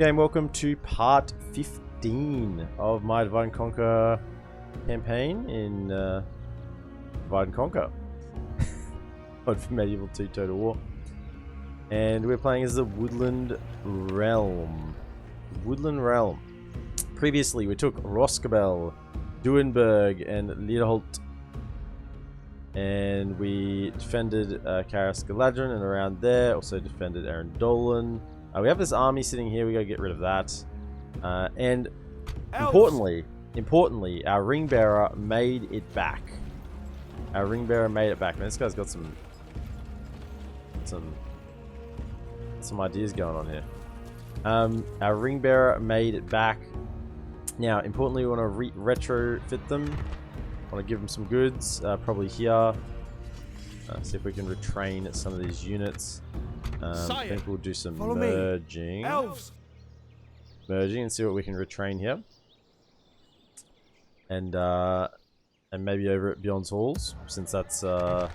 Game, welcome to part 15 of my Divide and Conquer campaign in Divide and Conquer for Medieval 2 Total War. And we're playing as the WoodlandRealm. WoodlandRealm. Previously, we took Roskabel, Duenberg, and Liederholt. And we defended Karas Galadrin and around there. Also defended Arendolan. We have this army sitting here. We gotta get rid of that. And importantly, our ring bearer made it back. Our ring bearer made it back. Man, this guy's got some ideas going on here. Our ring bearer made it back. Now, importantly, we want to retrofit them. Want to give them some goods, probably here. See if we can retrain some of these units. I think we'll do some merging. Elves. Merging and see what we can retrain here. And maybe over at Beyond's Halls, since that's higher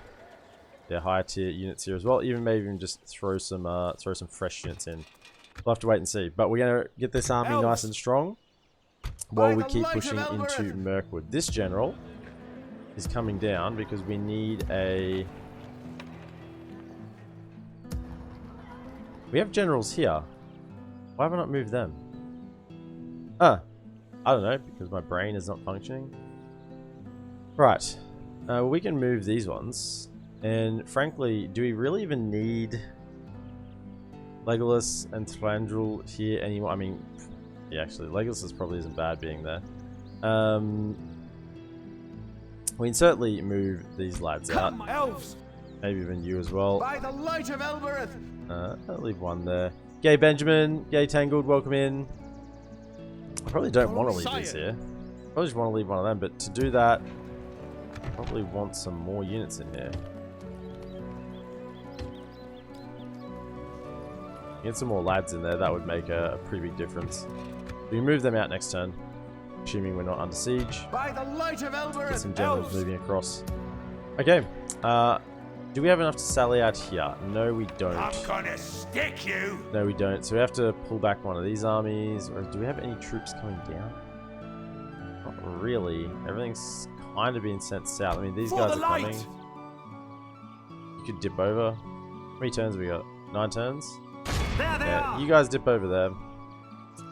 tier units here as well. Maybe even just throw some fresh units in. We'll have to wait and see. But we're gonna get this army nice and strong while we keep pushing into Mirkwood. This general is coming down because we need a... We have generals here. Why have I not moved them? I don't know, because my brain is not functioning. Right. We can move these ones. And frankly, do we really even need Legolas and Thranduil here anymore? I mean, yeah, actually, Legolas probably isn't bad being there. We can certainly move these lads out. Elves. Maybe even you as well. By the light of Elbereth. I'll leave one there. Gay Benjamin, Gay Tangled, welcome in. I probably don't want to leave these here. I probably just want to leave one of them, but to do that, I probably want some more units in here. Get some more lads in there, that would make a pretty big difference. We can move them out next turn, assuming we're not under siege. By the light of Elbereth. Get some generals moving across. Okay, do we have enough to sally out here? No, we don't. I'm gonna stick you. No, we don't. So we have to pull back one of these armies. Or do we have any troops coming down? Not really. Everything's kind of being sent south. I mean, these guys are coming. You could dip over. How many turns have we got? 9 turns? There they are. You guys dip over there.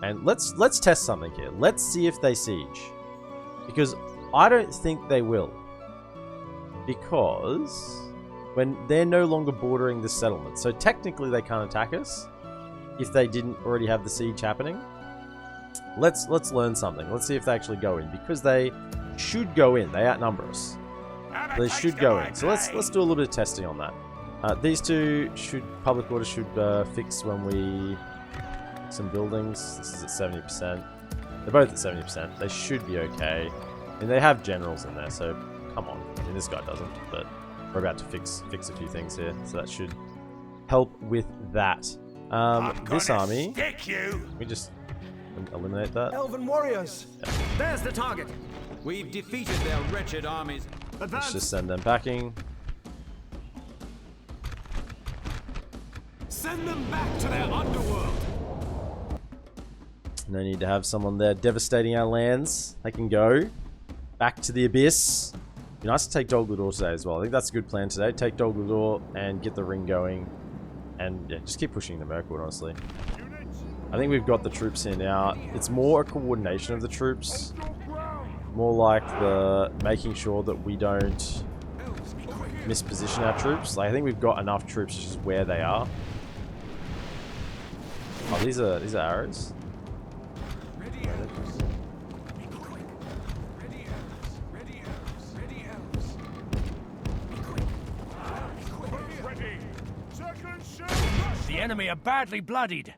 And let's test something here. Let's see if they siege. Because I don't think they will. Because when they're no longer bordering the settlement. So technically they can't attack us if they didn't already have the siege happening. Let's learn something. Let's see if they actually go in, because they should go in. They outnumber us. They should go in. So let's do a little bit of testing on that. These two public order should fix when we some buildings. This is at 70%. They're both at 70%. They should be okay. And they have generals in there, so come on. I mean, this guy doesn't, but we're about to fix a few things here, so that should help with that. This army, we just eliminate that. Elven warriors. Yeah. There's the target. We've defeated their wretched armies. Let's just send them packing. Send them back to their underworld. No need to have someone there devastating our lands. They can go back to the abyss. Be nice to take Dol Guldur today as well. I think that's a good plan today. Take Dol Guldur and get the ring going. And yeah, just keep pushing the Mirkwood, honestly. I think we've got the troops here now. It's more a coordination of the troops. More like the making sure that we don't misposition our troops. Like, I think we've got enough troops just where they are. Oh, these are arrows. The enemy are badly bloodied.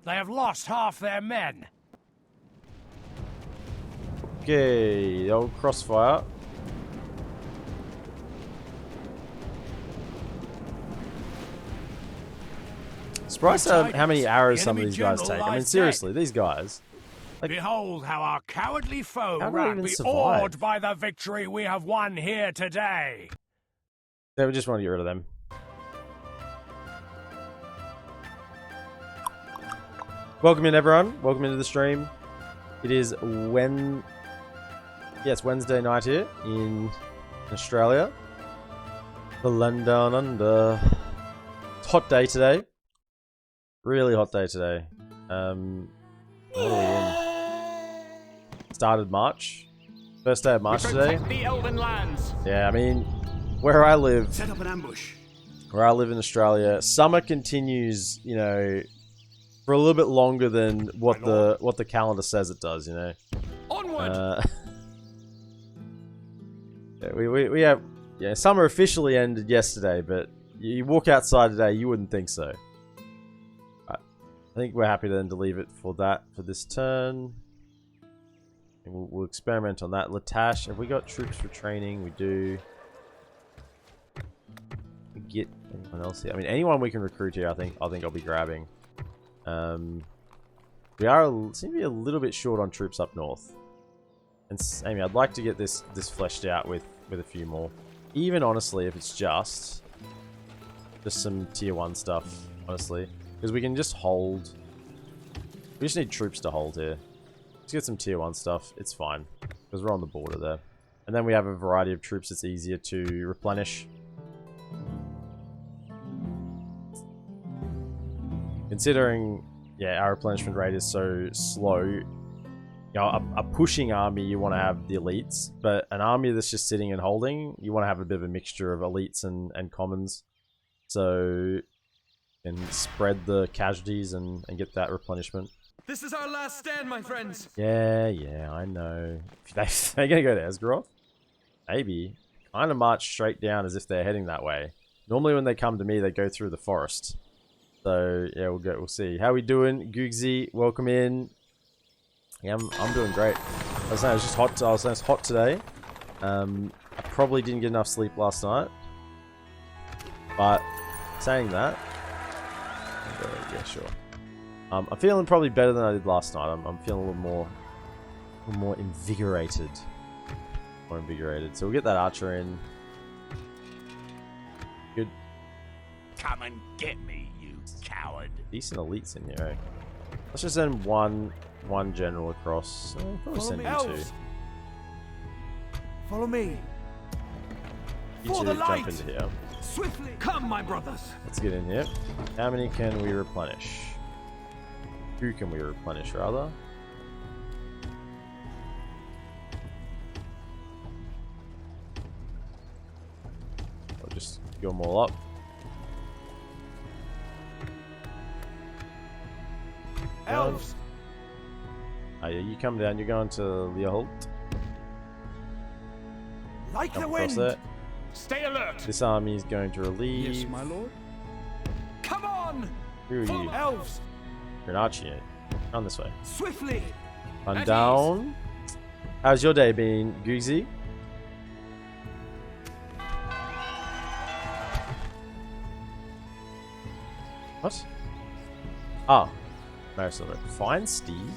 They have lost half their men. Okay, the old crossfire. Surprised how many arrows some of these guys take. I mean, seriously, these guys. Like, behold how our cowardly foe how will be survive? awed by the victory we have won here today. Yeah, we just want to get rid of them. Welcome in, everyone. Welcome into the stream. It is Wednesday night here in Australia. The land down under. It's a hot day today. Really hot day today. What are we in? Started March. First day of March today. The Elven lands. Yeah, I mean, where I live. Set up an ambush. Where I live in Australia, summer continues, you know, for a little bit longer than what the calendar says it does, you know. Onward. We have summer officially ended yesterday, but you walk outside today, you wouldn't think so. Right. I think we're happy then to leave it for that for this turn. And we'll experiment on that. Latash, have we got troops for training? We do. We get anyone else here? I mean, anyone we can recruit here, I think I'll be grabbing. We seem to be a little bit short on troops up north. And Amy, I'd like to get this fleshed out with a few more. Even honestly, if it's just some tier 1 stuff, honestly. Because we can just hold. We just need troops to hold here. Let's get some tier 1 stuff. It's fine. Because we're on the border there. And then we have a variety of troops it's easier to replenish. Considering, yeah, our replenishment rate is so slow, you know, a pushing army, you want to have the elites, but an army that's just sitting and holding, you want to have a bit of a mixture of elites and commons. So, and spread the casualties and get that replenishment. This is our last stand, my friends. Yeah, I know. They're gonna go to Esgaroth? Maybe. Kind of march straight down as if they're heading that way. Normally when they come to me, they go through the forest. So yeah, we'll see. How we doing, Googsy? Welcome in. Yeah, I'm doing great. I was saying it was just hot. I was saying it's hot today. I probably didn't get enough sleep last night. But saying that, yeah, sure. I'm feeling probably better than I did last night. I'm feeling a little more invigorated. So we'll get that archer in. Good. Come and get me, you coward. Decent elites in here, eh? Let's just send one general across. Probably send you 2. Follow me. You two jump into here. Swiftly. Come, my brothers. Let's get in here. How many can we replenish? 2 can we replenish, rather? I'll just go them all up. Elves. Oh yeah, you come down. You're going to Leoholt. Like the Jump across wind. there. Stay alert. This army is going to relieve. Yes, my lord. Come on. Who are you? Elves. You're an archer. Run this way. Swiftly. Run At down. How's your day been, Googsy? What? Ah. Marisol. Fine, Steve.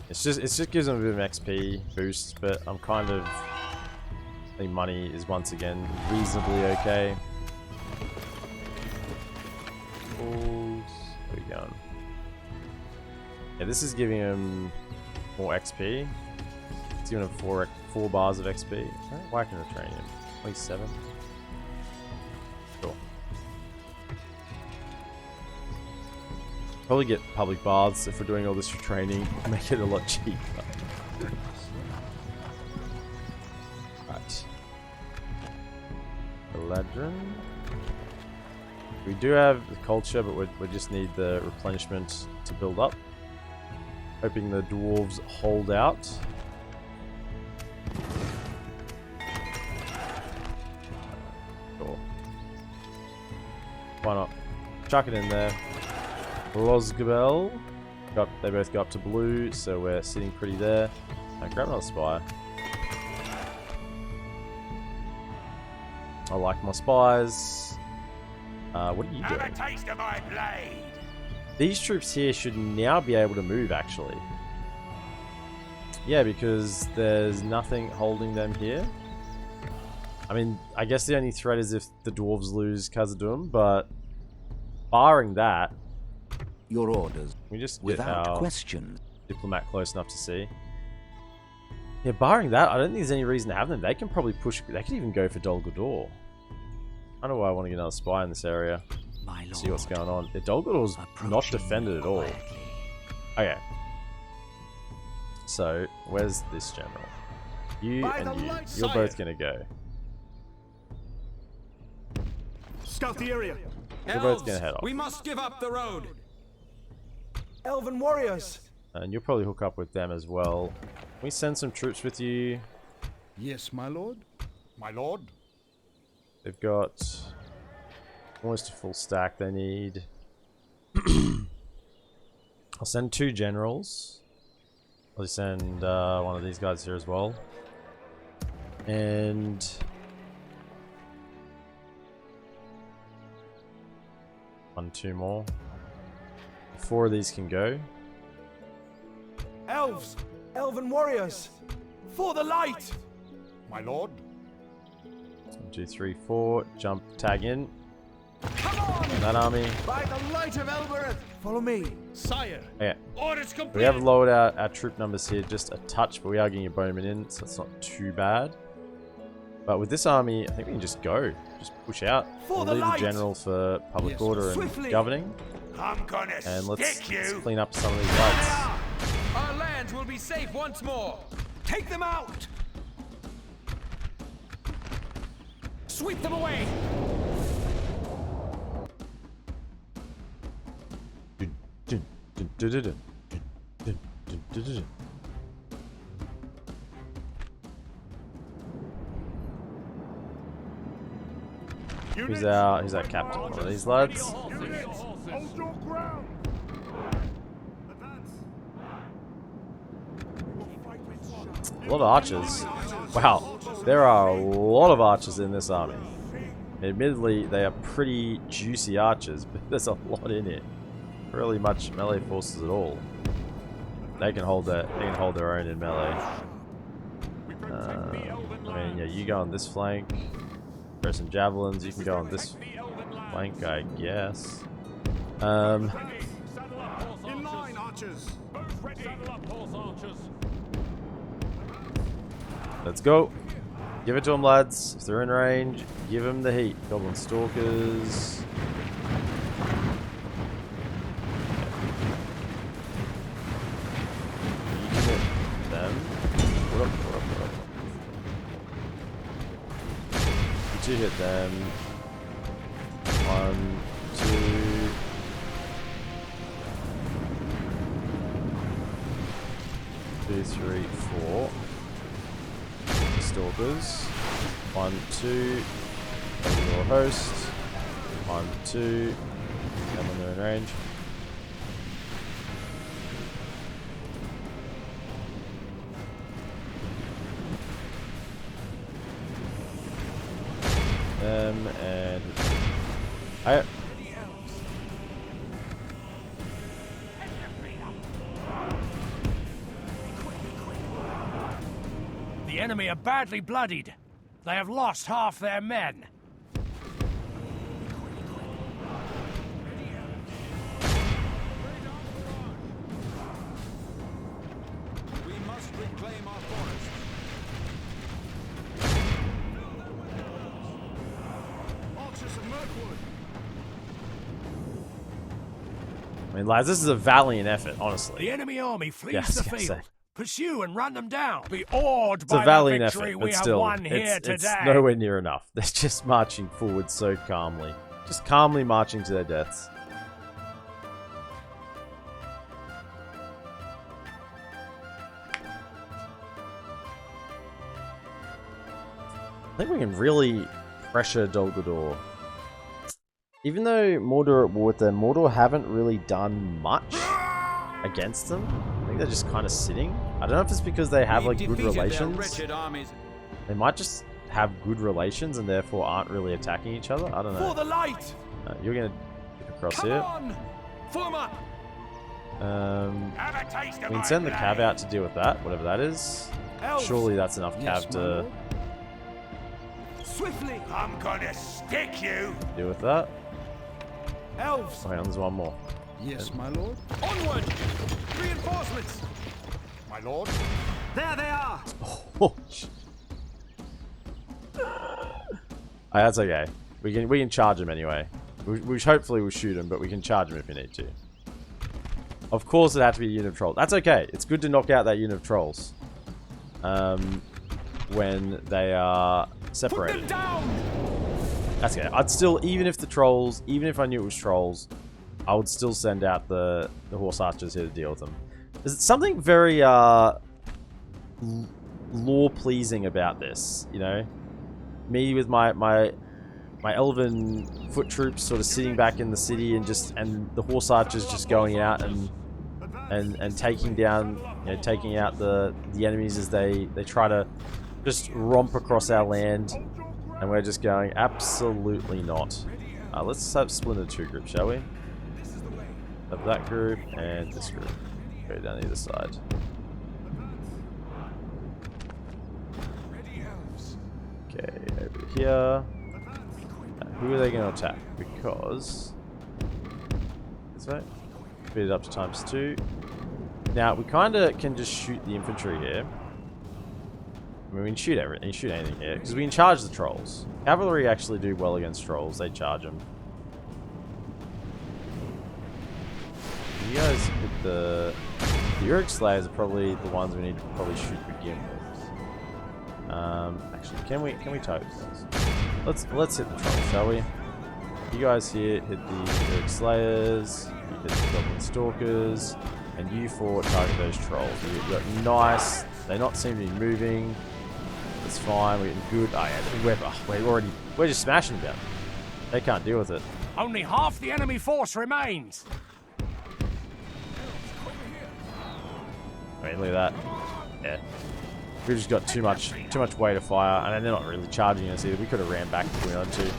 It just gives them a bit of an XP boost, but I'm kind of. I think money is once again reasonably okay. Where are we going? Yeah, this is giving him more XP. It's giving him 4 bars of XP. Why can I train him? 27. Cool. Probably get public baths if we're doing all this for training. Make it a lot cheaper. Right. Adrian. We do have the culture, but we just need the replenishment to build up. Hoping the dwarves hold out. Cool. Why not? Chuck it in there. Rosgabel. They both go up to blue, so we're sitting pretty there. Grab another spy. I like my spies. What are you doing? Have a taste of my blade. These troops here should now be able to move, actually. Yeah, because there's nothing holding them here. I mean, I guess the only threat is if the dwarves lose Khazad-dûm, but barring that, Your orders. we just get Without our question. diplomat close enough to see. Yeah, barring that, I don't think there's any reason to have them. They can probably push. They could even go for Dol Guldur. I don't know why I want to get another spy in this area. My lord. See what's going on. Yeah, Dol Gulur's not defended at all. Okay. So, where's this general? You and you. You're both gonna go. Scout the area. You're both gonna head off. We must give up the road. Elven warriors. And you'll probably hook up with them as well. Can we send some troops with you? Yes, my lord. My lord. They've got almost a full stack they need. I'll send 2 generals. I'll send one of these guys here as well. And... one, 2 more. 4 of these can go. Elves. Elven warriors. For the light. My lord. 1, 2, 3, 4. Jump, tag in. Come on. And that army. By the light of Elbereth. Follow me. Sire. Okay. Orders complete. We have lowered our troop numbers here just a touch, but we are getting a bowman in, so it's not too bad. But with this army, I think we can just go. Just push out. We'll leave the general for public order and governing. I'm gonna and let's clean up some of these lights. Our lands will be safe once more. Take them out. Sweep them away! Who's our captain? One of these lads? Hold your ground. A lot of archers. Wow, there are a lot of archers in this army. Admittedly, they are pretty juicy archers, but there's a lot in it. Really much melee forces at all. They can hold their own in melee. I mean, yeah, you go on this flank. Throw some javelins. You can go on this flank, I guess. In line, archers. Let's go. Give it to them, lads. If they're in range, give them the heat. Goblin stalkers. You can hit them. What up? You 2 hit them. 1, 2. 2, 3, 4. Stalkers. 1, 2. Over your host. 1, 2. And when they're in range. And The enemy are badly bloodied. They have lost half their men. We must reclaim our forest. Archers of Mirkwood. I mean, lads, this is a valiant effort, honestly. The enemy army flees Yeah, I was the gonna field. say. Pursue and run them down. Be awed It's a by the valiant victory effort, we but have still, won here it's today. nowhere near enough. They're just marching forward so calmly. Just calmly marching to their deaths. I think we can really pressure Dol Guldur. Even though Mordor at war with them, Mordor haven't really done much against them. I think they're just kind of sitting. I don't know if it's because they have like good relations. They might just have good relations and therefore aren't really attacking each other. I don't know. For the light. You're gonna get across Come here. on. Form up. We can send the cav out to deal with that, whatever that is. Elves. Surely that's enough Yes, cav my to lord. Swiftly. I'm gonna stick you. deal with that. Elves, Oh, hang on, there's one more. yes, my lord. Onward! Reinforcements! My lord. There they are! Oh, that's okay. We can charge him anyway. We hopefully will shoot him, but we can charge him if we need to. Of course, it had to be a unit of trolls. That's okay. It's good to knock out that unit of trolls when they are separated. Put them down! That's okay. I'd still, even if I knew it was trolls, I would still send out the horse archers here to deal with them. There's something very lore-pleasing about this, you know? Me with my elven foot troops sort of sitting back in the city and the horse archers just going out and taking down, you know, taking out the enemies as they try to just romp across our land, and we're just going absolutely not. Let's have split into two groups, shall we? Have that group and this group. Go down either side. Okay, over here. Who are they going to attack? Because this way, speed it up to ×2. Now we kind of can just shoot the infantry here. I mean, we can shoot everything, shoot anything here because we can charge the trolls. Cavalry actually do well against trolls; they charge them. You guys hit the Uric Slayers are probably the ones we need to probably shoot to begin with. Actually, can we toast those? Let's hit the trolls, shall we? You guys here hit the Uric Slayers, you hit the Goblin Stalkers, and you four target those trolls. We've got nice. They not seem to be moving. That's fine. We're getting good. Oh yeah, we're just smashing them. They can't deal with it. Only half the enemy force remains. I mean, look at that. Yeah. We've just got too much weight of fire, and they're not really charging us either. We could have ran back if we wanted to.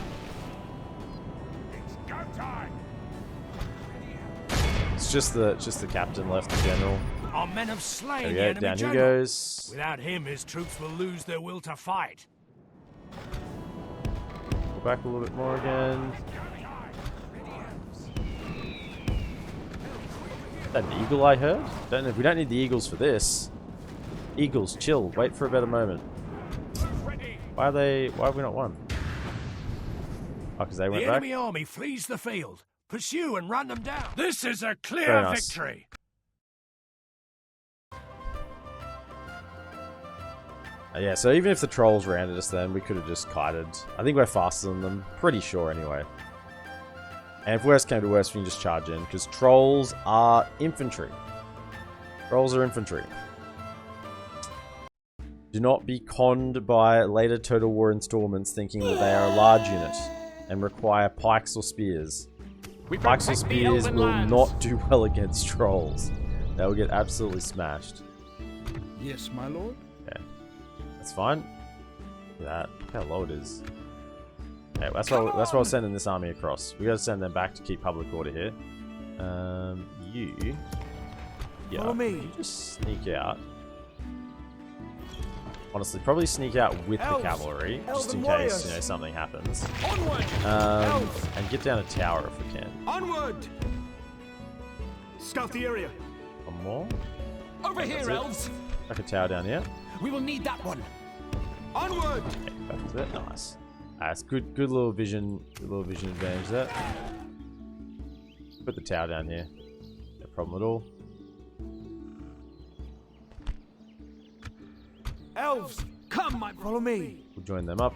It's just the captain left, the general. Our men have slain the There we enemy go, down he general. goes. Without him, his troops will lose their will to fight. Go back a little bit more again. Is that an eagle I heard? Don't know. We don't need the eagles for this. Eagles, chill. Wait for a better moment. Why have we not won? Oh, because they went The back? enemy army flees the field. Pursue and run them down. This is a Very clear nice. victory. Yeah, so even if the trolls ran at us then, we could have just kited. I think we're faster than them. Pretty sure, anyway. And if worst came to worst, we can just charge in, because trolls are infantry. Trolls are infantry. Do not be conned by later Total War installments thinking that they are a large unit and require pikes or spears. Pikes or spears will not do well against trolls. They will get absolutely smashed. Yes, my lord. Okay. That's fine. Look at that. Look how low it is. Okay, that's why we're sending this army across. We gotta send them back to keep public order here. Yeah, Follow me. you just sneak out. Honestly, probably sneak out with the Elves. cavalry, just in Elven case, warriors. you know, something happens. Onward! Elves. And get down a tower if we can. Onward! Scout the area. One more. Over That's here, it. elves! Like a tower down here. We will need that one. Onward! Okay, perfect. That nice. That's good little vision advantage there. Put the tower down here. No problem at all. Elves, Come, my follow me. We'll join them up.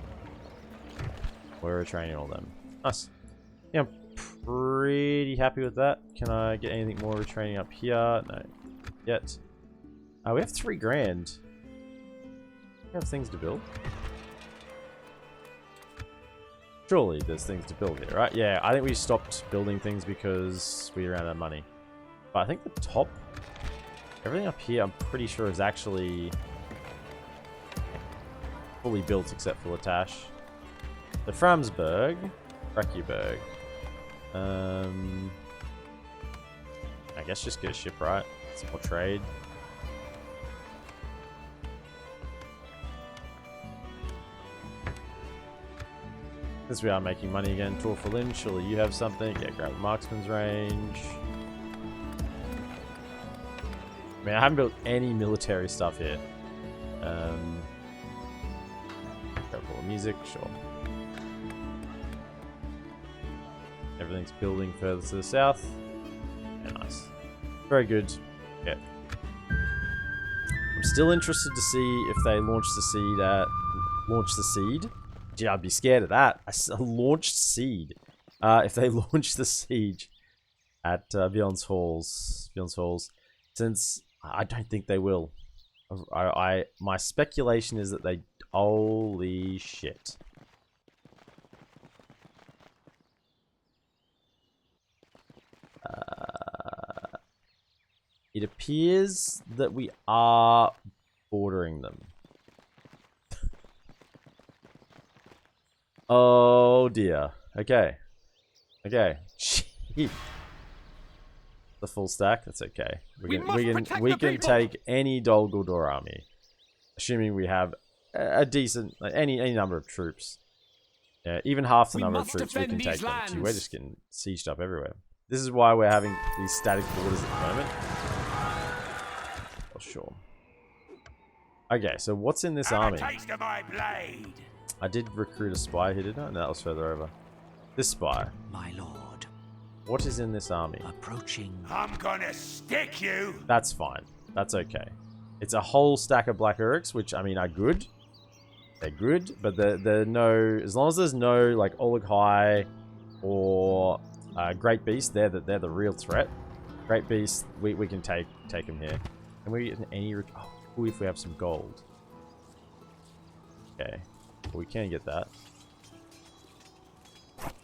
We're training all them. Nice. Yeah, I'm pretty happy with that. Can I get anything more retraining up here? No. Yet. We have 3 grand. We have things to build. Surely there's things to build here, right? Yeah, I think we stopped building things because we ran out of money. But I think the top, everything up here, I'm pretty sure is actually fully built except for Latash. The Framsburg, Rakiberg. I guess just get a ship, right? Some more trade. Since we are making money again, Lothlorien, surely you have something. Yeah, grab marksman's range. I mean, I haven't built any military stuff here. Careful music, sure. Everything's building further to the south. Yeah, nice. Very good. Yeah. I'm still interested to see if they launch the seed at... Launch the seed? Gee, I'd be scared of that. A launched seed. If they launch the siege at Beyond's Halls. Since I don't think they will. My speculation is that they... Holy shit. It appears that we are bordering them. Oh dear. Okay. Okay. Shit. The full stack. That's okay. We can take any Dol Guldur army, assuming we have a decent, like any number of troops. Yeah, even half the number of troops we can take them. Gee, we're just getting sieged up everywhere. This is why we're having these static borders at the moment. Oh, sure. Okay, so what's in this army? I did recruit a spy here, didn't I? No, that was further over. This spy. My lord. What is in this army? Approaching. I'm gonna stick you. That's fine. That's okay. It's a whole stack of Black Uruks, which, I mean, are good. They're good, but they're no... As long as there's no, like, Oleg High or Great Beast, they're the real threat. Great Beast, we can take them here. And we get any... Oh, if we have some gold. Okay. Well, we can get that.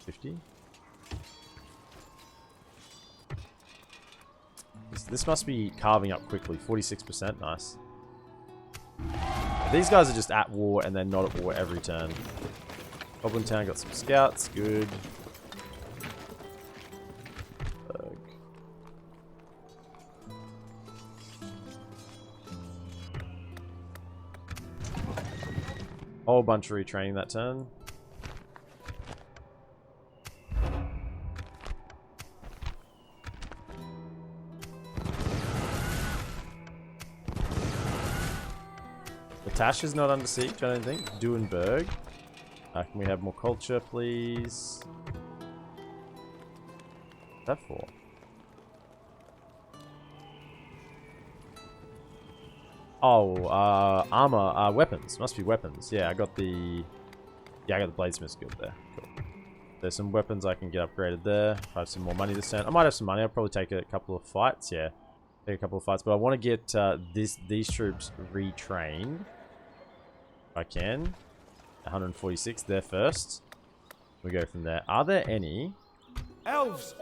50. This must be carving up quickly. 46%, nice. These guys are just at war and they're not at war every turn. Goblin Town got some scouts, good. Whole bunch of retraining that turn. Tash is not under siege, I don't think. Duenberg. Can we have more culture, please? What's that for? Oh, armor, weapons. Must be weapons. Yeah, I got the... Yeah, I got the Bladesmith guild there. Cool. There's some weapons I can get upgraded there. I have some more money this turn. I might have some money. I'll probably take a couple of fights, yeah. Take a couple of fights, but I want to get these troops retrained. If I can. 146 there first. We go from there. Are there any Elves?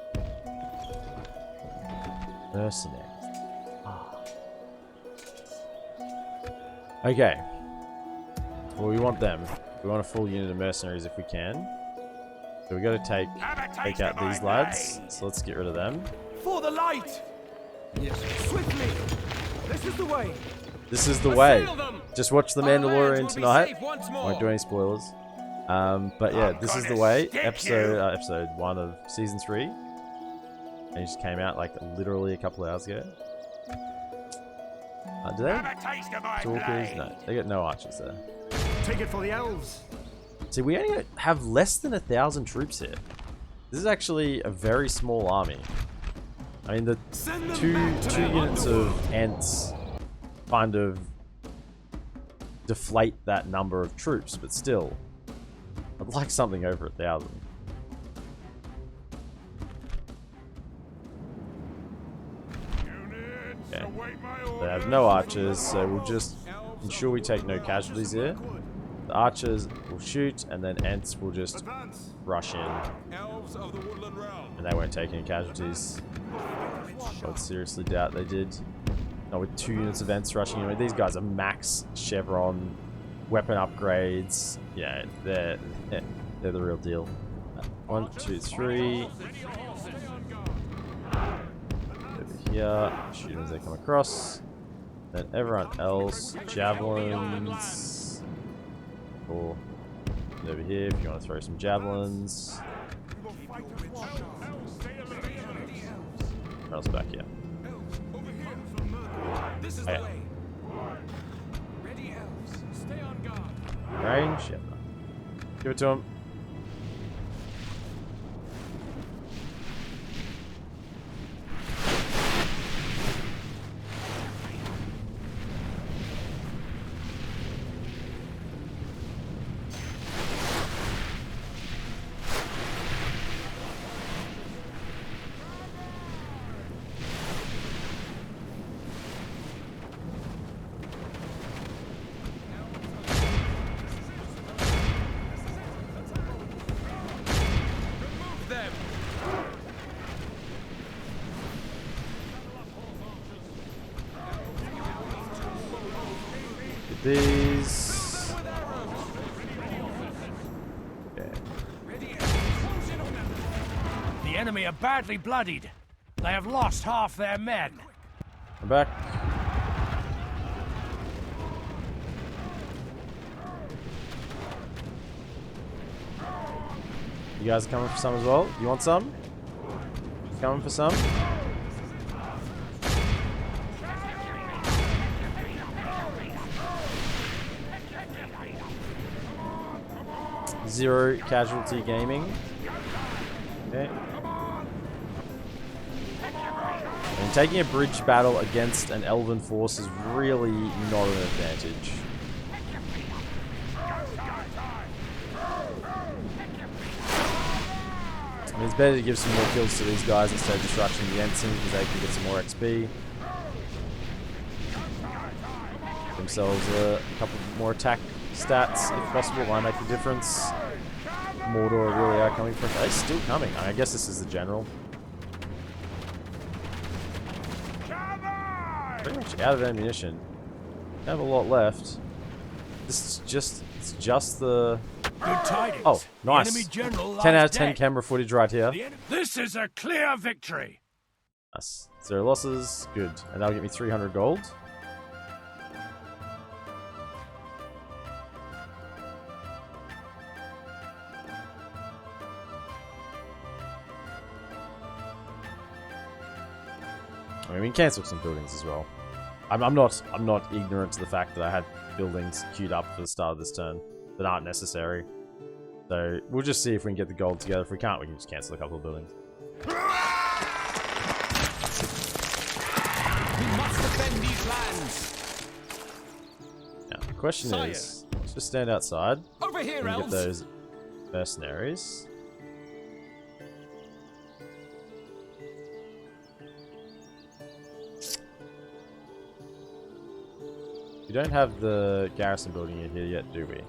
mercenaries? Ah. Okay. Well, we want them. We want a full unit of mercenaries if we can. So we got to take out these lads. So let's get rid of them. For the light! Yes. Swiftly! This is the way! This is the way. Just watch The Mandalorian tonight. Won't do any spoilers. But yeah, this is the way. Episode 1 of season 3. And it just came out like literally a couple of hours ago. Do they have talkers? No, they got no archers there. Take it for the elves! See, we only have less than 1,000 troops here. This is actually a very small army. I mean, the two units of Ents kind of deflate that number of troops, but still, I'd like something over 1,000. Okay. They have no archers, so we'll just ensure we take no casualties here. The archers will shoot, and then Ents will just rush in. Elves of the WoodlandRealm. And they won't take any casualties. I would seriously doubt they did. Not with 2 units of Ents rushing in. These guys are max chevron, weapon upgrades. Yeah, they're the real deal. 1, 2, 3. Over here, shoot them as they come across. Then everyone else, javelins. Or over here if you want to throw some javelins. Where else back here? Oh, yeah. Range? Yeah. Give it to him. These. Okay. The enemy are badly bloodied. They have lost half their men. I'm back. You guys are coming for some as well? You want some? Coming for some? Zero casualty gaming. Okay. And taking a bridge battle against an elven force is really not an advantage. I mean, it's better to give some more kills to these guys instead of disrupting the ensign because they can get some more XP. Themselves a couple more attack stats if possible, might make a difference. Mordor really are coming from. Are they still coming? I guess this is the general. Pretty much out of ammunition. Don't have a lot left. This is just. It's just the. Good tidings. Oh, nice. The enemy general 10 out of lies 10 dead. camera footage right here. This is a clear victory. Nice. 0 losses. Good. And that'll get me 300 gold. I mean, we can cancel some buildings as well. I'm not ignorant to the fact that I had buildings queued up for the start of this turn that aren't necessary. So we'll just see if we can get the gold together. If we can't, we can just cancel a couple of buildings. We must defend these lands. Now the question is, let's just stand outside Over here, and get Elves. those mercenaries. We don't have the garrison building in here yet, do we?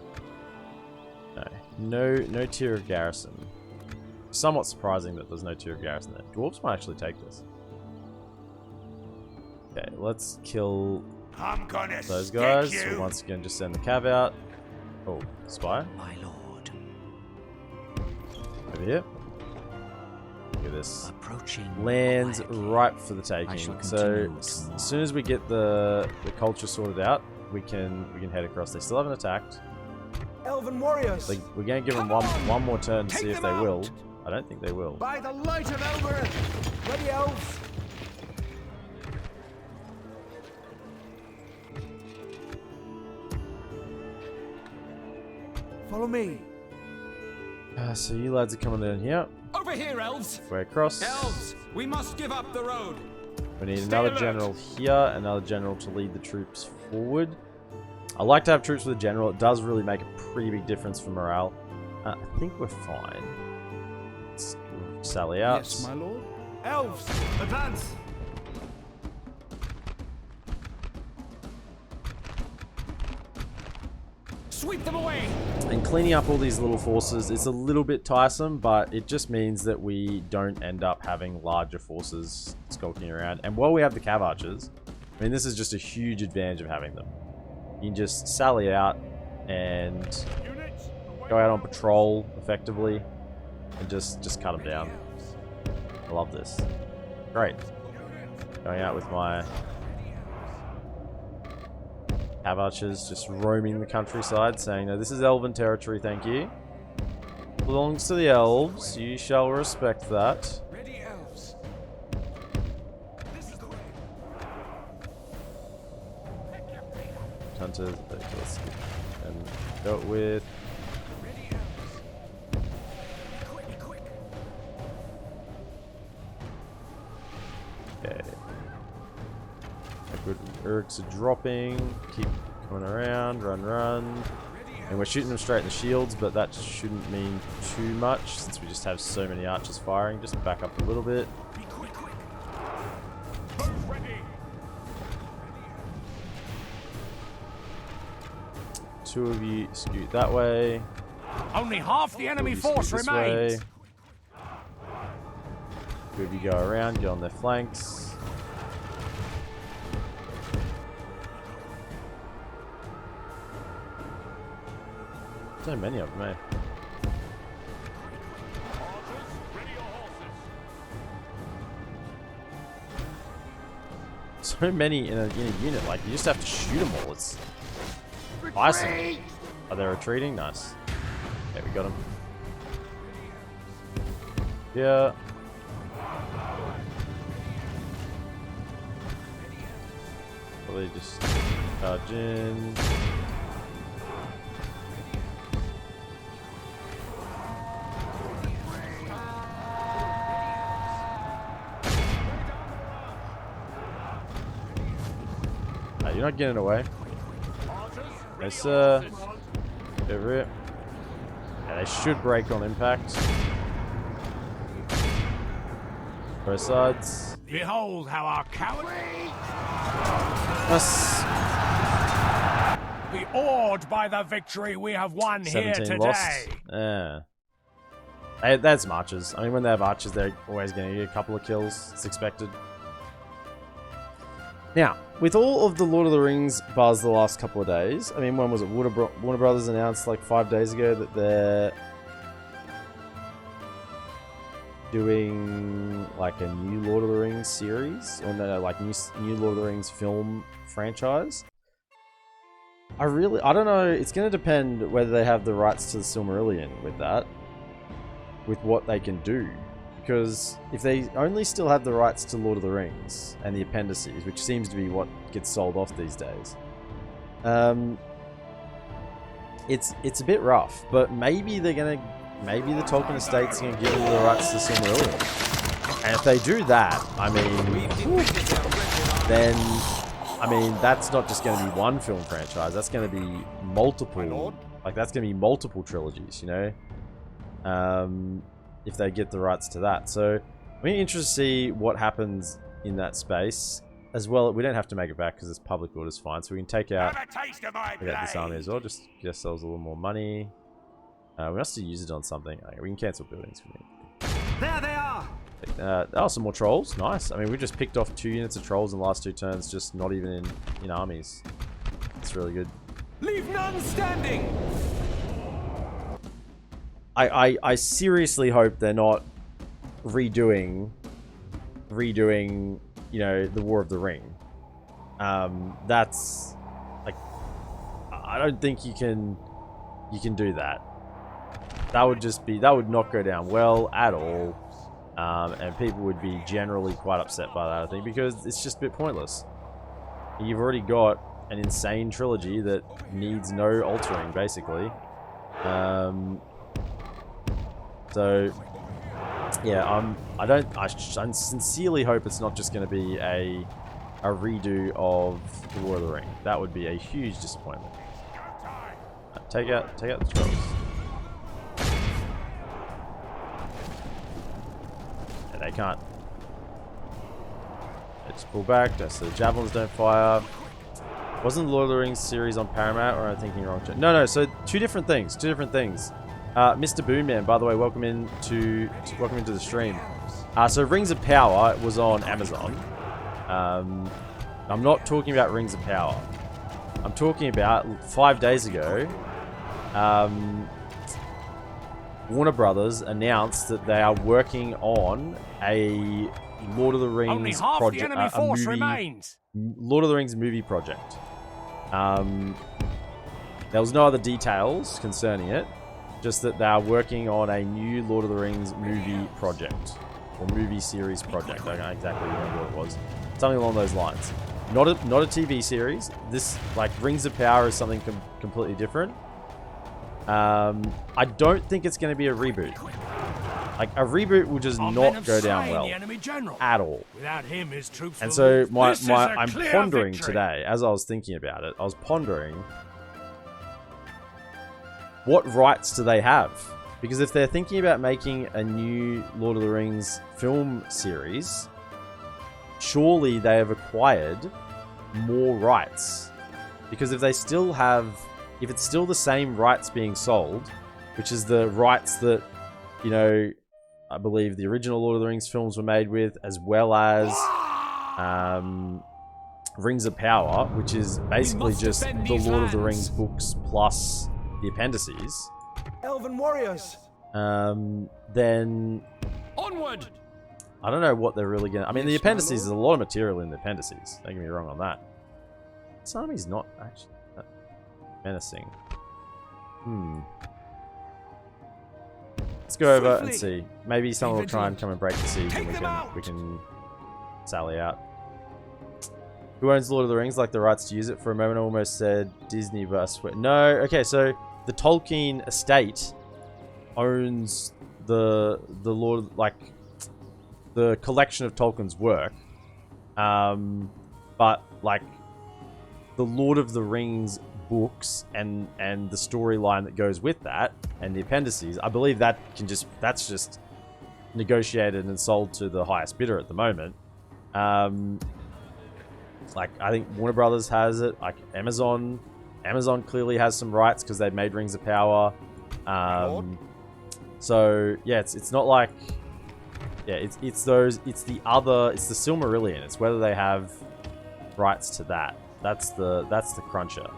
No tier of garrison. Somewhat surprising that there's no tier of garrison there. Dwarves might actually take this. Okay, let's kill I'm gonna those guys. We'll once again just send the cav out. Oh, spy. My lord. Over here. Look at this. Approaching Lands quietly. ripe for the I taking. shall So continue as tomorrow. soon as we get the culture sorted out, we can head across. They still haven't attacked. Elven warriors. Like, we're gonna give them one more turn to Take see if them they out. will. I don't think they will. By the light of Elbereth. Ready, elves. Follow me. So you lads are coming down here. Over here, Elves. Way across. Elves, we must give up the road. We need Stay another alert. general here, another general to lead the troops forward. I like to have troops with a general. It does really make a pretty big difference for morale. I think we're fine. Let's sally out. Yes, my lord. Elves, advance. Sweep them away. And cleaning up all these little forces, it's a little bit tiresome, but it just means that we don't end up having larger forces skulking around. And while we have the cav archers, I mean, this is just a huge advantage of having them. You can just sally out and go out on patrol effectively and just cut them down. I love this. Great. Going out with my cav archers, just roaming the countryside, saying, no, this is elven territory, thank you. belongs to the elves. You shall respect that. Ready, elves. This is the way. Hunters, let's skip and go with. Ready, elves. Quick, quick. Okay. Good. Urks are dropping. Keep coming around. Run. And we're shooting them straight in the shields, but that shouldn't mean too much since we just have so many archers firing. Just back up a little bit. Be quick. Two of you scoot that way. Only half the enemy force This remains. way. Two of you go around, get on their flanks. So many of them, eh? So many in a unit, like you just have to shoot them all. It's awesome. Are they retreating? Nice. Okay, we got them. Yeah. Probably just charge in. You're not getting away. Yes, sir. Over it. Yeah, they should break on impact. Both sides. Behold how our coward Yes. be awed by the victory we have won here 17 today. lost. Yeah. Hey, that's archers. I mean, when they have archers, they're always going to get a couple of kills. It's expected. Now, with all of the Lord of the Rings buzz the last couple of days, I mean, when was it? Warner Brothers announced like 5 days ago that they're doing like a new Lord of the Rings series, or no, like new Lord of the Rings film franchise. I don't know. It's going to depend whether they have the rights to the Silmarillion with that, with what they can do. Because if they only still have the rights to Lord of the Rings and the appendices, which seems to be what gets sold off these days, it's a bit rough. But maybe the Tolkien estate's gonna give them the rights to Silmarillion. And if they do that, I mean, then that's not just gonna be one film franchise. That's gonna be multiple. Like that's gonna be multiple trilogies, you know. If they get the rights to that. So I'm interested to see what happens in that space as well. We don't have to make it back because it's public orders fine, so we can take out this army as well. Just get ourselves a little more money. We must have used it on something. Okay, we can cancel buildings. There they are. Oh, some more trolls. Nice. I mean, we just picked off 2 units of trolls in the last 2 turns, just not even in armies. It's really good. Leave none standing. I seriously hope they're not redoing, you know, the War of the Ring. That's like, I don't think you can do that. That would not go down well at all, and people would be generally quite upset by that, I think, because it's just a bit pointless. You've already got an insane trilogy that needs no altering, basically. So, yeah, I sincerely hope it's not just going to be a redo of the War of the Ring. That would be a huge disappointment. Take out the trolls. Yeah, they can't. They just pull back, so the javelins don't fire. Wasn't the Lord of the Rings series on Paramount, or am I thinking wrong? No, so two different things. Mr. Boomman, by the way, welcome into the stream. So Rings of Power was on Amazon. I'm not talking about Rings of Power. I'm talking about 5 days ago. Warner Brothers announced that they are working on a Lord of the Rings Only half project, the enemy force remains. Lord of the Rings movie project. There was no other details concerning it. just that they are working on a new Lord of the Rings movie project. Or movie series project. I don't exactly remember what it was. Something along those lines. Not a TV series. This, like, Rings of Power is something completely different. I don't think it's going to be a reboot. Like, a reboot will just not go down well. At all. Without him, his troops And so, I'm I'm pondering today, as I was thinking about it, I was pondering, what rights do they have? Because if they're thinking about making a new Lord of the Rings film series, surely they have acquired more rights. Because if they still have, if it's still the same rights being sold, which is the rights that, you know, I believe the original Lord of the Rings films were made with, as well as Rings of Power, which is basically just the Lord of the Rings books plus the appendices. Elven warriors. Then Onward! I don't know what they're really gonna. I mean, the appendices, there's a lot of material in the appendices. Don't get me wrong on that. This army's not actually that menacing. Let's go over and see. Maybe someone will try and come and break the siege, and we can sally out. Who owns Lord of the Rings? Like the rights to use it? For a moment, I almost said Disney, but I swear. No. Okay, so the Tolkien estate owns the Lord, like the collection of Tolkien's work, but like the Lord of the Rings books and the storyline that goes with that and the appendices, I believe that's just negotiated and sold to the highest bidder at the moment. Like I think Warner Brothers has it, like Amazon clearly has some rights because they've made Rings of Power. So yeah, it's not like, yeah, it's the Silmarillion. It's whether they have rights to that. That's the cruncher.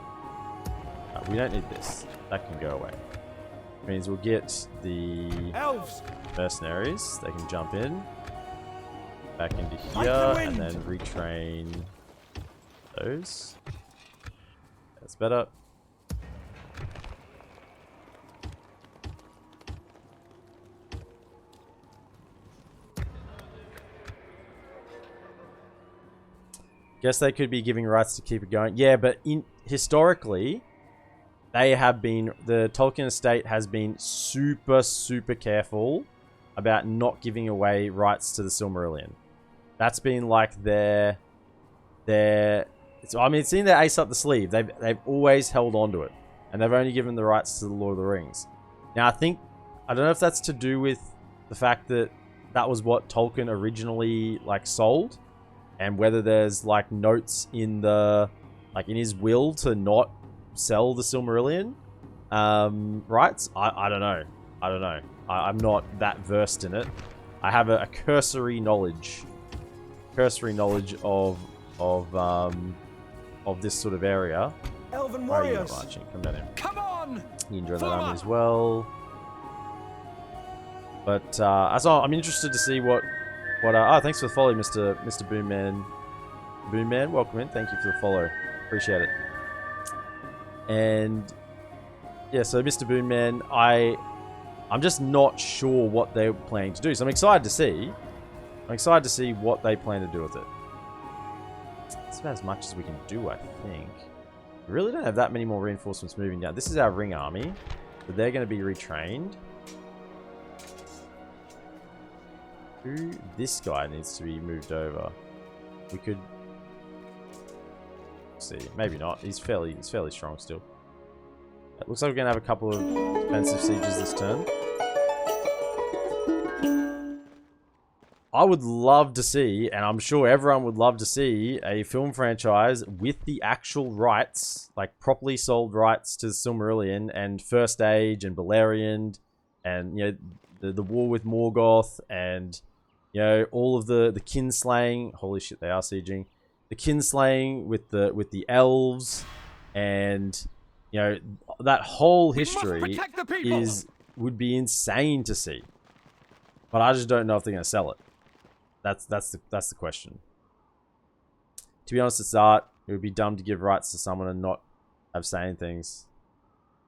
We don't need this. That can go away. It means we'll get the Elves. mercenaries. They can jump in back into here and then retrain those. That's better. Guess they could be giving rights to keep it going. Yeah, but historically, they have been, the Tolkien estate has been super, super careful about not giving away rights to the Silmarillion. That's been like their I mean, it's in their ace up the sleeve. They've always held on to it, and they've only given the rights to the Lord of the Rings. Now, I don't know if that's to do with the fact that that was what Tolkien originally like sold, and whether there's like notes in the in his will to not sell the Silmarillion rights. I don't know. I'm not that versed in it. I have a cursory knowledge of this sort of area. Elven warriors. Marching. Come down here. Come on! You enjoy that army as well. But I'm interested to see what. Oh, thanks for the follow, Mr. Boomman. Boomman, welcome in. Thank you for the follow. Appreciate it. And yeah, so Mr. Boomman, I'm just not sure what they're planning to do. So I'm excited to see. What they plan to do with it. It's about as much as we can do, I think. We really don't have that many more reinforcements moving down. This is our ring army, but they're going to be retrained. This guy needs to be moved over. We could see, maybe not. He's fairly strong still. It looks like we're gonna have a couple of defensive sieges this turn. I would love to see, and I'm sure everyone would love to see, a film franchise with the actual rights, like properly sold rights to the Silmarillion and First Age and Beleriand, and you know the war with Morgoth, and you know all of the kinslaying. Holy shit, they are sieging. The kinslaying with the elves, and you know that whole history would be insane to see. But I just don't know if they're going to sell it. That's the question. To be honest, it's art. It would be dumb to give rights to someone and not have saying things.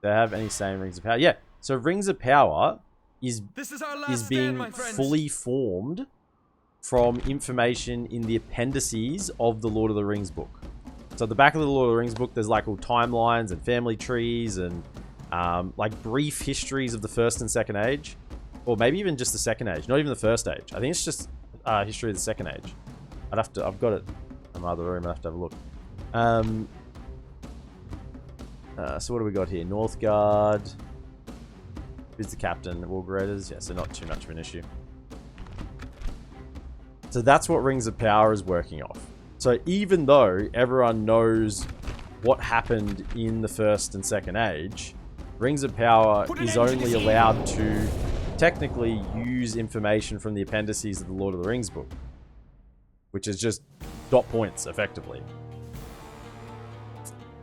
Do they have any saying Rings of Power? Yeah. So Rings of Power is our last being my friends. fully formed from information in the appendices of the Lord of the Rings book. So at the back of the Lord of the Rings book, there's like all timelines and family trees and like brief histories of the First and Second Age. Or maybe even just the Second Age, not even the First Age. I think it's just history of the Second Age. I've got it in my other room, I have to have a look. So what do we got here? Northgard. Who's the captain? War Graders? Yeah, so not too much of an issue. So that's what Rings of Power is working off. So even though everyone knows what happened in the First and Second Age, Rings of Power is only allowed to technically use information from the appendices of the Lord of the Rings book. Which is just dot points, effectively.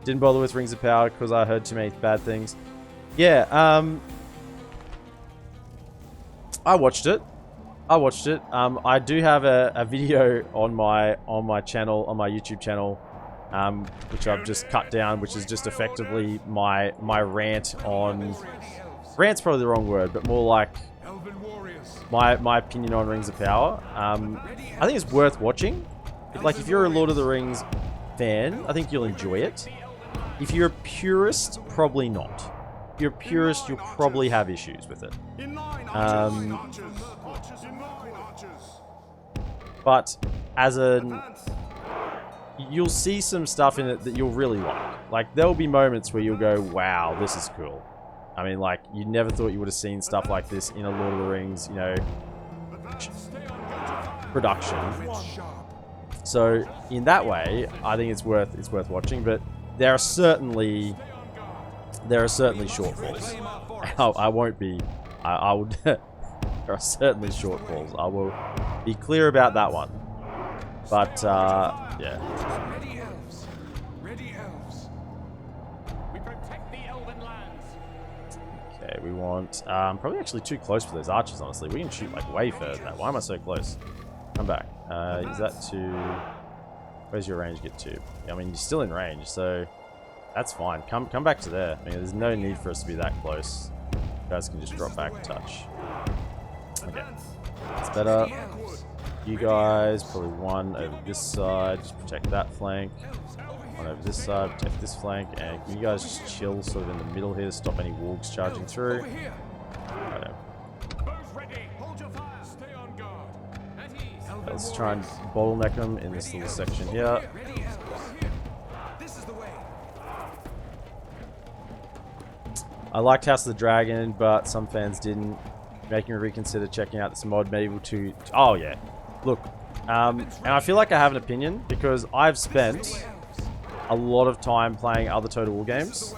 Didn't bother with Rings of Power because I heard too many bad things. Yeah, I watched it. I do have a video on my channel, on my YouTube channel, which I've just cut down, which is just effectively my rant on... Rant's probably the wrong word, but more like my opinion on Rings of Power. I think it's worth watching. Like, if you're a Lord of the Rings fan, I think you'll enjoy it. If you're a purist, probably not. If you're a purist, you'll probably have issues with it. But as you'll see some stuff in it that you'll really like. Like, there'll be moments where you'll go, wow, this is cool. I mean, like, you never thought you would have seen stuff like this in a Lord of the Rings, you know, production. So, in that way, I think it's worth watching, but there are certainly shortfalls. I won't be... I would... there are certainly shortfalls. I will be clear about that one. But, yeah. Ready, Elves. Ready, Elves. We protect the Elven lands. Okay, we want... probably actually too close for those archers, honestly. We can shoot, like, way further than that. Why am I so close? Come back. Is that to... Where's your range get to? I mean, you're still in range, so... That's fine. Come back to there. I mean, there's no need for us to be that close. You guys can just drop back a touch. Okay. That's better. You guys, probably one over this side. Just protect that flank. One over this side, protect this flank. And can you guys just chill sort of in the middle here to stop any wargs charging through? Righto. Let's try and bottleneck them in this little section here. I liked House of the Dragon, but some fans didn't, making me reconsider checking out this mod Medieval 2. Oh yeah, look, and I feel like I have an opinion because I've spent a lot of time playing other Total War games.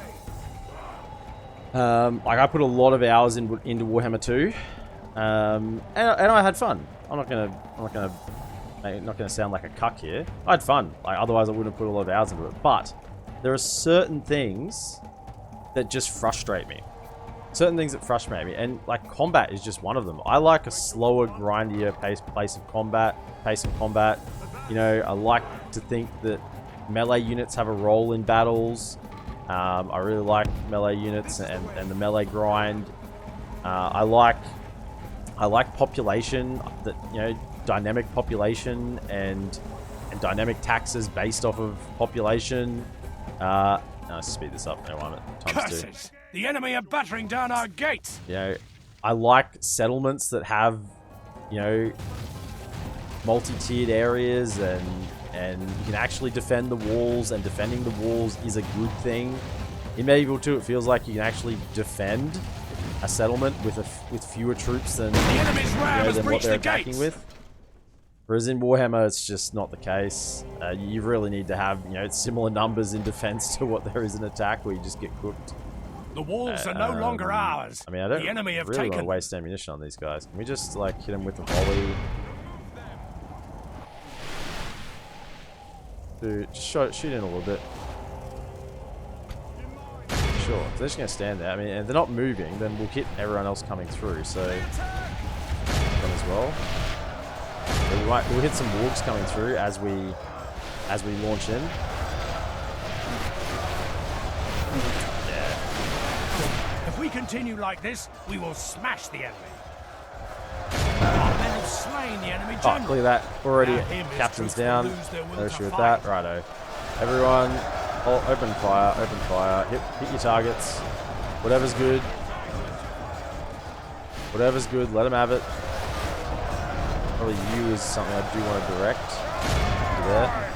Like I put a lot of hours into Warhammer 2, and I had fun. I'm not gonna sound like a cuck here. I had fun. Like otherwise I wouldn't have put a lot of hours into it. But there are certain things that just frustrate me. Certain things that frustrate me, and like combat is just one of them. I like a slower, grindier pace of combat. You know, I like to think that melee units have a role in battles. I really like melee units and the melee grind. I like population, that you know, dynamic population and dynamic taxes based off of population. Let's speed this up. No, I'm at times 2. Curses! The enemy are battering down our gates. You know, I like settlements that have, you know, multi-tiered areas and you can actually defend the walls, and defending the walls is a good thing. In Medieval 2, it feels like you can actually defend a settlement with fewer troops than, than what they're attacking with. Whereas in Warhammer, it's just not the case. You really need to have, you know, similar numbers in defense to what there is in attack, where you just get cooked. The walls are no longer ours. I mean, I don't the enemy have really taken. want to waste ammunition on these guys. Can we just like hit them with a volley? Dude, just shoot in a little bit. Sure, so they're just gonna stand there. I mean, if they're not moving, then we'll hit everyone else coming through. So, them as well. We'll hit some wargs coming through as we launch in. If we we continue like this, we will smash the enemy. Our men have slain the enemy Oh, general. look at that. Already Now him is captain's troops will down. lose their will No to issue with fight. that. Righto. Everyone, open fire, open fire. Hit your targets. Whatever's good. Whatever's good, let them have it. Probably you is something I do want to direct. Over there.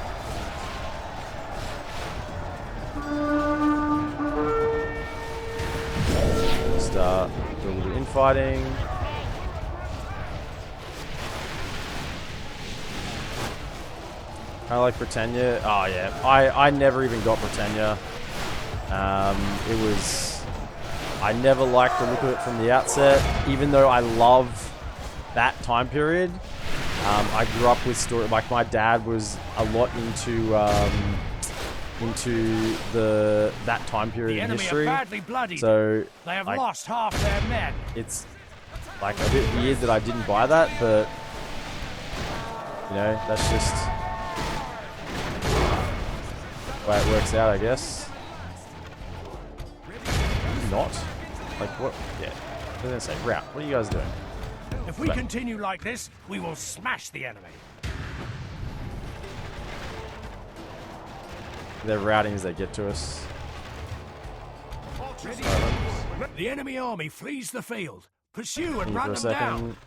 Start do a little bit of infighting. I like Britannia. Oh yeah, I never even got Britannia. It was, I never liked the look of it from the outset, even though I love that time period. I grew up with story, like my dad was a lot into that time period The in enemy history. are badly bloodied. So They have like, lost half their men. it's like a bit weird that I didn't buy that, but you know, that's just the way it works out, I guess. Not like what? Yeah, I was gonna say route. What are you guys doing? If we continue like this, we will smash the enemy. They're routing as they get to us. The enemy army flees the field. Pursue and For run a them second. down.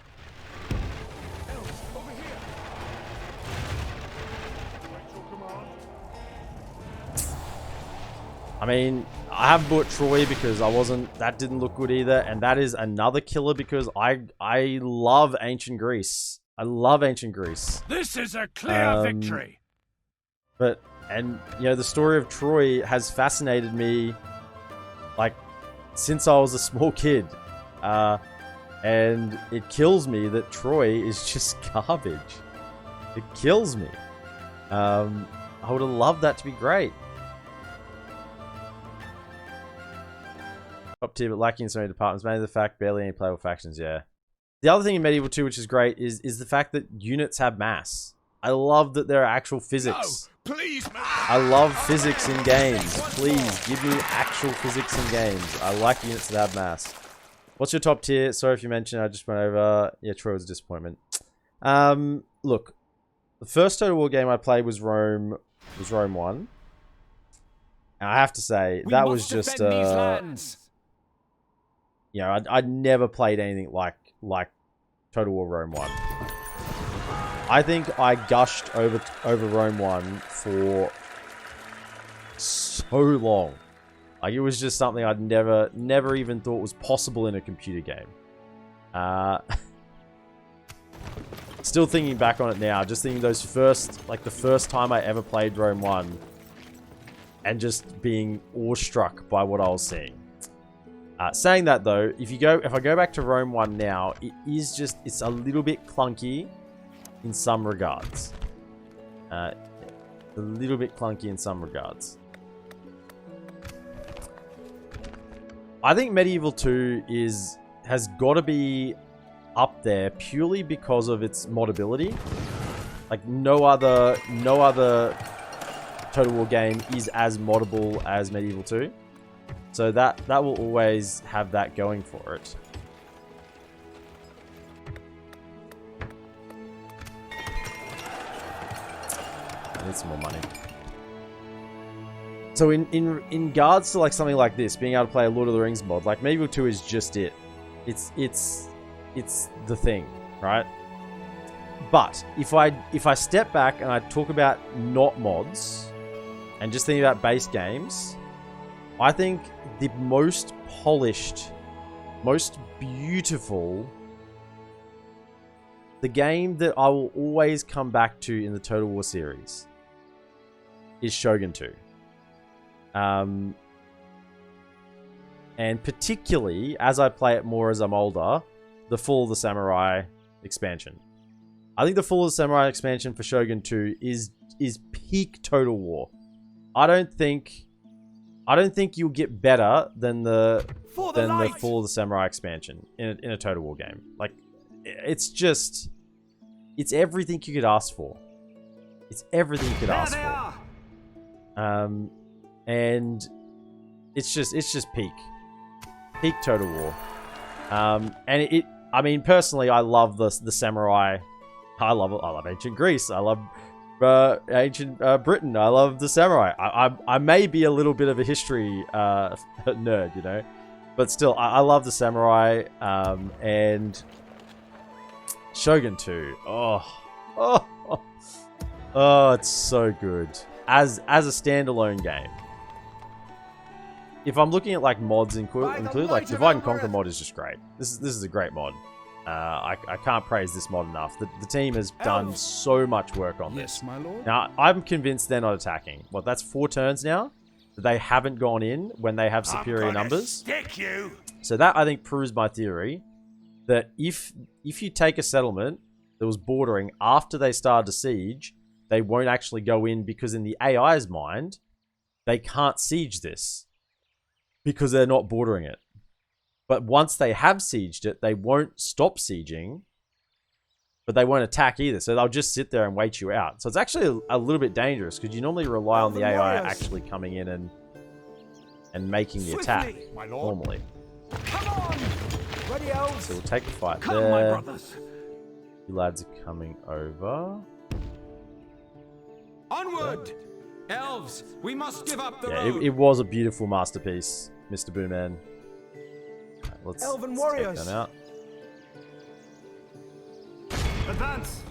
I mean, I have bought Troy because that didn't look good either, and that is another killer because I love ancient Greece. I love ancient Greece. This is a clear victory. And you know, the story of Troy has fascinated me like since I was a small kid. And it kills me that Troy is just garbage. It kills me. I would have loved that to be great. Top tier, but lacking in so many departments. Mainly the fact barely any playable factions, yeah. The other thing in Medieval 2, which is great, is the fact that units have mass. I love that there are actual physics. No, please, man. I love physics in games. Please, give me actual physics in games. I like units that have mass. What's your top tier? Sorry if you mentioned, I just went over. Yeah, Troy was a disappointment. Look, the first Total War game I played was Rome 1. And I have to say, that was just you know, I'd never played anything like Total War Rome 1. I think I gushed over Rome 1 for so long. Like, it was just something I'd never even thought was possible in a computer game. Still thinking back on it now, just thinking those the first time I ever played Rome 1 and just being awestruck by what I was seeing. Saying that though, if I go back to Rome 1 now, it's a little bit clunky in some regards. A little bit clunky in some regards. I think Medieval 2 has got to be up there purely because of its modability. Like no other Total War game is as moddable as Medieval 2. So that will always have that going for it. I need some more money. So in regards to like something like this, being able to play a Lord of the Rings mod, like Medieval 2 is just it. It's the thing, right? But if I step back and I talk about not mods and just think about base games, I think the most polished, most beautiful, the game that I will always come back to in the Total War series is Shogun 2. And particularly, as I play it more as I'm older, the Fall of the Samurai expansion. I think the Fall of the Samurai expansion for Shogun 2 is peak Total War. I don't think you'll get better than the Fall of the Samurai expansion in a Total War game. Like, it's everything you could ask for. It's everything you could ask for. And it's just peak. peak Total War. And I mean, personally, I love the samurai. I love ancient Greece. I love ancient Britain. I love the samurai. I may be a little bit of a history nerd, you know, but still, I love the samurai. And Shogun 2. Oh, it's so good as a standalone game. If I'm looking at like mods include like Divide and Conquer mod is just great. This is a great mod. I can't praise this mod enough. The team has done so much work on this. Yes, my lord. Now, I'm convinced they're not attacking. What, that's 4 turns now? That they haven't gone in when they have superior numbers. Stick you. So that, I think, proves my theory that if you take a settlement that was bordering after they started a siege, they won't actually go in because in the AI's mind, they can't siege this because they're not bordering it. But once they have sieged it, they won't stop sieging, but they won't attack either. So they'll just sit there and wait you out. So it's actually a little bit dangerous because you normally rely on the AI actually coming in and making the attack normally. Come on! Ready, Elves? So we'll take the fight Come, there. my brothers. You lads are coming over. Onward! Elves, we must give up the Yeah, road. it was a beautiful masterpiece, Mr. Booman. Right, let's Elven take warriors. that out. Advance!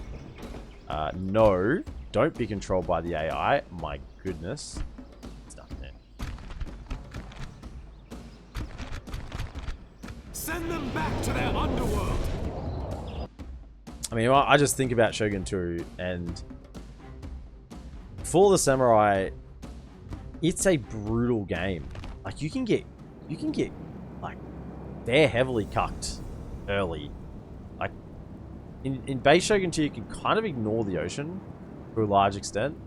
No, don't be controlled by the AI. My goodness. Stuff there. Send them back to their underworld! I mean, I just think about Shogun 2 and for the Samurai, it's a brutal game. Like you can get like they're heavily cucked early. Like in base Shogun 2, you can kind of ignore the ocean to a large extent,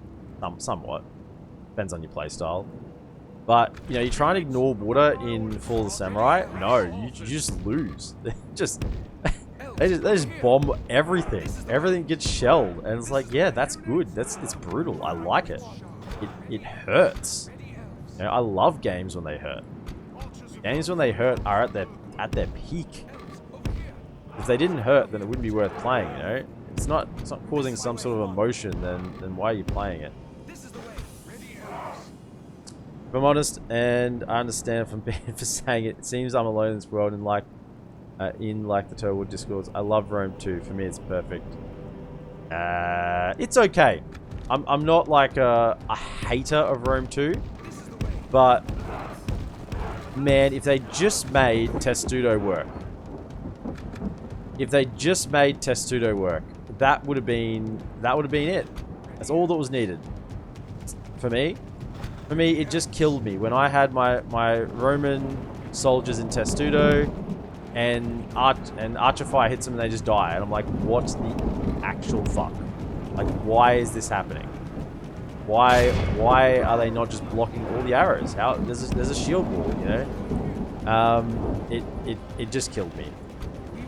somewhat depends on your playstyle. But you know, you try and ignore water in Fall of the Samurai. No, you just lose. They just bomb everything. Everything gets shelled, and it's like, yeah, that's good. It's brutal. I like it. It hurts. You know, I love games when they hurt. Games when they hurt are at their peak. If they didn't hurt, then it wouldn't be worth playing. You know, it's not causing some sort of emotion. Then why are you playing it? If I'm honest, and I understand from Ben for saying it, it seems I'm alone in this world, and like. In like the Total War Discords, I love Rome 2. For me, it's perfect. It's okay. I'm not like a hater of Rome 2, but man, if they just made Testudo work, that would have been it. That's all that was needed. For me, it just killed me when I had my Roman soldiers in Testudo. And Archer Fire hits them and they just die. And I'm like, what the actual fuck? Like, why is this happening? Why are they not just blocking all the arrows? How there's a shield wall, you know? It just killed me.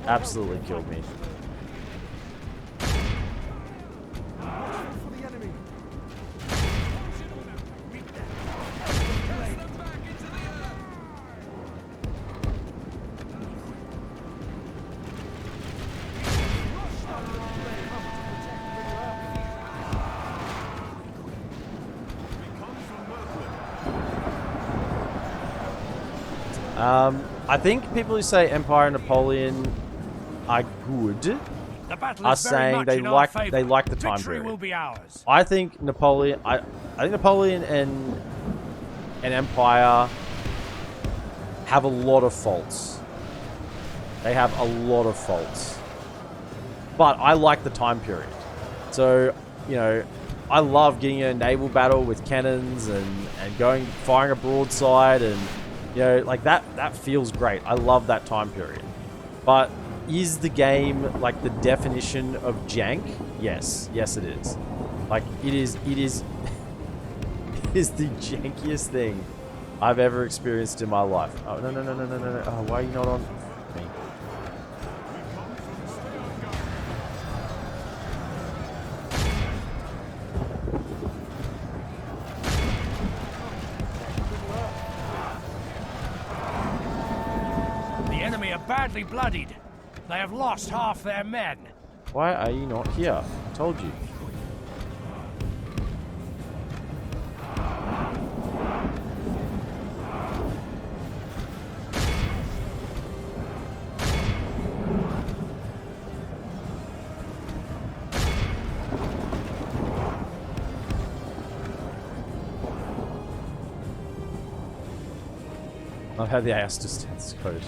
Absolutely killed me. I think people who say Empire and Napoleon are good are saying they like the time period. Will be ours. I think Napoleon and Empire have a lot of faults. They have a lot of faults. But I like the time period. So, you know, I love getting in a naval battle with cannons and firing a broadside and you know, like that feels great. I love that time period. But is the game like the definition of jank? Yes. Yes, it is. Like it is it is the jankiest thing I've ever experienced in my life. Oh no. Oh, why are you not on me? badly bloodied. They have lost half their men. Why are you not here? I told you. I've had the AS distance code.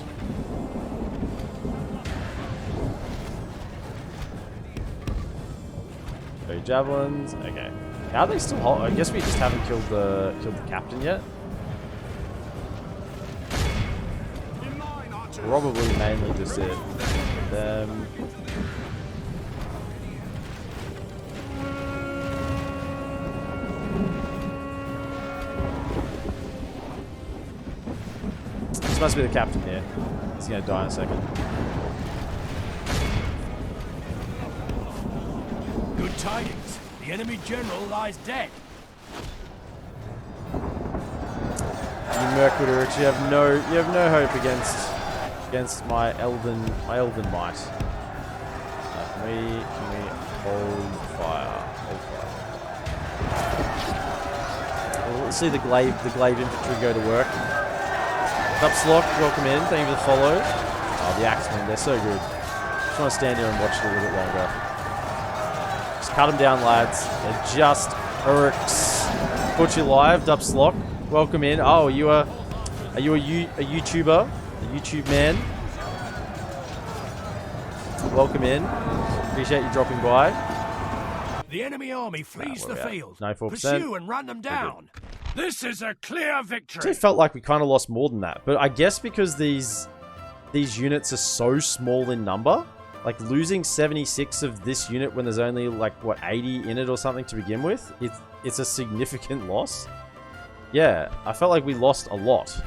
Three javelins. Okay. How are they still hold? I guess we just haven't killed the captain yet. Probably mainly just it. Them. This must be the captain here. He's gonna die in a second. Good tidings. The enemy general lies dead. You Mercury, you have no hope against my elven might. Can we hold fire? Hold fire. Well, let's see the glaive infantry go to work. Upslock, welcome in. Thank you for the follow. Oh, the Axemen, they're so good. Just want to stand here and watch it a little bit longer. Just cut them down, lads. They're just Urks. Put you live, Dupslock. Welcome in. Oh, are you a YouTuber? A YouTube man? Welcome in. Appreciate you dropping by. The enemy army flees the field. 94%. Pursue and run them down. This is a clear victory. It felt like we kind of lost more than that, but I guess because these units are so small in number, like losing 76 of this unit when there's only like what 80 in it or something to begin with, it's a significant loss. Yeah, I felt like we lost a lot.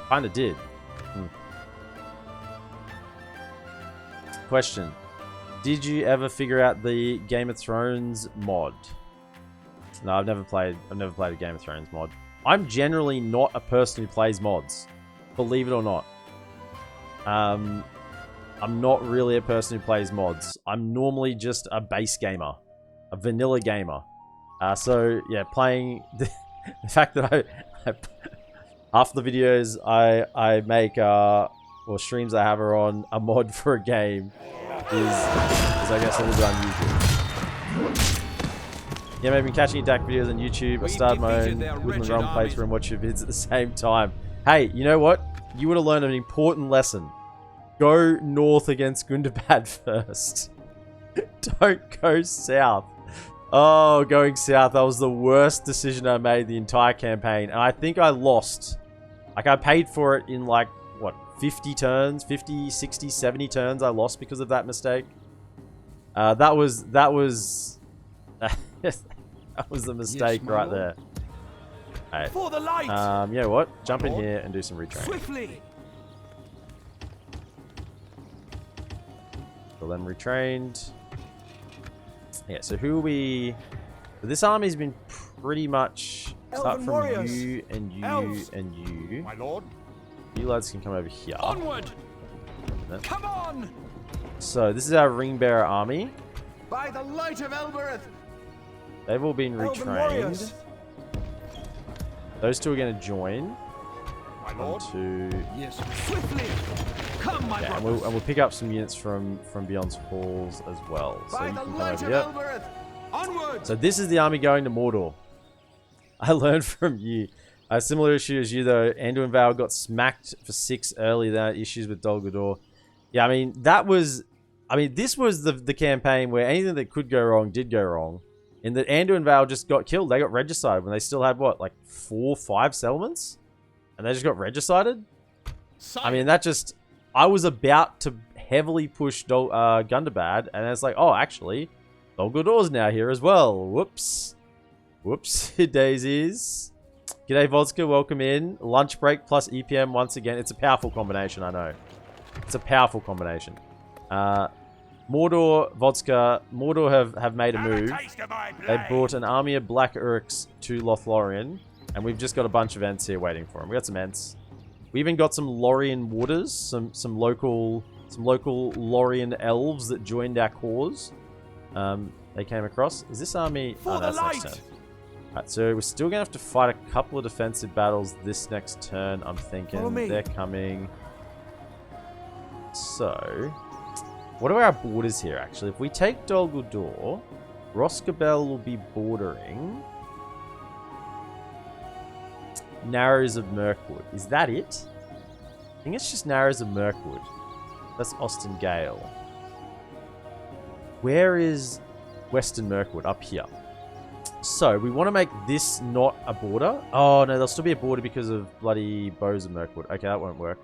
Kinda did. Question: did you ever figure out the Game of Thrones mod? No, I've never played a Game of Thrones mod. I'm generally not a person who plays mods, believe it or not. I'm not really a person who plays mods. I'm normally just a base gamer, a vanilla gamer. So yeah, playing the fact that I half the videos I make or streams I have are on a mod for a game is I guess a little bit unusual. Yeah, maybe I've been catching DaC videos on YouTube. I started my own WoodlandRealm playthrough and watch your vids at the same time. Hey, you know what? You would have learned an important lesson. Go north against Gundabad first. Don't go south. Oh, going south. That was the worst decision I made the entire campaign. And I think I lost. Like, I paid for it in, like, what, 50 turns? 50, 60, 70 turns I lost because of that mistake. That was that was the mistake right there. Right. For the light. You know what? Jump in here and do some retraining. Swiftly. So them retrained. Yeah, so who are we... This army's been pretty much... Start Elven from warriors. you and you Elves. and you. My lord. You lads can come over here. Onward. Come on. So this is our ring bearer army. By the light of Elbereth! They've all been Elven retrained. warriors. Those two are going to join. My 1, lord. 2... Yes. Swiftly. Come, my Yeah, and brothers. we'll pick up some units from Beyond's Halls as well. So By you the can come light over of here. Elbereth! Onward! So this is the army going to Mordor. I learned from you. A similar issue as you though. Anduin Vale got smacked for 6 early. That issues with Dol Guldur. Yeah, I mean this was the campaign where anything that could go wrong did go wrong. In that Anduin Vale just got killed. They got regicided when they still had what, like 4, 5 settlements, and they just got regicided. I mean that just. I was about to heavily push Gundabad, and it's like, oh, actually, Dol Guldur's now here as well. Whoops. Whoops, daisies. G'day, Vodka, welcome in. Lunch break plus EPM once again. It's a powerful combination, I know. It's a powerful combination. Mordor, Vodka, Mordor have made a move. They brought an army of Black Urks to Lothlorien, and we've just got a bunch of Ents here waiting for them. We got some Ents. We even got some Lorien warders, some local Lorien elves that joined our cause. They came across. Is this army? Oh, that's next turn. Alright, so we're still gonna have to fight a couple of defensive battles this next turn. I'm thinking they're coming. So, what are our borders here? Actually, if we take Dol Guldur, Roscabel will be bordering Narrows of Mirkwood. Is that it? I think it's just Narrows of Mirkwood. That's Austin Gale. Where is Western Mirkwood? Up here. So, we want to make this not a border. Oh, no, there'll still be a border because of bloody Bows of Mirkwood. Okay, that won't work.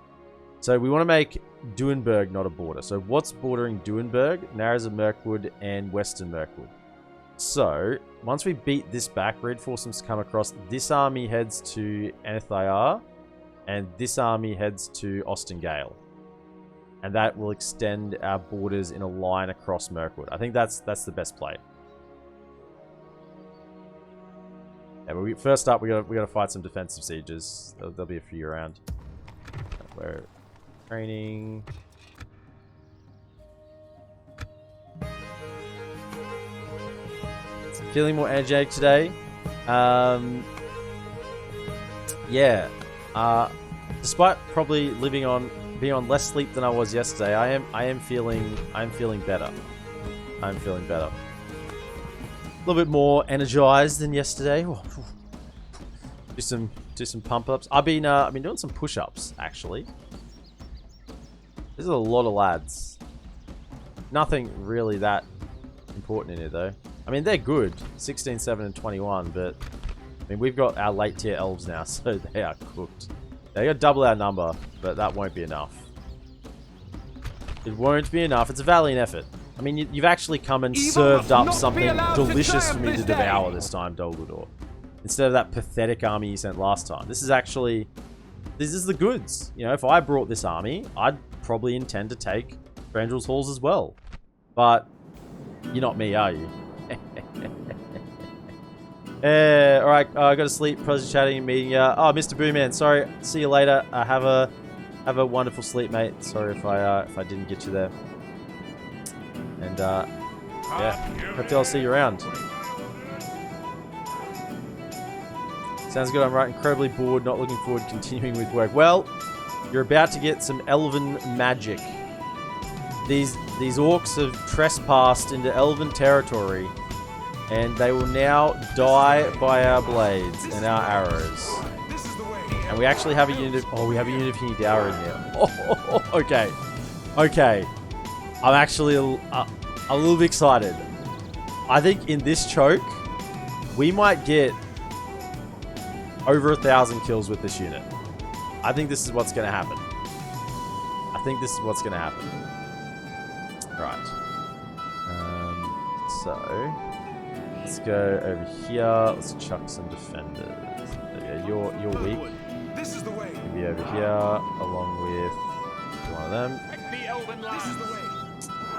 So, we want to make Duinburg not a border. So, what's bordering Duinburg? Narrows of Mirkwood and Western Mirkwood. So, once we beat this back, reinforcements come across. This army heads to Anethayar, and this army heads to Austin Gale. And that will extend our borders in a line across Mirkwood. I think that's the best play. Yeah, but first up, we gotta fight some defensive sieges. There'll be a few around. We're training. Feeling more energetic today. Yeah. Despite probably being on less sleep than I was yesterday, I am feeling better. I'm feeling better. A little bit more energized than yesterday. Do some pump ups. I've been doing some push ups actually. There's a lot of lads. Nothing really that important in here though. I mean, they're good. 16, 7, and 21, but I mean, we've got our late tier elves now, so they are cooked. They got double our number, but that won't be enough. It won't be enough. It's a valiant effort. I mean, you've actually come and served up something delicious for me to devour this time, Dol Guldur. Instead of that pathetic army you sent last time. This is the goods. You know, if I brought this army, I'd probably intend to take Brandrel's Halls as well. But you're not me, are you? Alright, I gotta sleep. Pleasure chatting and meeting you. Oh, Mr. Booman, sorry. See you later. Have a wonderful sleep, mate. Sorry if I didn't get you there. And yeah, hopefully I'll see you around. Sounds good. I'm right. Incredibly bored. Not looking forward to continuing with work. Well, you're about to get some elven magic. These orcs have trespassed into elven territory, and they will now die by our blades and our arrows. And we actually have a unit of... Oh, we have a unit of Hinidara in here. Oh, okay. Okay. I'm actually a little bit excited. I think in this choke, we might get over 1,000 kills with this unit. I think this is what's going to happen. Right. So, let's go over here. Let's chuck some defenders. There you go. You're weak. This is the way. You'll be over here, along with one of them. This is the way.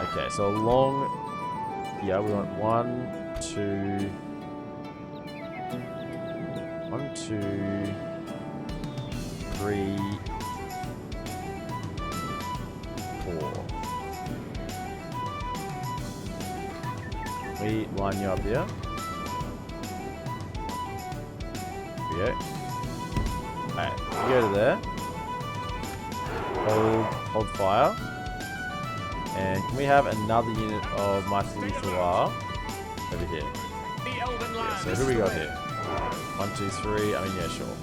Okay, so along... Yeah, we want 1, 2... 1, 2... 3... 4. We line you up here. Here we go. Alright, you go to there. Hold fire. And can we have another unit of Mighty Lothlorien over here? Yeah, so who we got here? 1, 2, 3. I mean, yeah, sure.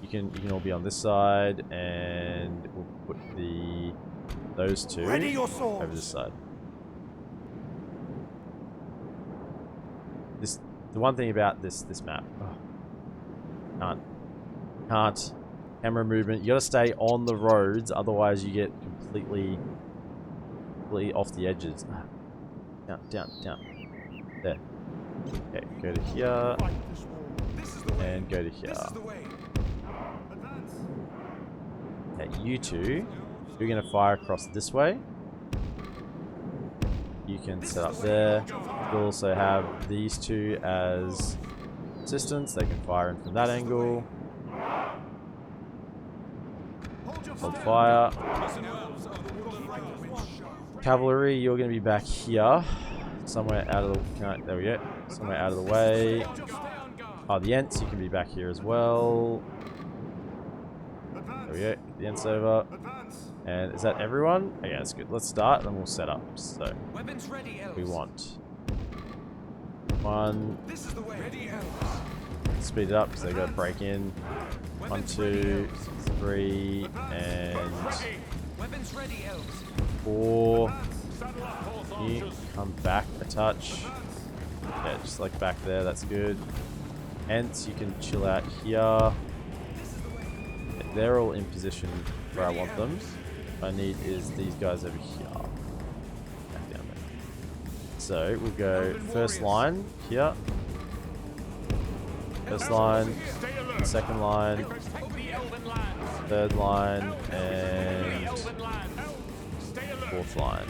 You can all be on this side, and we'll put those two over this side. The one thing about this map, can't camera movement. You gotta stay on the roads, otherwise you get completely off the edges. Down. There. Okay, go to here and go to here. Okay, you two, you're gonna fire across this way. You can set up there. You'll also have these two as assistants. They can fire in from that angle. Hold fire. Cavalry, you're going to be back here. Somewhere out of the... There we go. Somewhere out of the way. Oh, the Ents, you can be back here as well. There we go. The Ents over. And is that everyone? Okay, that's good. Let's start, and then we'll set up. So, we want 1. Speed it up because they got to break in. 1, 2, 3, and 4. You come back a touch. Yeah, just like back there. That's good. Ents, you can chill out here. Yeah, they're all in position where I want them. What I need is these guys over here. Back down there. So we'll go first line here. First line, second line, third line, and fourth line.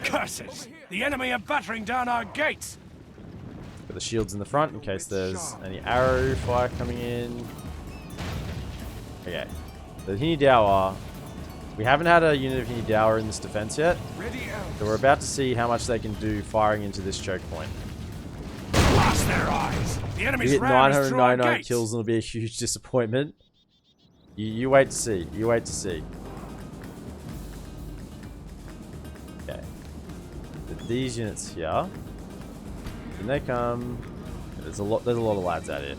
Curses! The enemy are battering down our gates! Got the shields in the front in case there's any arrow fire coming in. Okay. The Hinidawa. We haven't had a unit of Hinidawa in this defense yet. So we're about to see how much they can do firing into this choke point. Blast their eyes! The We enemy's hit ram is through our 999 gates! kills and it'll be a huge disappointment. You wait to see. You wait to see. Okay. But these units here. When they come, there's a lot of lads out here.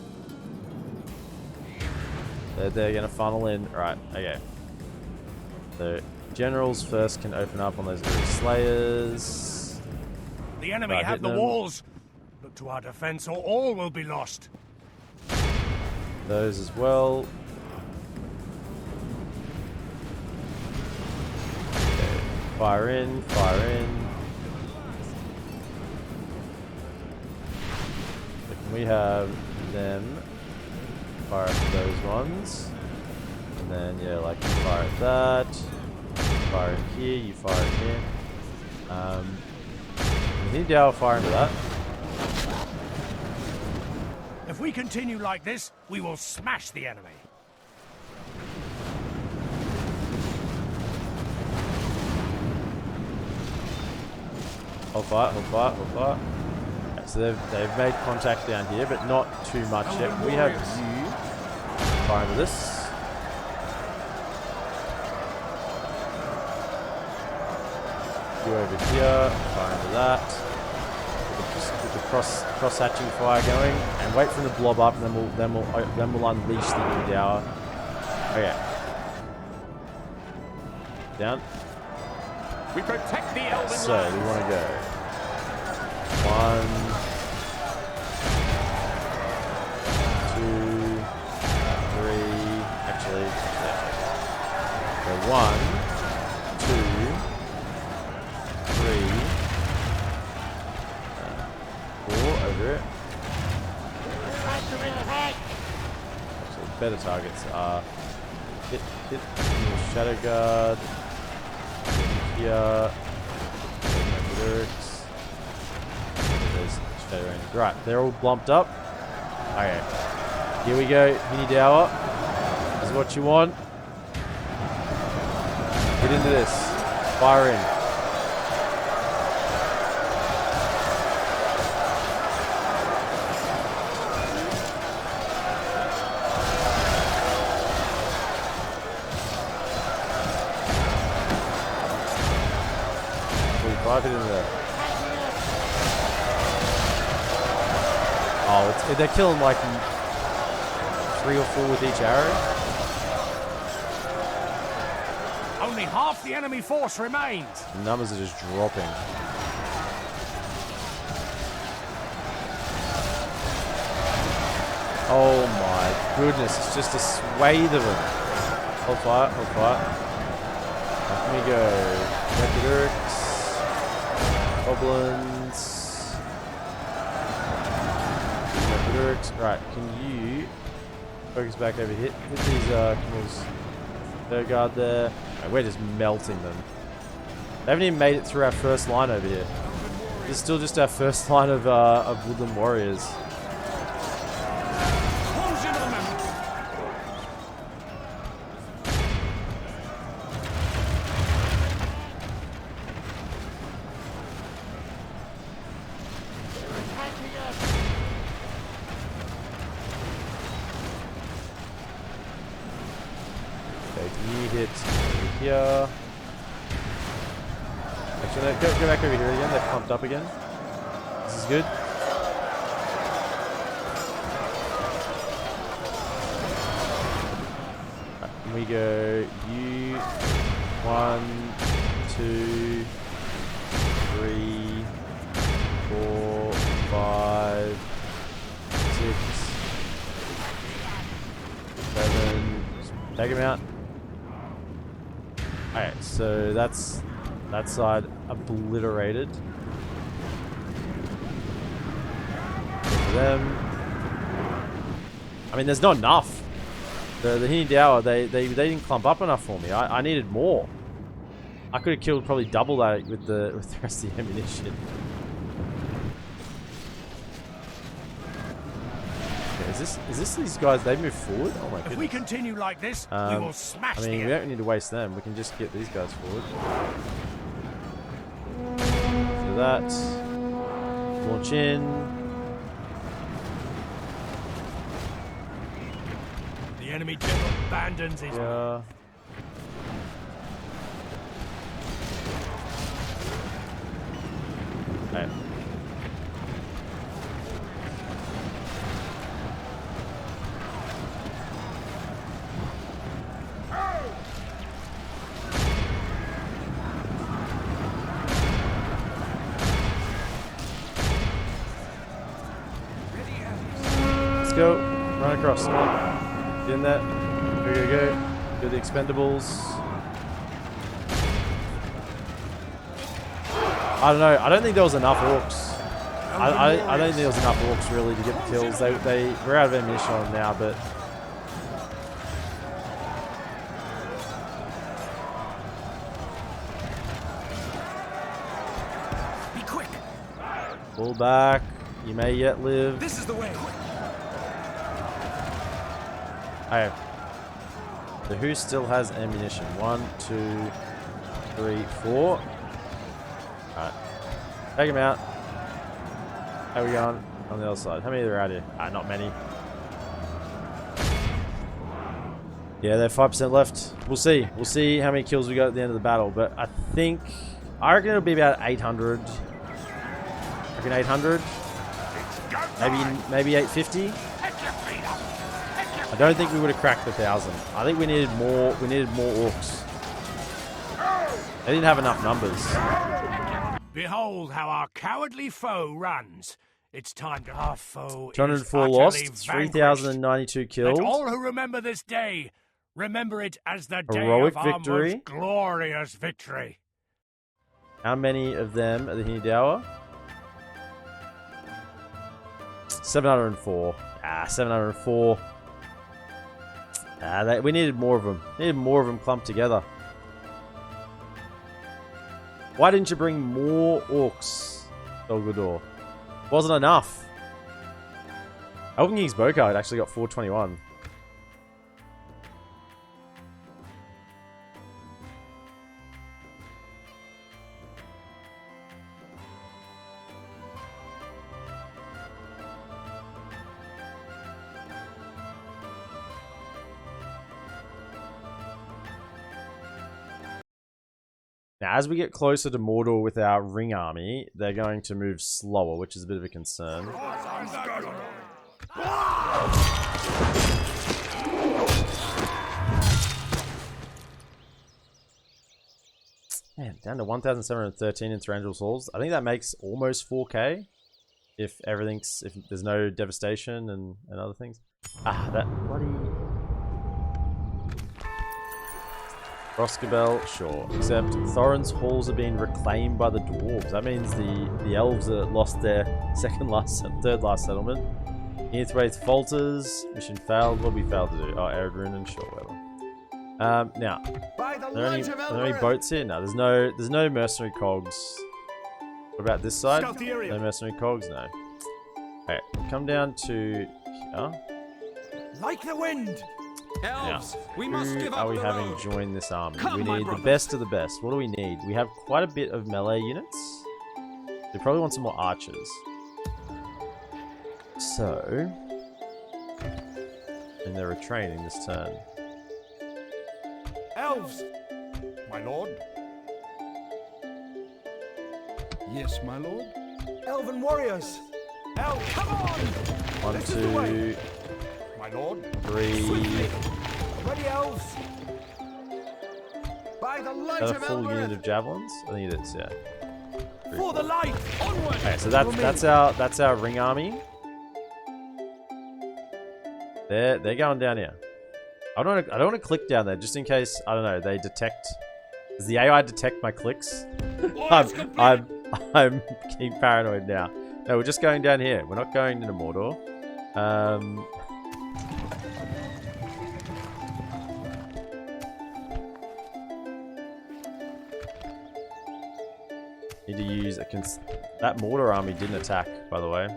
They're gonna funnel in. Right, okay. So generals first can open up on those little slayers. The enemy Right, have hit the them. walls. Look to our defense or all will be lost. Those as well. Okay. Fire in, fire in. So can we have them fire at those ones? And then, yeah, like you fire at that. Fire in here, you fire in here. We need to fire into that. If we continue like this, we will smash the enemy. Hold fire, hold fire, hold fire. Okay, so they've made contact down here, but not too much yet. We have you fire into this. You over here, fire into that. With the cross hatching fire going, and wait for them to blob up, and then we'll unleash the new tower. Okay. Down. We protect the Elven So we want to go 1, 2, 3. Actually, yeah. So 1, 2, 3, 4 over it. Actually, better targets are hit Shadow Guard. Here. Lyrics. There's Shadow Range. Right, they're all blumped up. Okay. Here we go. Hinidawa. This is what you want. Get into this. Fire in. It in there. Oh, they're killing like 3 or 4 with each arrow. Only half the enemy force remains. The numbers are just dropping. Oh my goodness, it's just a swathe of them. Hold fire, hold fire. Let me go. Lyrics. Goblins. Right, can you focus back over here? Hit these camels. Third guard there. Right, we're just melting them. They haven't even made it through our first line over here. This is still just our first line of Woodland warriors. Okay, you hit over here. Actually, no, go back over here again. They've pumped up again. This is good. Right, we go you 1, 2, 3, 4, 5, 6, 7. Take him out. Alright, so that's that side obliterated. For them. I mean, there's not enough. The Hindiawa, they didn't clump up enough for me. I needed more. I could have killed probably double that with the rest of the ammunition. Okay, is this these guys? They move forward? Oh my goodness. If we continue like this, we will smash I mean, the we don't need to waste them. We can just get these guys forward. Do that. Launch in. The enemy general abandons his... Yeah. Okay. Let's go. Run across. Come on. Get in there. Go. Do the expendables. I don't know. I don't think there was enough orcs. I don't think there was enough orcs really to get the kills. We're out of ammunition on them now, but Be quick. pull back. You may yet live. This is the way. Okay. So who still has ammunition? 1, 2, 3, 4. Alright. Take him out. How are we going? On the other side. How many are out here? Not many. Yeah, they're 5% left. We'll see. We'll see how many kills we got at the end of the battle. But I reckon it'll be about 800. I reckon 800. Maybe 850. I don't think we would have cracked the 1,000. I think we needed more. We needed more orcs. They didn't have enough numbers. Behold how our cowardly foe runs. It's time to our foe. 204 lost, 3,092 killed. Let all who remember this day remember it as the day Heroic of our victory. most glorious victory. How many of them are the Hindiawa? 704. 704. We needed more of them. Needed more of them clumped together. Why didn't you bring more orcs, Dol Guldur? Wasn't enough. Elven King's Bowcard actually got 421. Now, as we get closer to Mordor with our ring army, they're going to move slower, which is a bit of a concern. Man, down to 1,713 in Thranduil's Halls. I think that makes almost 4K if there's no devastation and other things. That bloody Roskabel, sure. Except Thorin's halls are being reclaimed by the dwarves. That means the elves lost their third last settlement. Nearthwaite falters. Mission failed. What did we fail to do? Oh, Adrian and sure, whatever. Now, are there any boats here? No, there's no mercenary cogs. What about this side? No mercenary cogs? No. Alright, come down to here. Like the wind. Elves, Now, we must give who up are we the having road. join this army? Come, We my need the brothers. best of the best. What do we need? We have quite a bit of melee units. We probably want some more archers. So, and they're retraining this turn. elves! My lord? Yes, my lord. Elven warriors! Come on! 1, This is the way. 2, My lord? 3. Swiftly! Ready, elves! By the light Is that a of full unit Elbereth. of javelins? I think it is, yeah. For the light! Onward! Okay, so that's our ring army. They're going down here. I don't want to click down there just in case, I don't know, they detect. Does the AI detect my clicks? I'm getting paranoid now. No, we're just going down here. We're not going into Mordor. Need to use a that Mordor army didn't attack, by the way.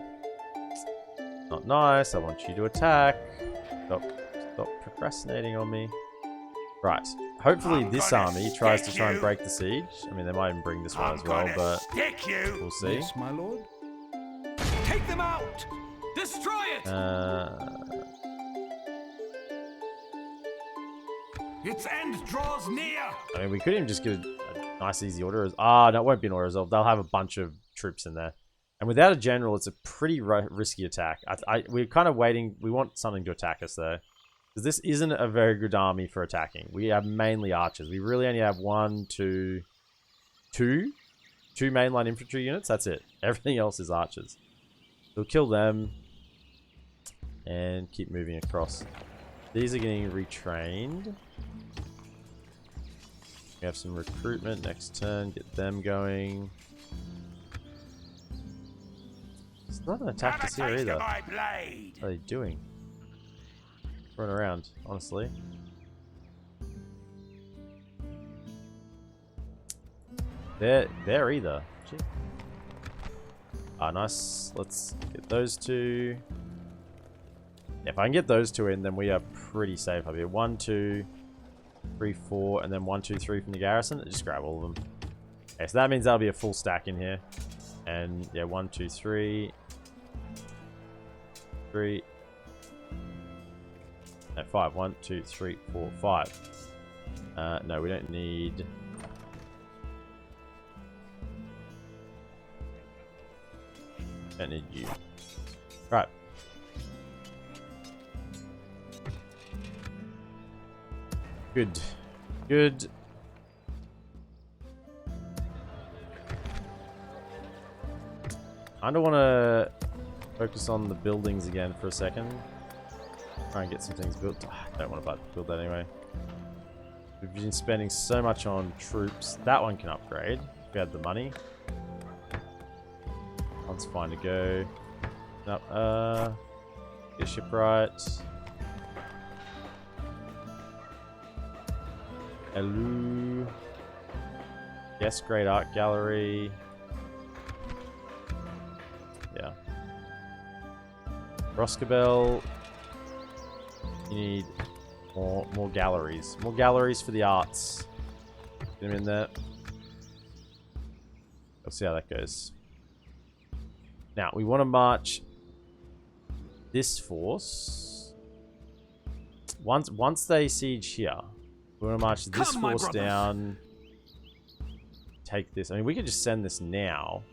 Not nice. I want you to attack. Stop procrastinating on me. Right. Hopefully this army tries to try and break the siege. I mean, they might even bring this one as well, but we'll see. Yes, my lord. Take them out! Destroy it! Its end draws near! I mean, we could even just give it a nice, easy order. Ah, no, it won't be an auto resolve. They'll have a bunch of troops in there. And without a general, it's a pretty risky attack. We're kind of waiting. We want something to attack us, though. Because this isn't a very good army for attacking. We have mainly archers. We really only have two mainline infantry units. That's it. Everything else is archers. We'll kill them. And keep moving across. These are getting retrained. We have some recruitment next turn. Get them going. It's not an attack this here either. What are they doing? Run around, honestly. They're either. Gee. Ah, nice. Let's get those two. Yeah, if I can get those two in, then we are pretty safe up here. 1, 2, 3, 4, and then 1, 2, 3 from the garrison. Just grab all of them. Okay, so that means that'll be a full stack in here. And yeah, 1, 2, 3. 3. No, 5. 1, 2, 3, 4, 5. No, we don't need. Don't need you. Right. Good. Good. I don't want to focus on the buildings again for a second. Try and get some things built. I don't want to build that anyway. We've been spending so much on troops. That one can upgrade if we had the money. One's fine to go. Nope. Get shipwright. Hello. Yes, great art gallery. Yeah. Roskabel. You need more galleries. More galleries for the arts. Get them in there. Let's see how that goes. Now, we want to march this force. Once they siege here, we want to march this force down. Take this. I mean, we could just send this now.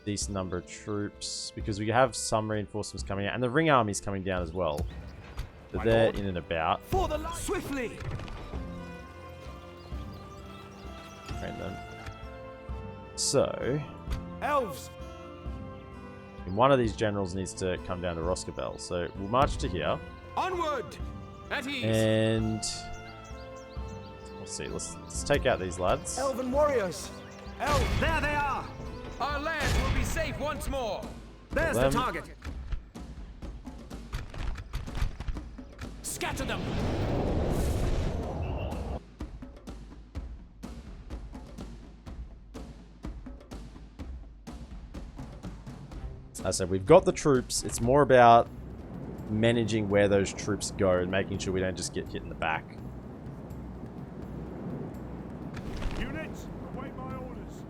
Decent number of troops. Because we have some reinforcements coming out. And the ring army's coming down as well. So they're in and about. For the light. Swiftly! Train them. So... Elves! And one of these generals needs to come down to Roskabel. So we'll march to here. Onward! At ease! And... let's see. Let's take out these lads. Elven warriors! Elves! There they are! Our lands will be safe once more! There's Them. the target! Scatter them! As I said, we've got the troops. It's more about managing where those troops go and making sure we don't just get hit in the back. Units, await my orders.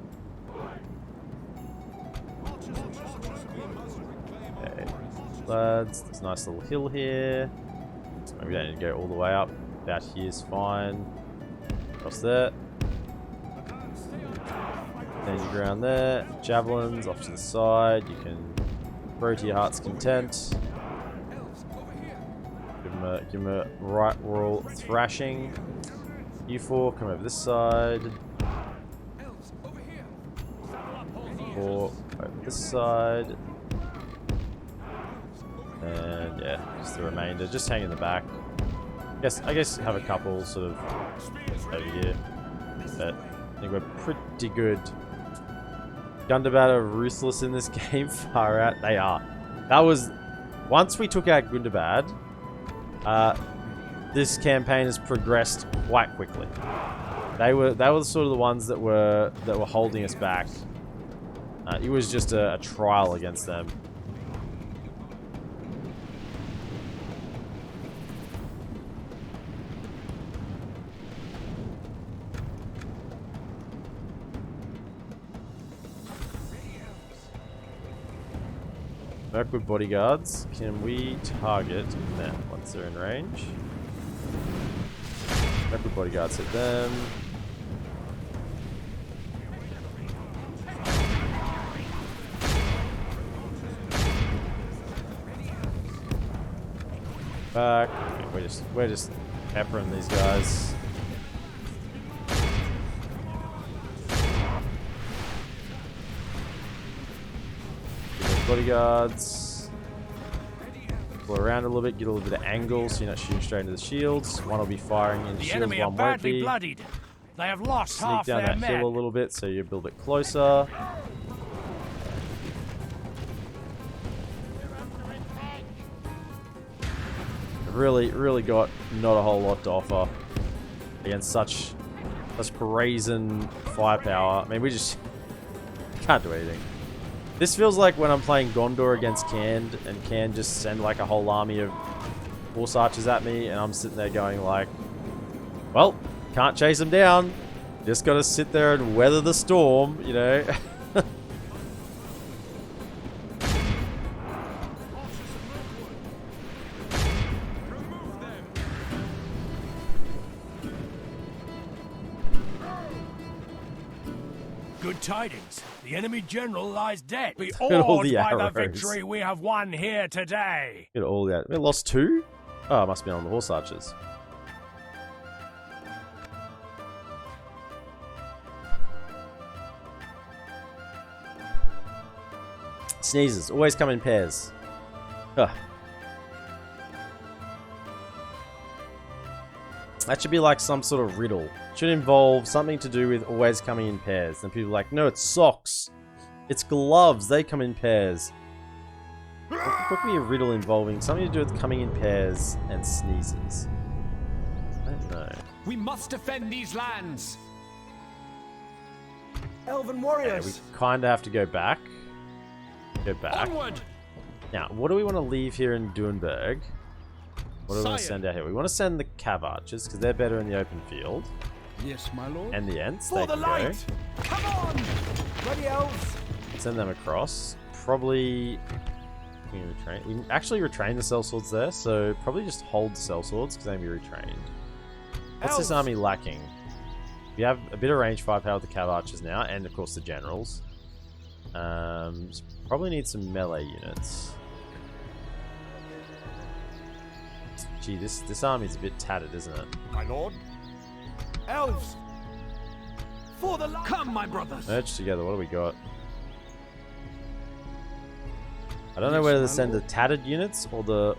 Okay. Lads, there's a nice little hill here. So maybe we don't need to go all the way up. About here's fine. Across there. Stand your ground there. Javelins off to the side. You can throw to your heart's content. Give him a right royal thrashing. You four, come over this side. Four, over this side. And yeah, just the remainder. Just hang in the back. I guess have a couple sort of over here. But I think we're pretty good. Gundabad are ruthless in this game. Far out. They are. That was... Once we took out Gundabad, this campaign has progressed quite quickly. They were sort of the ones that were holding us back. It was just a trial against them. Mirkwood bodyguards. Can we target them once they're in range? Mirkwood bodyguards hit them. Back. Okay, we're just peppering these guys. Bodyguards. Go around a little bit, get a little bit of angle so you're not shooting straight into the shields. One will be firing into shields, enemy one are won't be. badly bloodied. They have lost Sneak half down their that men. hill a little bit so you're a little bit closer. Really got not a whole lot to offer against such brazen firepower. I mean, we just can't do anything. This feels like when I'm playing Gondor against Cand, and Cand just send like a whole army of horse archers at me, and I'm sitting there going like, well, can't chase them down. Just gotta sit there and weather the storm, you know. Good tidings. The enemy general lies dead. Be at all awed the by the arrows. victory we have won here today. Look at all that. We lost 2? Oh, it must be on the horse archers. Sneezes. Always come in pairs. Ugh. That should be like some sort of riddle. Should involve something to do with always coming in pairs. And people are like, no, it's socks. It's gloves. They come in pairs. What could be a riddle involving something to do with coming in pairs and sneezes? I don't know. We must defend these lands. Elven Yeah, warriors. we kind of have to go back. Go back. Onward. Now, what do we want to leave here in Duenberg? What do we want to Sire. send out here? We want to send the Cav Archers, because they're better in the open field. Yes, my lord. And the Ents, For they the can light. Come on. Ready, elves. go. Send them across. Probably... We can retrain. We can actually retrain the sellswords there, so probably just hold the sellswords, because they can be retrained. What's this Elves. army lacking? We have a bit of range firepower with the Cav Archers now, and of course the generals. Probably need some melee units. Gee, this army's a bit tattered, isn't it? My lord. Elves. For the light. Come, my brothers. Merge together, what do we got? I don't know whether to send the tattered units or the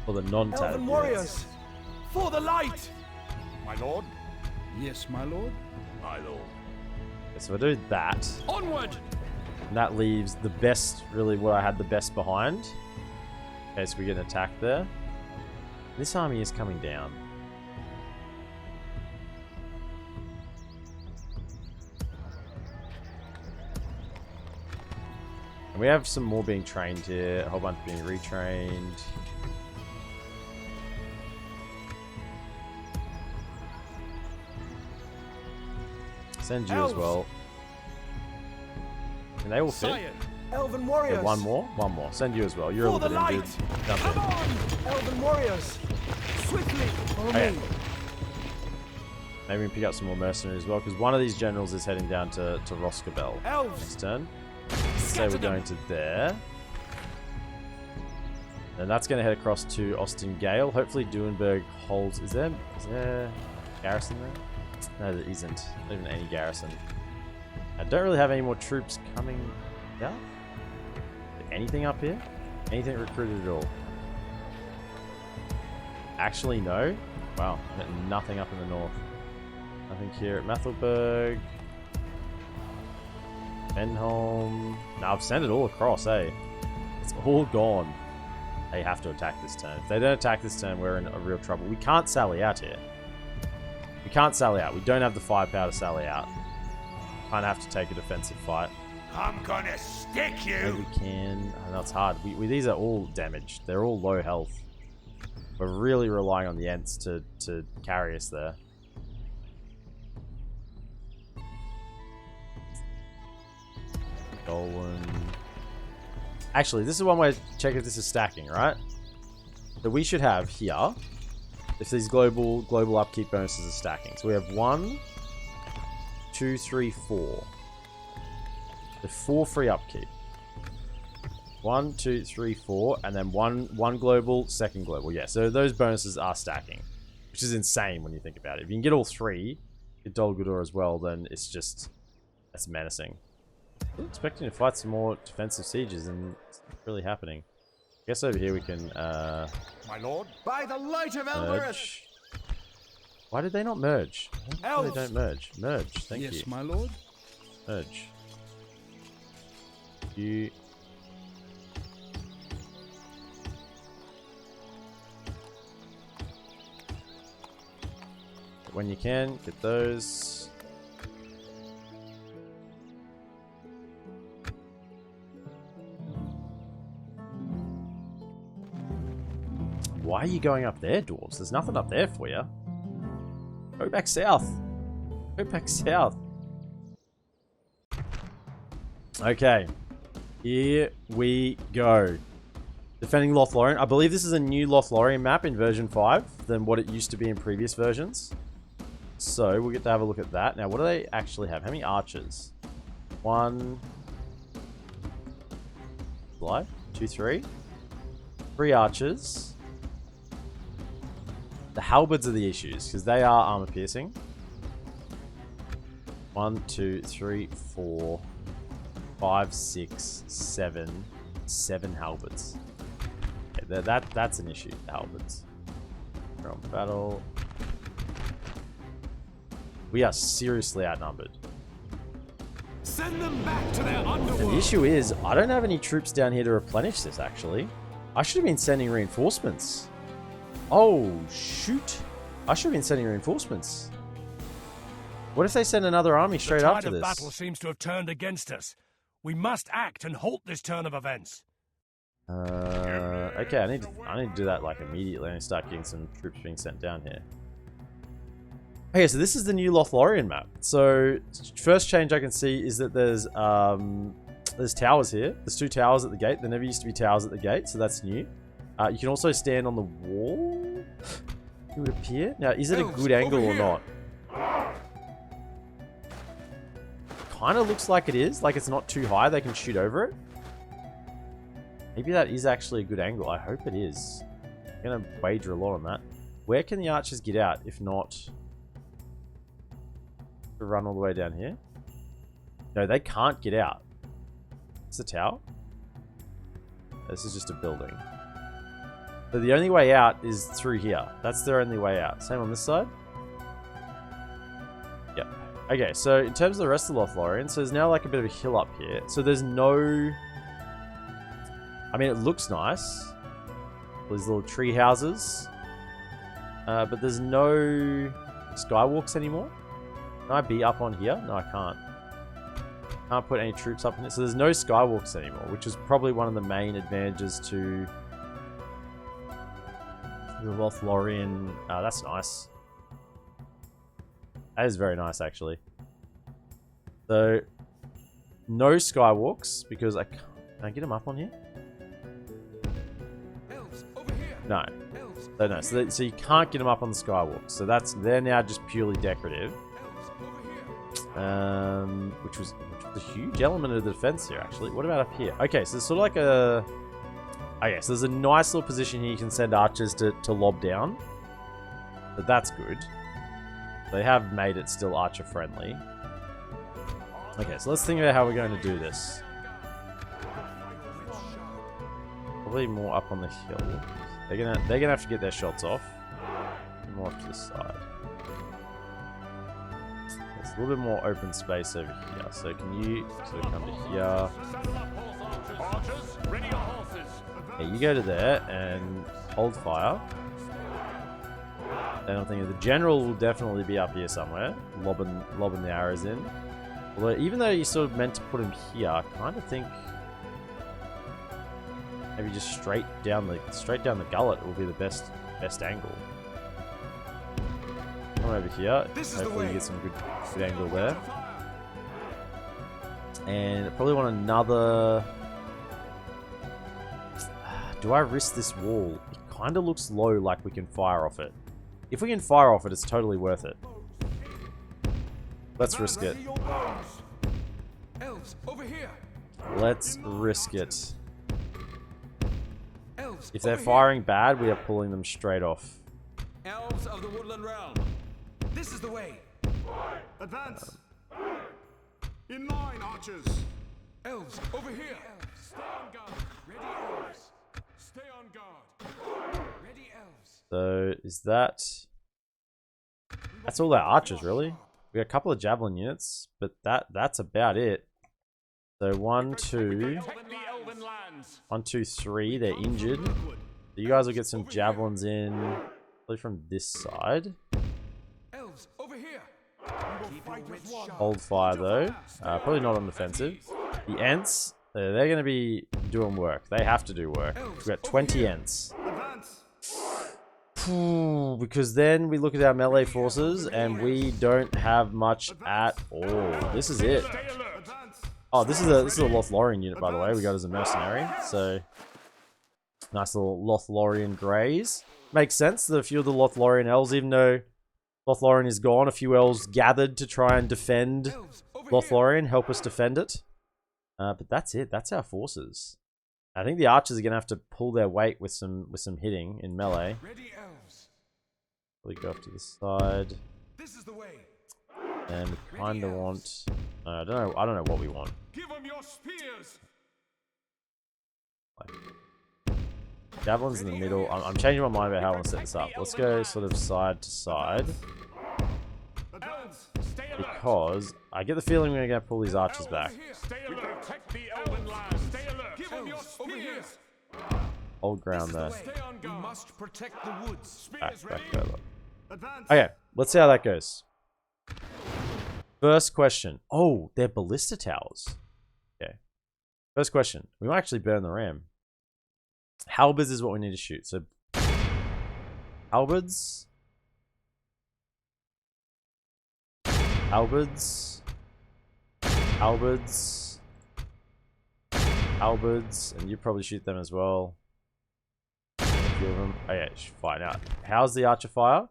non-tattered Elven units. warriors. For the light. My lord. Yes, my lord. My lord. Okay, so I do that, Onward. and that leaves the best, really what I had the best behind. Okay, so we get an attack there. This army is coming down. And we have some more being trained here, a whole bunch being retrained. Send you as Elves. well. And they all fit. Sire. Elven Okay, warriors. one more. Send you as well. You're a For little the bit injured. light. Jump Come in. on. Elven warriors. Swiftly. Follow Okay. me. Maybe we can pick up some more mercenaries as well, because one of these generals is heading down to Roskabel Elves. next turn. So we're going to there. And that's going to head across to Austin Gale. Hopefully Duenberg holds... Is there garrison there? No, there isn't. Not even any garrison. I don't really have any more troops coming down. Anything up here? Anything recruited at all? Actually, no. Wow, got nothing up in the north. Nothing here at Mathelberg. Benholm. Now I've sent it all across, eh? It's all gone. They have to attack this turn. If they don't attack this turn, we're in a real trouble. We can't sally out here. We can't sally out. We don't have the firepower to sally out. Kind of have to take a defensive fight. I'm gonna stick Maybe you. we can. I know it's hard. These are all damaged. They're all low health. We're really relying on the Ents to carry us there. Golan. Actually, this is one way to check if this is stacking, right? So we should have here, if these global upkeep bonuses are stacking. So we have 1, 2, 3, 4. The 4 free upkeep. 1, 2, 3, 4, and then one global, second global. Yeah, so those bonuses are stacking, which is insane when you think about it. If you can get all 3, get Dol Guldur as well, then it's just, that's menacing. I'm expecting to fight some more defensive sieges, and it's not really happening. I guess over here we can My lord. By the light of merge. Why did they not merge? Why they Elves. don't merge? Merge, thank Yes, you. my lord. Merge. You. When you can, get those. Why are you going up there, dwarves? There's nothing up there for you. Go back south. Go back south. Okay. Here we go. Defending Lothlorien. I believe this is a new Lothlorien map in version 5 than what it used to be in previous versions. So we'll get to have a look at that. Now, what do they actually have? How many archers? 1, 2, 3. 3 archers. The halberds are the issues, because they are armor piercing. 1, 2, 3, 4, 5, 6, 7. 7 halberds. Okay, that's an issue, the halberds. We're on battle. We are seriously outnumbered. Send them back to their And the underworld. issue is, I don't have any troops down here to replenish this, actually. I should have been sending reinforcements. Oh, shoot. I should have been sending reinforcements. What if they send another army straight after The tide of this? battle seems to have turned against us. We must act and halt this turn of events. Okay, I need to do that like immediately and start getting some troops being sent down here. Okay, so this is the new Lothlorien map. So first change I can see is that there's towers here. There's 2 towers at the gate. There never used to be towers at the gate, so that's new. You can also stand on the wall, it would appear. Now, is it a good angle or not? Kind of looks like it is. Like it's not too high. They can shoot over it. Maybe that is actually a good angle. I hope it is. I'm going to wager a lot on that. Where can the archers get out if not to run all the way down here? No, they can't get out. It's a tower. This is just a building. So the only way out is through here. That's their only way out. Same on this side. Yep. Okay, so in terms of the rest of Lothlorien, so there's now like a bit of a hill up here. So there's no... I mean, it looks nice. These little tree houses. But there's no skywalks anymore. Can I be up on here? No, I can't. Can't put any troops up in it. So there's no skywalks anymore, which is probably one of the main advantages to the Lothlorien. That's nice. That is very nice, actually. So, no skywalks, because I can't... Can I get them up on here? Elves, over here. No. Elves, So no, so you can't get them up on the skywalk. So they're now just purely decorative. Which was a huge element of the defense here, actually. What about up here? Okay, so it's sort of like a... Okay, so there's a nice little position here you can send archers to lob down. But that's good. They have made it still archer friendly. Okay, so let's think about how we're going to do this. Probably more up on the hill. They're gonna have to get their shots off. More off to the side. There's a little bit more open space over here. So can you sort of come to here? Yeah, you go to there and hold fire. Then I'm thinking the general will definitely be up here somewhere, lobbing the arrows in. Although even though you're sort of meant to put him here, I kind of think maybe just straight down the gullet will be the best angle. Come over here. Hopefully you get some good angle there. And I probably want another. Do I risk this wall? It kind of looks low, like we can fire off it. If we can fire off it, it's totally worth it. Let's risk it. Elves, over here. Let's risk it. Elves, If they're over firing bad, we are pulling them straight off. Elves of the Woodland Realm. here. This is the way. Advance! In line, archers! Elves, over here. Stay on guard. Ready, elves. Stay on guard. Ready, elves. So is that... That's all our archers, really. We got a couple of javelin units, but that's about it. So 1, 2, 1, 2, 3. They're injured. So you guys will get some javelins in, probably from this side. Elves, over here. Hold fire though. Probably not on defensive. The Ents, they're going to be doing work. They have to do work. We've got 20 Ents. Because then we look at our melee forces and we don't have much at all. This is it. Oh, this is a Lothlorien unit, by the way. We got as a mercenary. So nice little Lothlorien greys. Makes sense that a few of the Lothlorien elves, even though Lothlorien is gone, a few elves gathered to try and defend Lothlorien, help us defend it. But that's it. That's our forces. I think the archers are gonna have to pull their weight with some hitting in melee. Ready, elves. We go off to the side, This is the way. and we kind of want. I don't know what we want. Give them your spears. Javelins in the middle. I'm changing my mind about how I want to set this up. Let's go sort of side to side, Elves, stay alert. because I get the feeling we're gonna pull these archers back. Stay alert. Protect the elven land. Stay alert. Give them your spears. Hold ground there. Stay on guard. We must protect the woods. Back, Spears ready. go. Okay, let's see how that goes. First question. Oh, they're ballista towers. Okay. First question. We might actually burn the ram. Halberds is what we need to shoot. So, halberds. Halberds. Halberds. Halberds. And you probably shoot them as well. A few of them. Oh yeah, fine. Now, how's the archer fire?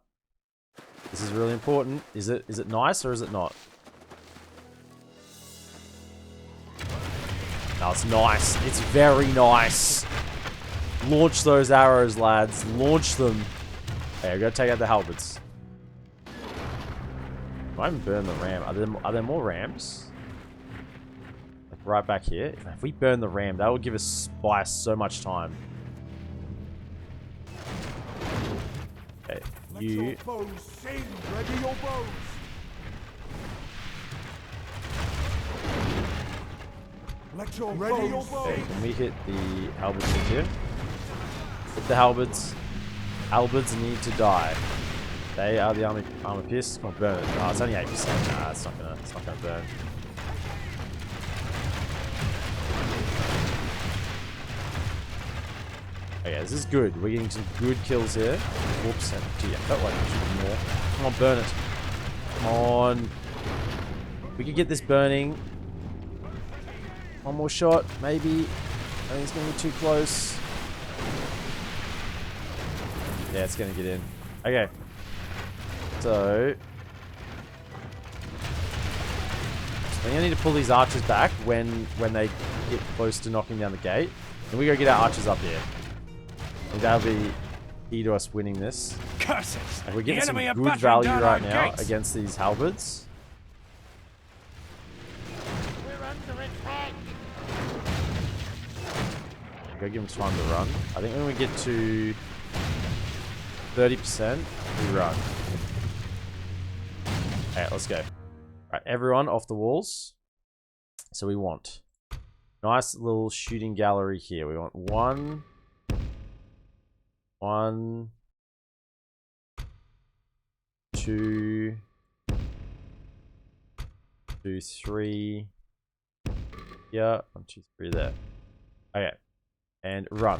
This is really important. Is it nice or is it not? No, it's nice. It's very nice. Launch those arrows, lads. Launch them. Okay, we gotta take out the halberds. Might even burn the ram. Are there more rams? Like right back here. If we burn the ram, that will give us buy us so much time. Okay, you. Ready your bows! Let your ready your bows! Okay, can we hit the halberds in here? Hit the halberds. Halberds need to die. They are the armor pierce. Come on, burn it. Oh, it's only 8%. Nah, it's not gonna burn. Okay, this is good. We're getting some good kills here. Whoops, gee, I felt like there should be more. Come on, burn it. Come on. We could get this burning. One more shot, maybe. I think it's gonna be too close. Yeah, it's gonna get in. Okay. So I think I need to pull these archers back when they get close to knocking down the gate. And we go get our archers up here. And that'll be key to us winning this. Curses! And we're getting some The enemy are good battering value down right our now gates. against these halberds. Go give them time to run. I think when we get to 30%, we run. Alright, let's go. Alright, everyone off the walls. So we want nice little shooting gallery here. We want one, 2, 3. Yeah, 1, 2, 3 there. Okay. And run.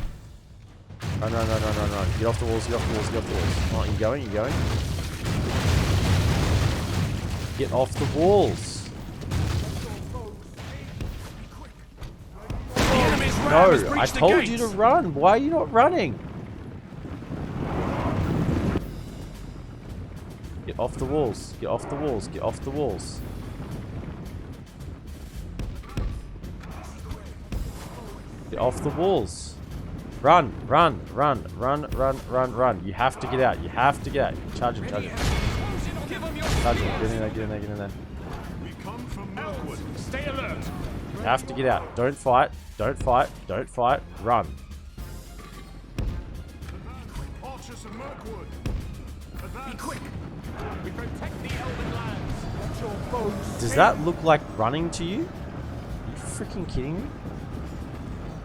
Run. Get off the walls, get off the walls, get off the walls. Oh, you going? You going? Get off the walls. The enemy's ram has No, I breached the told you gates. to run. Why are you not running? Get off the walls. Get off the walls. Get off the walls. Get off the walls. Run. You have to get out. You have to get out. Charge him. Charge him. Charge him. Get in there. We come from Elves, stay alert. You have to get out. Don't fight. Run. Archers of Mirkwood. Be quick. We protect the Elven lands. Does that look like running to you? Are you freaking kidding me?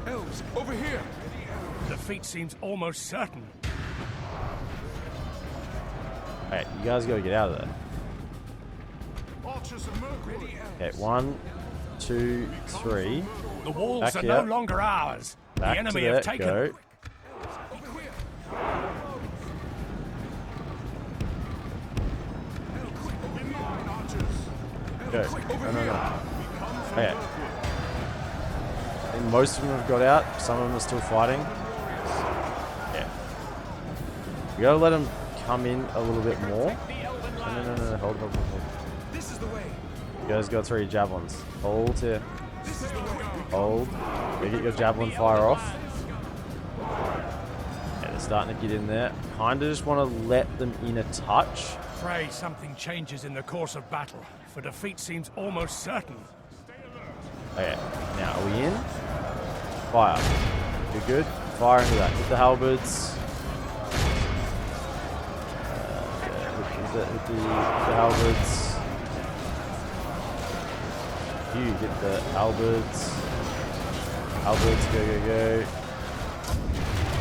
Elves, over here. Defeat seems almost certain. Alright, you guys gotta get out of there. Archers of Mirkwood. Okay, 1, 2, 3. The walls Back are here. no longer ours. Back the enemy to have that. taken. Go. In line, archers. Go. Over No. here. We come from Okay. Mirkwood. And most of them have got out. Some of them are still fighting. Yeah. You gotta let them come in a little bit more. No. Hold. This is the way. You guys got 3 javelins. Hold here. This is the way. Hold. Go get your javelin fire off. Yeah, they're starting to get in there. Kinda just want to let them in a touch. Pray something changes in the course of battle, for defeat seems almost certain. Okay, now are we in? Fire. You're good. Fire into that. Hit the halberds. Hit the halberds. You hit the halberds. Halberds, go.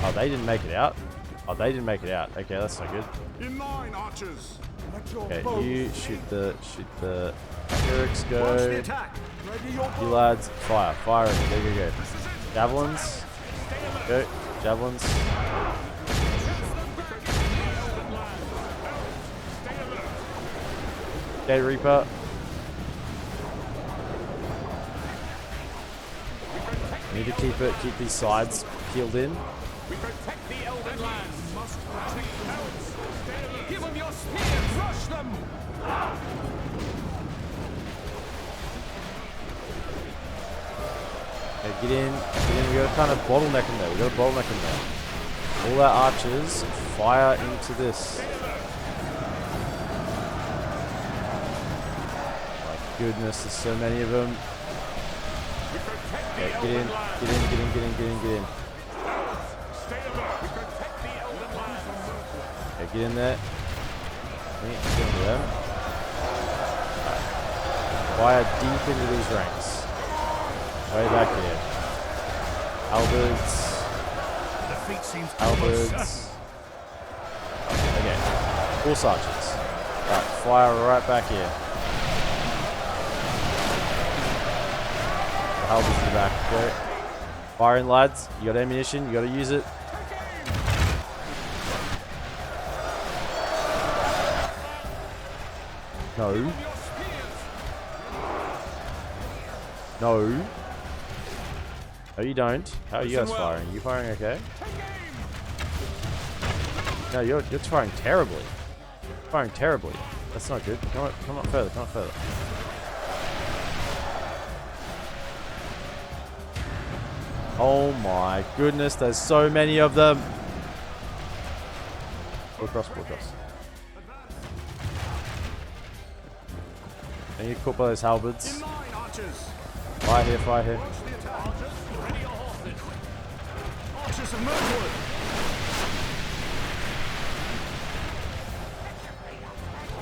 Oh, they didn't make it out. Okay, that's not good. In line, archers. Okay, you shoot the Eric's Launch the go. attack. Ready your You lads, fire in. Go. Javelins. Go. Javelins. Okay, Reaper. Need to keep these sides peeled in. We protect the Elven lands. Must protect the Elves. Give them your spears. Rush them. Okay, get in. We gotta kind of bottleneck them there. All our archers fire into this. My goodness, there's so many of them. Okay, get in. Okay, get in there. Get into them. Right. Fire deep into these ranks. Way back here. Halberds. Defeat seems almost certain. Halberds. Okay. Horse archers. Right, fire right back here. The halberds in the back. Go. Fire in, lads. You got ammunition. You got to use it. No. No, you don't. How are you guys firing? You firing okay? No, you're firing terribly. Firing terribly. That's not good. Come on further. Come on further. Oh my goodness, there's so many of them. Pull across. And you caught by those halberds. In line, archers. Fire here. Launch the attack. Archers, ready your horses. Archers of Mirkwood.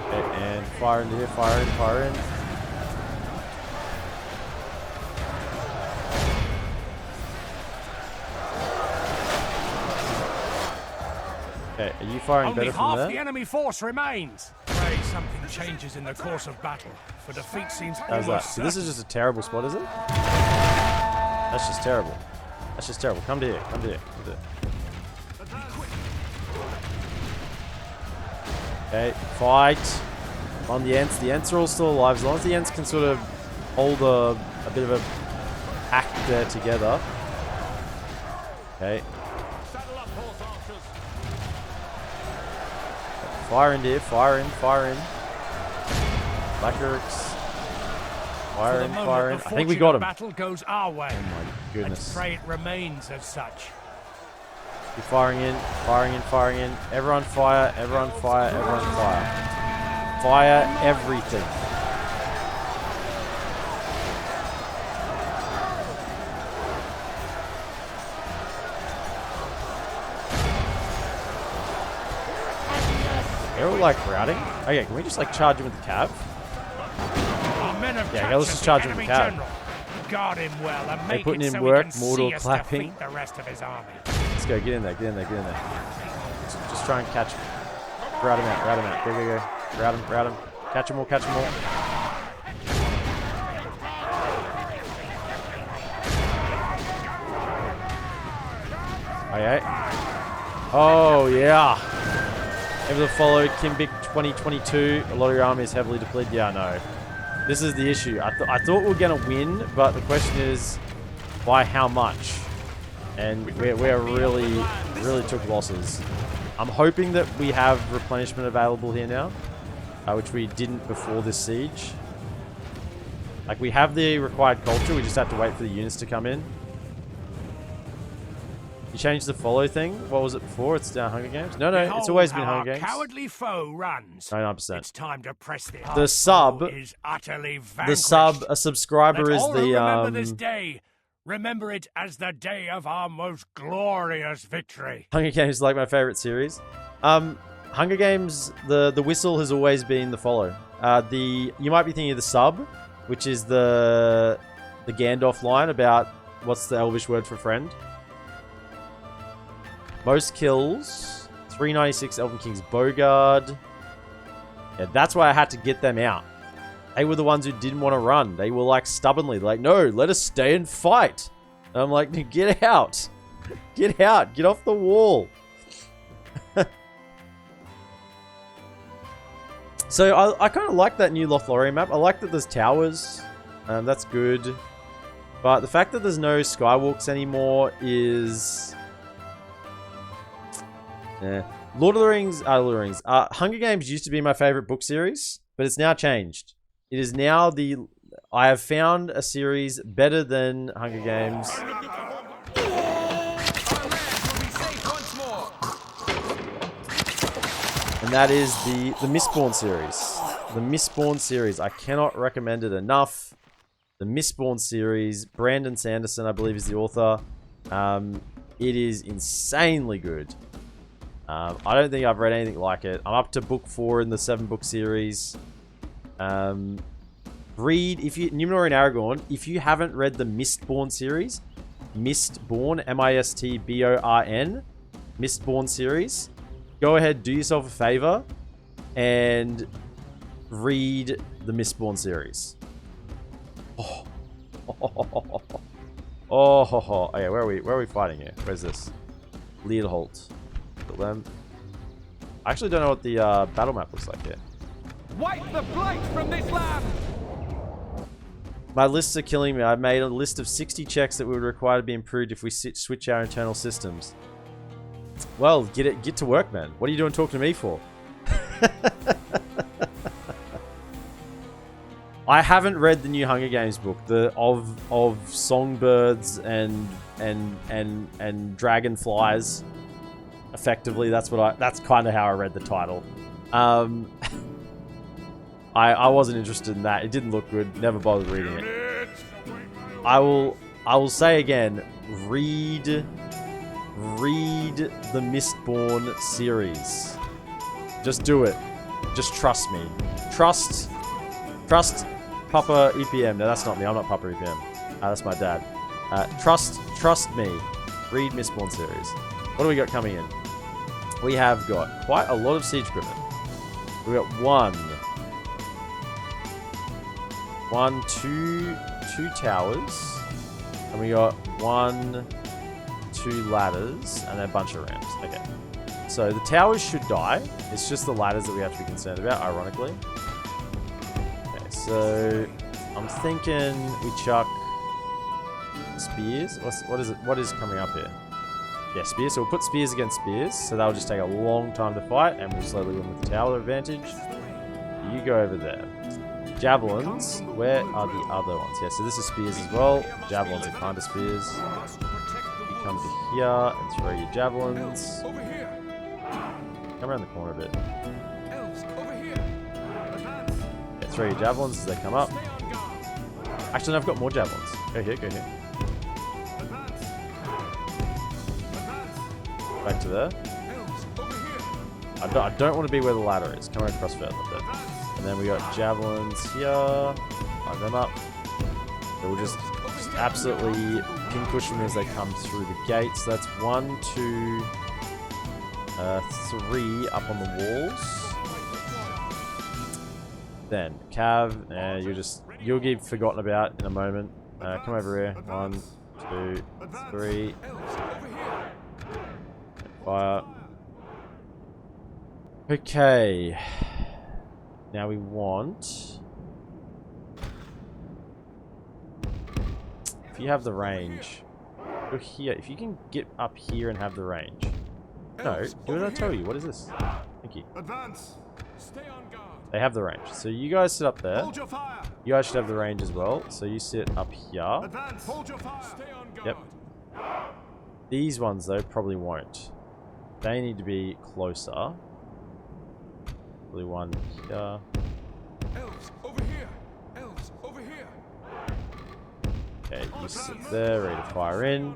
Okay, and fire into here, fire in. Okay, are you firing Only better from half there? the enemy force remains. Pray something changes in the course of battle, for defeat seems How's that? almost So this is certain. just a terrible spot, is it? That's just terrible. Come to here. Okay, fight. On the Ents. The Ents are all still alive. As long as the Ents can sort of hold a bit of a pack there together. Okay. Saddle up, horse archers. Fire in here. Fire in. Black Orcs. For the Fire moment, in. the I think we fortune got of him. battle goes our way. Oh my goodness. Pray it remains as such. Keep firing in. Everyone fire. Fire everything. They're all like routing. Okay, can we just like charge him with the cav? Our men have Yeah, let's captured just the charge him enemy with the general. Guard him well and make putting it in so work, he can Mordor see us clapping. defeat the rest of his army. Let's go. Get in there. Just try and catch him. Rout him out. Go. Rout him. Catch him all. Okay. Oh, yeah. Able to follow Kimbic 2022. A lot of your army is heavily depleted. Yeah, I know. This is the issue. I thought we were going to win, but the question is, by how much? And we're really took losses. I'm hoping that we have replenishment available here now, which we didn't before this siege. Like, we have the required culture, we just have to wait for the units to come in. You changed the follow thing? What was it before? It's down Hunger Games? No, Behold it's always been how Hunger our Games. cowardly foe runs. 99%. It's time to press the The sub, is utterly a vanquished. subscriber Let is all who the remember this day. Remember it as the day of our most glorious victory. Hunger Games is like my favorite series. Hunger Games, the whistle has always been the follow. You might be thinking of the sub, which is the Gandalf line about what's the Elvish word for friend. Most kills, 396 Elven King's Bogard. Yeah, that's why I had to get them out. They were the ones who didn't want to run. They were like stubbornly like, no, let us stay and fight. And I'm like, get out. Get out. Get off the wall. So I kind of like that new Lothlorien map. I like that there's towers. That's good. But the fact that there's no skywalks anymore is... Lord of the Rings, Hunger Games used to be my favorite book series, but it's now changed. It is now I have found a series better than Hunger Games. And that is the Mistborn series. The Mistborn series. I cannot recommend it enough. The Mistborn series. Brandon Sanderson, I believe, is the author. It is insanely good. I don't think I've read anything like it. I'm up to book 4 in the 7-book series. Read, Numenor and Aragorn, if you haven't read the Mistborn series, Mistborn, M-I-S-T-B-O-R-N, Mistborn series, go ahead, do yourself a favor, and read the Mistborn series. Oh. Okay, where are we fighting here? Where's this? Leerholt. Them. I actually don't know what the battle map looks like here. Wipe the blight from this land! My lists are killing me. I've made a list of 60 checks that would require to be improved if we switch our internal systems. Well, get to work, man. What are you doing talking to me for? I haven't read the new Hunger Games book, of songbirds and dragonflies. Effectively, that's kind of how I read the title. I wasn't interested in that. It didn't look good. Never bothered reading it. I will say again, read the Mistborn series. Just do it. Just trust me. Trust Papa EPM. No, that's not me. I'm not Papa EPM. That's my dad. Trust me. Read Mistborn series. What do we got coming in? We have got quite a lot of siege equipment. We got two towers, and we got 2 ladders, and then a bunch of ramps. Okay. So the towers should die. It's just the ladders that we have to be concerned about, ironically. Okay, so I'm thinking we chuck spears. What is it? What is coming up here? Yeah, spears. So we'll put spears against spears. So that'll just take a long time to fight, and we'll slowly win with the tower advantage. You go over there. Javelins. Where are the other ones? Yeah, so this is spears as well. Javelins are kind of spears. You come to here and throw your javelins. Come around the corner a bit. Yeah, throw your javelins as they come up. Actually, no, I've got more javelins. Go here, go here. Back to there. I don't want to be where the ladder is. Come across further. And then we got javelins here. Line them up. So we'll just absolutely pincush them as they come through the gates. So that's 1, 2, 3 up on the walls. Then Cav, you'll get forgotten about in a moment. Come over here. 1, 2, 3. Fire. Okay. Now we want... If you have the range, go here. If you can get up here and have the range. No, do what I tell you. What is this? Thank you. Advance. Stay on guard. They have the range. So you guys sit up there. Hold your fire. You guys should have the range as well. So you sit up here. Advance. Hold your fire. Stay on guard. Yep. These ones, though, probably won't. They need to be closer. Probably one here. Elves, over here. Elves, over here. Okay, you sit there, ready to fire in.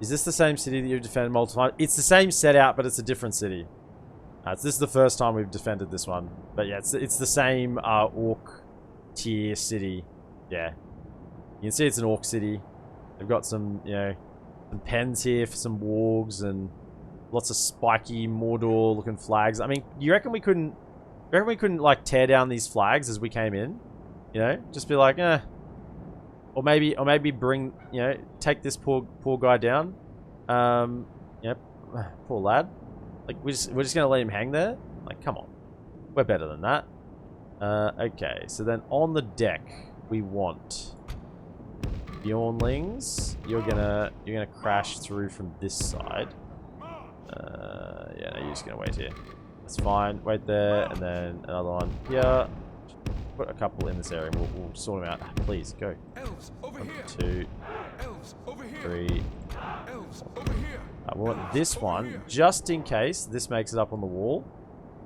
Is this the same city that you've defended multiple times? It's the same setup, but it's a different city. This is the first time we've defended this one. But yeah, it's the same orc tier city. Yeah. You can see it's an orc city. They've got some, some pens here for some wargs and lots of spiky Mordor looking flags. I mean, you reckon we couldn't like tear down these flags as we came in? Just be like, eh. Or maybe bring, take this poor guy down. Poor lad. Like we're just gonna let him hang there? Like, come on. We're better than that. Okay, so then on the deck we want Bjornlings. You're gonna crash through from this side. Yeah, no, you're just gonna wait here. That's fine. Wait there, and then another one here. Put a couple in this area. And we'll sort them out. Please go. Elves, over 1, here. 2, Elves, over here. 3. Elves, over here. We want this one just in case this makes it up on the wall.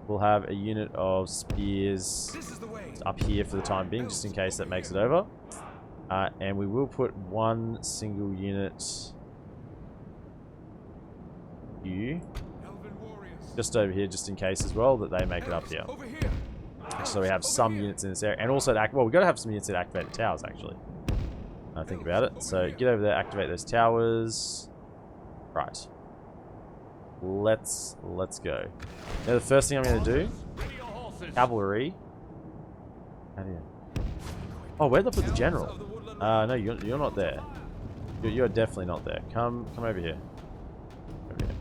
We'll have a unit of spears This is the way. up here for the time being, just in case that makes it over. And we will put one single unit. Elven warriors. Just over here, just in case as well, that they make it up here. Over here. So we have some units in this area, and also we've got to have some units that activate the towers. Actually, I think about it. So get over there, activate those towers. Right. Let's go. Now the first thing I'm going to do, cavalry. How do you? Oh, where'd they put the general? No, you're not there. You're definitely not there. Come over here. Over here.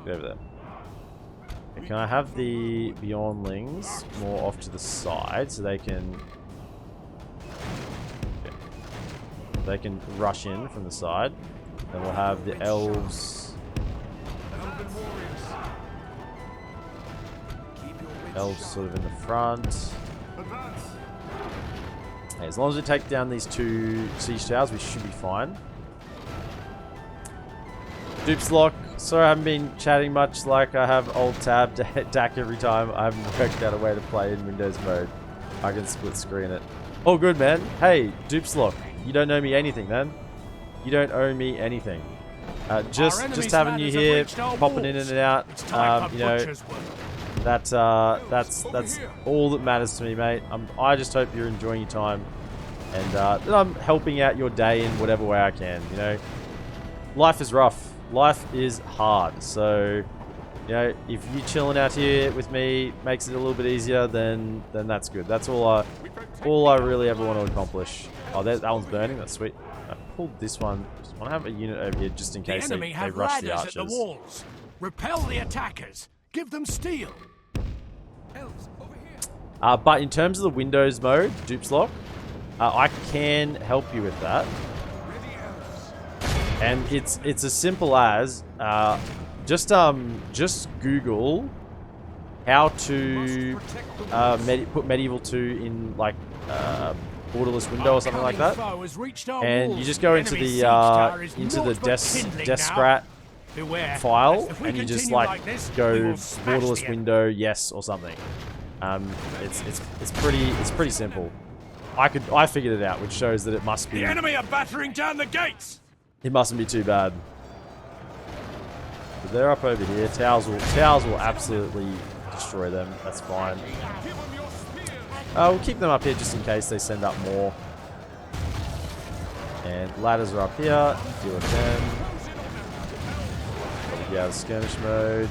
Get over there. Okay, can I have the Bjornlings more off to the side so they can rush in from the side? Then we'll have the elves. Elven warriors. Keep your wits Elves sharp. sort of in the front. Advance. Hey, as long as we take down these 2 siege towers, we should be fine. Dupes lock. Sorry I haven't been chatting much, like I have Alt-Tab DaC every time. I haven't worked out a way to play in Windows mode. I can split screen it. All good, man. Hey, Dupes lock. You don't owe me anything, man. You don't owe me anything. Just having you here, popping in and out. You know, that's all that matters to me, mate. I just hope you're enjoying your time, and that I'm helping out your day in whatever way I can. You know, life is rough. Life is hard. So, you know, if you chilling out here with me makes it a little bit easier, then that's good. That's all I really ever want to accomplish. Oh, that one's burning. That's sweet. I pulled this one. Just want to have a unit over here just in case The enemy they have rush the ladders archers. at the walls. Repel the attackers. Give them steel. Elves, over here. But in terms of the Windows mode, Dupes lock, I can help you with that. Ready, elves. And it's as simple as just Google how to put Medieval 2 in like borderless window or something like that, and you just go into the Descrat file and you just like go borderless window yes or something. It's pretty simple. I figured it out, which shows that it must be. The enemy are battering down the gates. It mustn't be too bad. But they're up over here. Towers will absolutely destroy them. That's fine. We'll keep them up here just in case they send up more. And ladders are up here. Deal with them. Probably out of skirmish mode.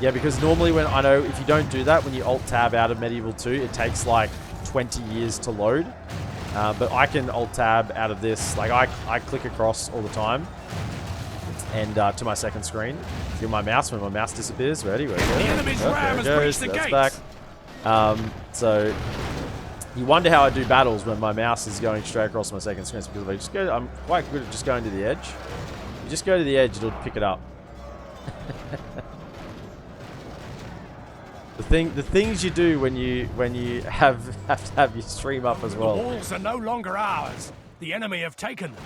Yeah, because normally when I know if you don't do that, when you Alt-Tab out of Medieval 2, it takes like 20 years to load. But I can Alt-Tab out of this. Like I click across all the time, and to my second screen. Feel my mouse when my mouse disappears. Ready? Where The enemy's ram has breached the That's gates. back. So you wonder how I do battles when my mouse is going straight across my second screen. It's because if I just go, I'm quite good at just going to the edge. You just go to the edge, it'll pick it up. The things you do when you have to have your stream up as The well. walls are no longer ours. The enemy have taken them.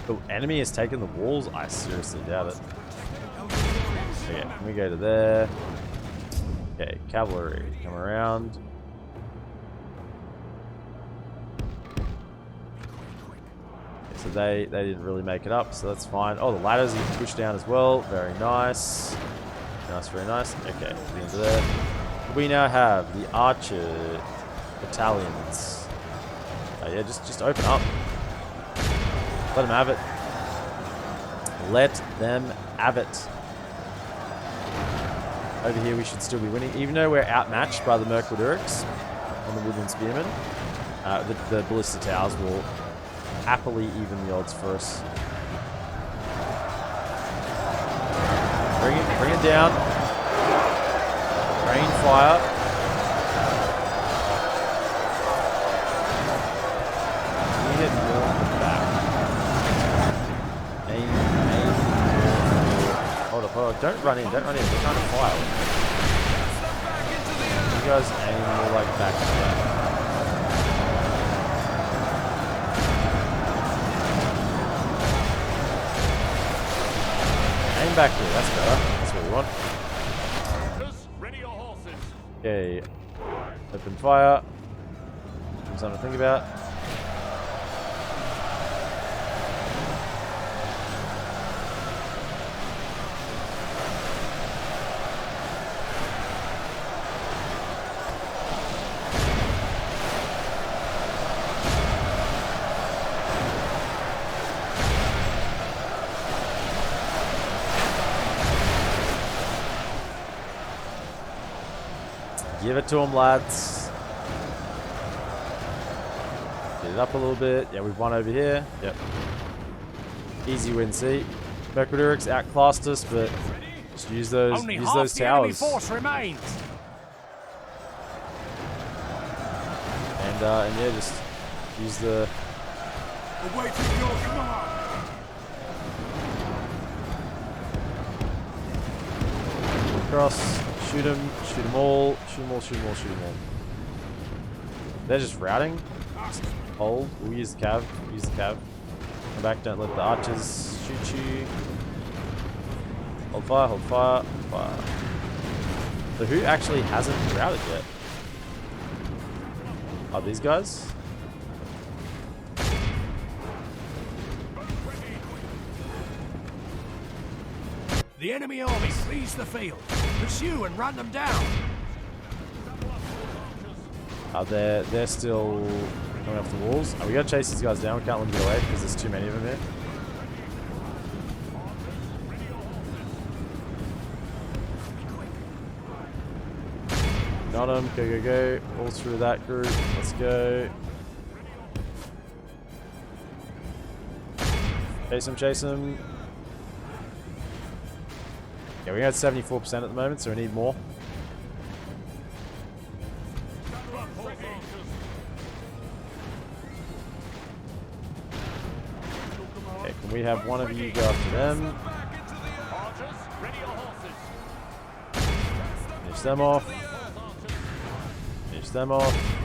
The enemy has taken the walls? I seriously doubt it. Okay, can we go to there? Okay, cavalry, come around. Okay, so they didn't really make it up, so that's fine. Oh, the ladders you can push down as well. Very nice. Nice, very nice. Okay, into there. We now have the archer battalions. Oh yeah, just open up. Let them have it. Let them have it. Over here we should still be winning. Even though we're outmatched by the Merquadurics on the Woodland Spearmen, the Ballista Towers will happily even the odds for us. Bring it down. Rain fire. Bring it more on the back. Aim. Hold up. Don't run in. They're trying to fire. You guys aim more like back to back. Aim back here. That's better. That's what we want. Ready your horses. Okay. Open fire. Something to think about. Give it to them, lads. Get it up a little bit. Yeah, we've won over here. Yep. Easy win, see? Merquadurics outclassed us, but just use those Only use half those the enemy towers. force remains. And yeah, just Use the... Awaiting your command. Cross. Shoot them all. Shoot them all, shoot them all, shoot them all. They're just routing. Just hold. We'll use the cav. Use the cav. Come back, don't let the archers shoot you. Hold fire, hold fire, hold fire. So who actually hasn't routed yet? Are these guys? The enemy army flees the field. Pursue and run them down. They're still coming off the walls. We gotta chase these guys down. We can't let them get away because there's too many of them here. Got them. Go, go, go. All through that group. Let's go. Chase them, chase them. Yeah, we're at 74% at the moment, so we need more. Okay, can we have one of you go after them? Finish them off. Finish them off.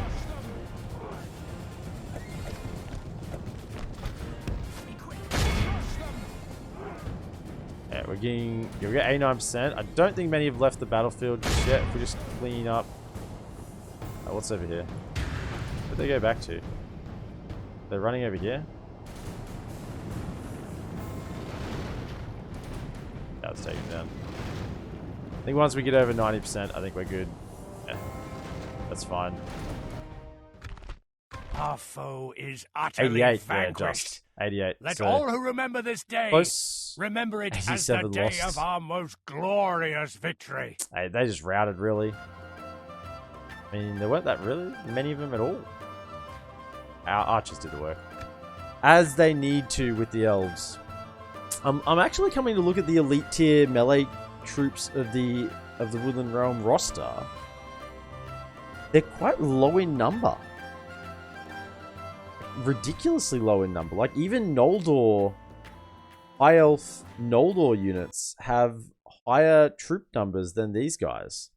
Yeah, we're getting 89%. I don't think many have left the battlefield just yet. If we just clean up. Oh, what's over here? Where'd they go back to? They're running over here. Yeah, let's take them down. I think once we get over 90%, I think we're good. Yeah, that's fine. Our foe is utterly 88, vanquished. yeah, just 88. Let so all who remember this day close. remember it as 87 the day lost. of our most glorious victory. Hey, they just routed, really. I mean, there weren't that really many of them at all. Our archers did the work. As they need to with the elves. I'm actually coming to look at the elite tier melee troops of the WoodlandRealm roster. They're quite low in number. Ridiculously low in number. Like, even Noldor, high elf Noldor units have higher troop numbers than these guys.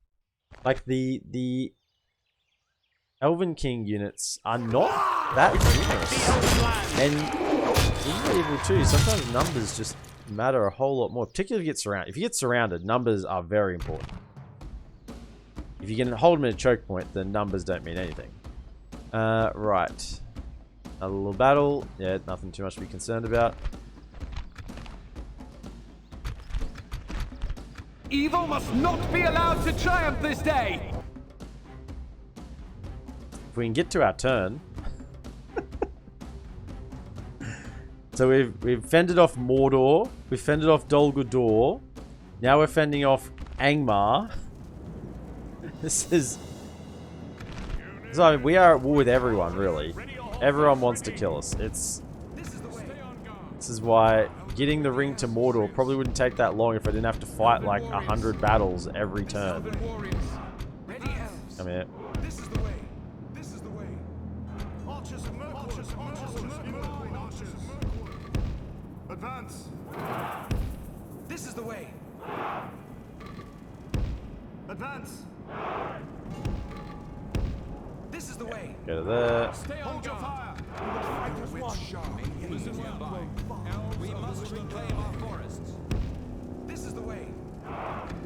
Like, the Elven King units are not that numerous. And in medieval too, sometimes numbers just matter a whole lot more, particularly if you get surrounded. If you get surrounded, numbers are very important. If you can hold them in a choke point, then numbers don't mean anything. Right. Another little battle. Yeah, nothing too much to be concerned about. Evil must not be allowed to triumph this day! If we can get to our turn. So we've fended off Mordor. We've fended off Dol Guldur. Now we're fending off Angmar. This is... So we are at war with everyone, really. Everyone wants to kill us. This is why getting the ring to Mordor probably wouldn't take that long if I didn't have to fight like 100 battles every turn. Come here. This is the way. This is the way. Archers of Mirkwood. Archers of Mirkwood. Archers of Mirkwood. Advance. This is the way. Advance. This is the way. Go to there. Stay on your fire. We must reclaim our forests. This is the way.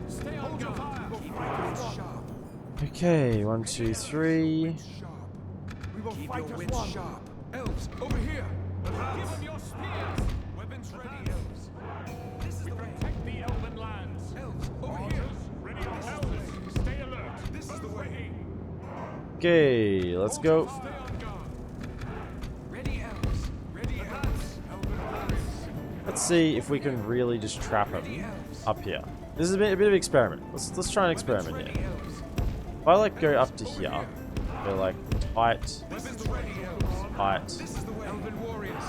Stay on your fire. Keep your wits sharp. Okay, 1, 2, 3. We will fight as one. Sharp. Elves, over here. Advance. Give them your spears. Weapons ready, elves. This is the way. Protect the elven lands. Elves, over here. Ready on elves. Stay alert. This is the way. Okay, let's go. Stay on guard. Ready, elves. Ready, elves. Elven lands. Let's see if we can really just trap him up here. This is a bit of an experiment. Let's try an experiment here. Ready, elves. If I like go up to here, go like tight, Weapons ready, elves. tight. This is the way. Elven warriors.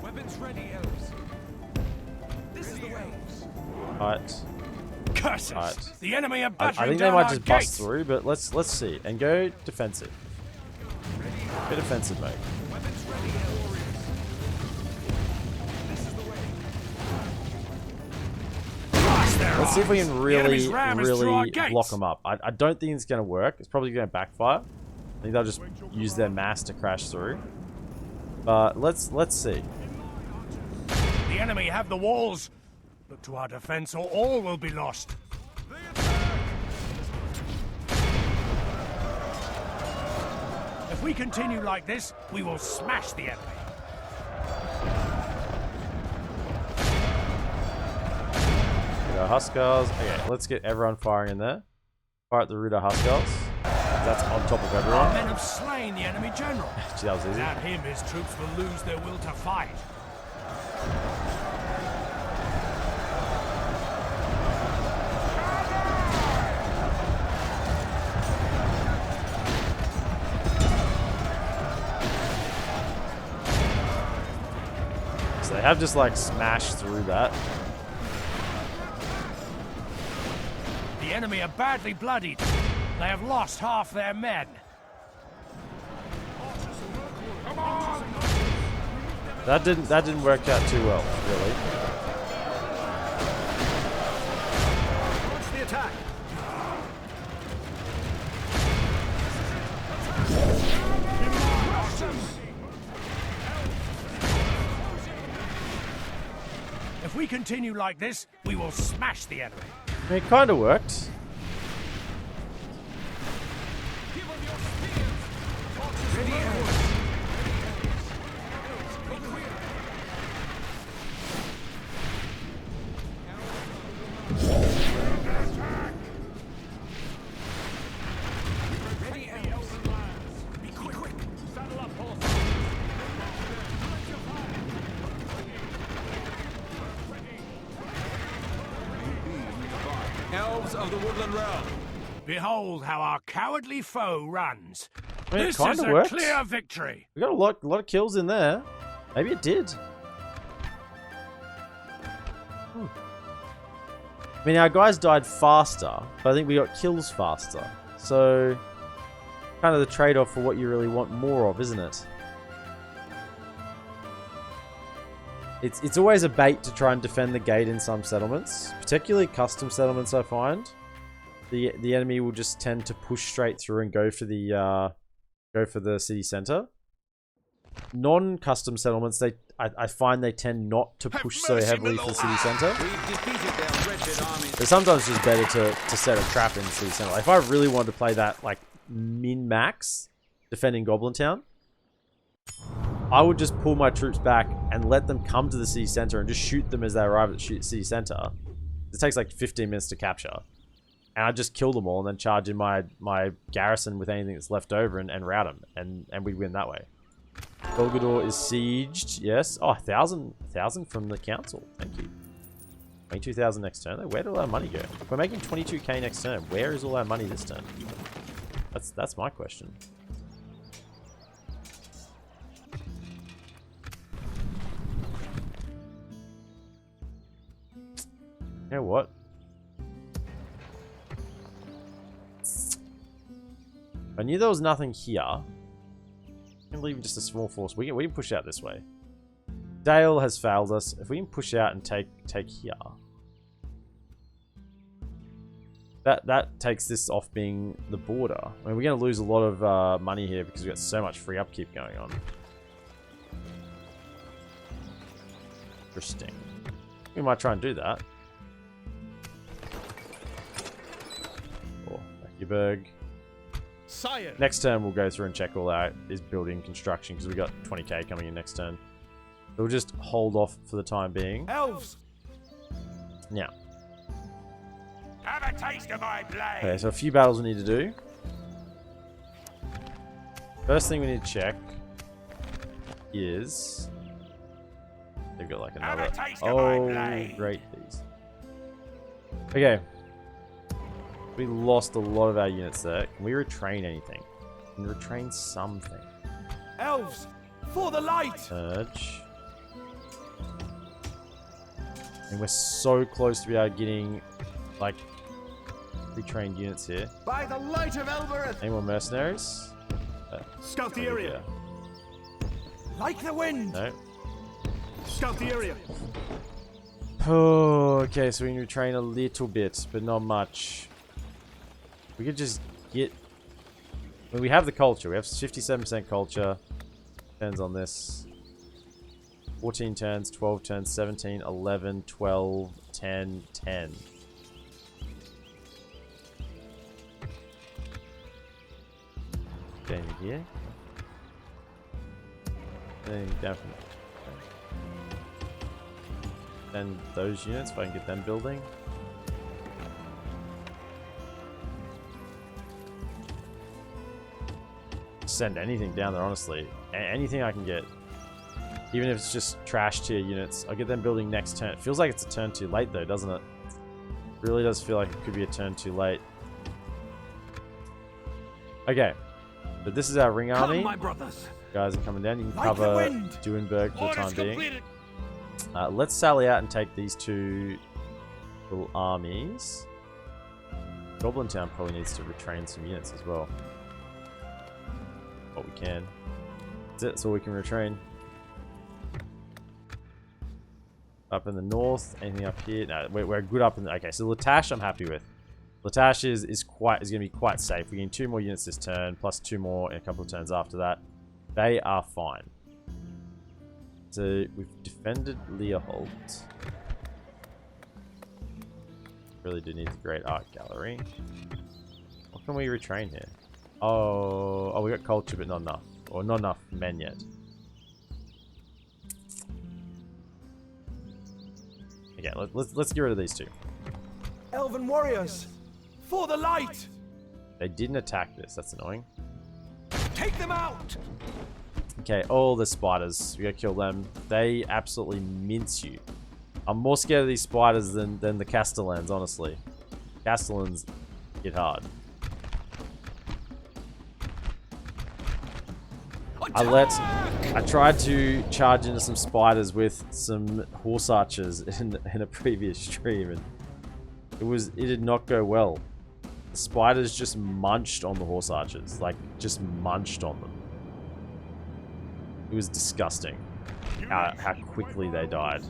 Weapons ready, elves. This is the way. Tight. Curses! Right. The enemy are I battering think they down might our just gates. bust through, but let's see. And go defensive. Go defensive mode. Let's see if we can really gates. block them up. I don't think it's going to work. It's probably going to backfire. I think they'll just use their mass to crash through. But let's see. The enemy have the walls. Look to our defense or all will be lost. If we continue like this, we will smash the enemy. Huskars. Okay, let's get everyone firing in there. Fire at the Ruda Huskars. That's on top of Our everyone. men have slain the enemy general. Gee, that was easy. Without him, his troops will lose their will to fight. So they have just like smashed through that. The enemy are badly bloodied. They have lost half their men. That didn't work out too well, really. Launch the attack. If we continue like this, we will smash the enemy. It kind of worked. Elves of the WoodlandRealm. Behold how our cowardly foe runs. I mean, it This kind is of a worked. clear victory. We got a lot of kills in there. Maybe it did. I mean, our guys died faster, but I think we got kills faster. So, kind of the trade-off for what you really want more of, isn't it? It's always a bait to try and defend the gate in some settlements, particularly custom settlements. I find the enemy will just tend to push straight through and go for the city center. Non-custom settlements, I find they tend not to push so heavily for the city center. We've defeated their wretched army. But sometimes it's just better to set a trap in the city center. Like if I really wanted to play that like min-max defending Goblin Town, I would just pull my troops back and let them come to the city center and just shoot them as they arrive at the city center. It takes like 15 minutes to capture. And I'd just kill them all and then charge in my garrison with anything that's left over and rout them. And we'd win that way. Dol Guldur is sieged. Yes. Oh, 1,000 from the council. Thank you. 22,000 next turn. Where did all our money go? If we're making 22k next turn, where is all our money this turn? That's my question. You know what? I knew there was nothing here. I'm leaving just a small force. We can push out this way. Dale has failed us. If we can push out and take here, that takes this off being the border. I mean, we're going to lose a lot of money here because we've got so much free upkeep going on. Interesting. We might try and do that. Oh, Berg. Sire. Next turn we'll go through and check all out is building construction because we got 20k coming in next turn. So we'll just hold off for the time being. Elves. Now. Have a taste of my blade. Okay, so a few battles we need to do. First thing we need to check is they've got like another. Oh, great these. Okay. We lost a lot of our units there. Can we retrain anything? Can we retrain something? Elves. For the light. Surge. And we're so close to be able to getting like retrained units here. By the light of Elbereth. Any more mercenaries? Scout the Over area. here. Like the wind. No. Scout the area. Oh, okay, so we can retrain a little bit, but not much. We could just get... Well, we have the culture. We have 57% culture. Depends on this. 14 turns, 12 turns, 17, 11, 12, 10, 10. Game here. Then down from then those units, if I can get them building. Send anything down there, honestly. Anything I can get. Even if it's just trash tier units. I'll get them building next turn. It feels like it's a turn too late though, doesn't it? It really does feel like it could be a turn too late. Okay. But this is our ring army. Come, my brothers. Guys are coming down. You can Like cover the wind. Duenberg for the Orders time being. completed. Let's sally out and take these two little armies. Goblin Town probably needs to retrain some units as well. What we can. That's it. That's all we can retrain. Up in the north. Anything up here? No, we're good up in the... Okay, so Latash I'm happy with. Latash is going to be quite safe. We're getting 2 more units this turn, plus 2 more in a couple of turns after that. They are fine. So we've defended Leoholt. Really do need the Great Art Gallery. What can we retrain here? Oh, we got culture, but not enough, or not enough men yet. Okay, let's get rid of these two. Elven warriors, for the light. They didn't attack this. That's annoying. Take them out. Okay, all the spiders. We gotta kill them. They absolutely mince you. I'm more scared of these spiders than the Castellans, honestly. Castellans hit hard. I tried to charge into some spiders with some horse archers in a previous stream, and it did not go well. The spiders just munched on the horse archers, like just munched on them. It was disgusting how quickly they died.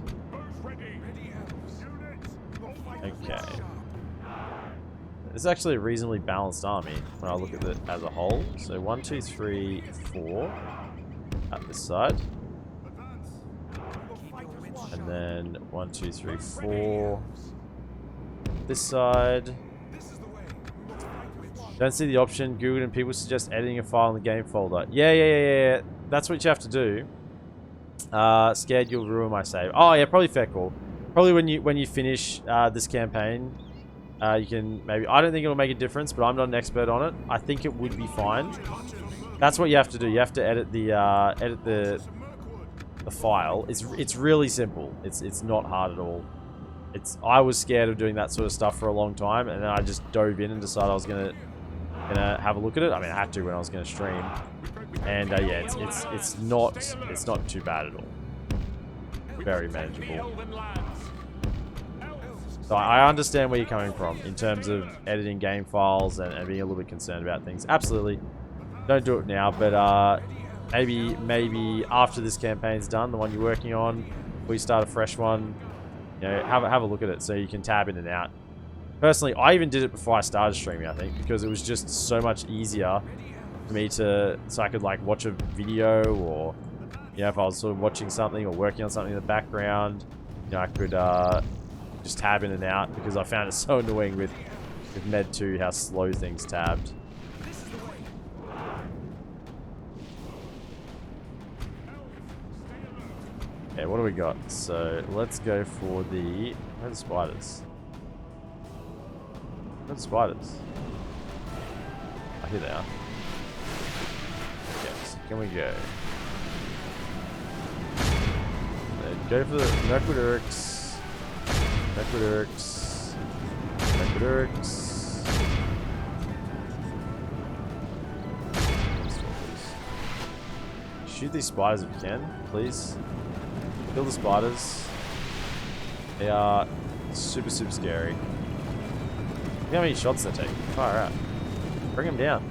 Okay. It's actually a reasonably balanced army when I look at it as a whole. So 1, 2, 3, 4 at this side. And then 1, 2, 3, 4 this side. Don't see the option. Googled and people suggest editing a file in the game folder. Yeah. That's what you have to do. Scared you'll ruin my save. Oh yeah, probably fair call. Probably when you finish this campaign, you can maybe. I don't think it'll make a difference, but I'm not an expert on it. I think it would be fine. That's what you have to do. You have to edit the file. It's really simple. It's not hard at all. I was scared of doing that sort of stuff for a long time, and then I just dove in and decided I was gonna have a look at it. I mean, I had to when I was gonna stream, and yeah, it's not too bad at all. Very manageable. So I understand where you're coming from in terms of editing game files and being a little bit concerned about things. Absolutely, don't do it now, but maybe after this campaign's done, the one you're working on, we start a fresh one. You know, have a look at it so you can tab in and out. Personally, I even did it before I started streaming, I think, because it was just so much easier for me so I could like watch a video, or you know, if I was sort of watching something or working on something in the background, you know, I could just tab in and out, because I found it so annoying with Med 2 how slow things tabbed. Okay, what do we got? So let's go for the... Where are the spiders? Where are the spiders? Oh, here they are. Okay, so can we go? Go for the Merquidurks. Shoot these spiders if you can, please. Kill the spiders. They are super scary. Look how many shots they take. Fire out. Bring them down.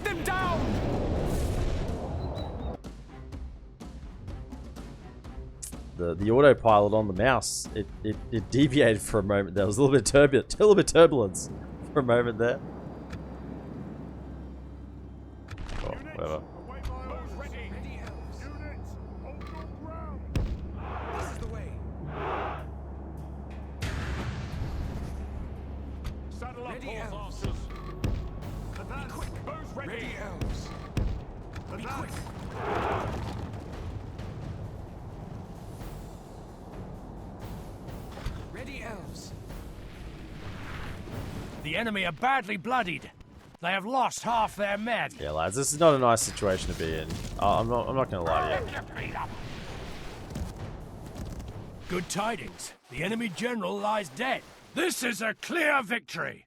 Shoot them down! The autopilot on the mouse, it deviated for a moment. There was a little bit turbulent, turbulence for a moment there. Oh, whatever. Await my orders. Ready. Units, hold your ground. This is the way. Saddle up, Ready, horse Elves. archers. Advance. Bows ready. Ready, Elves. Advance. Ready, Elves. The enemy are badly bloodied. They have lost half their men. Yeah, lads, this is not a nice situation to be in. I'm not gonna lie to you. Good tidings. The enemy general lies dead. This is a clear victory.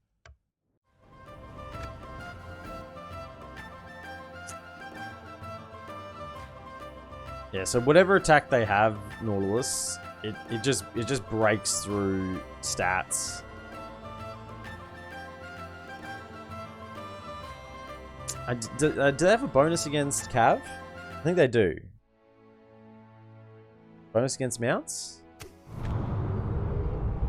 Yeah, so whatever attack they have, Nautilus, it just breaks through stats. Do they have a bonus against Cav? I think they do. Bonus against mounts?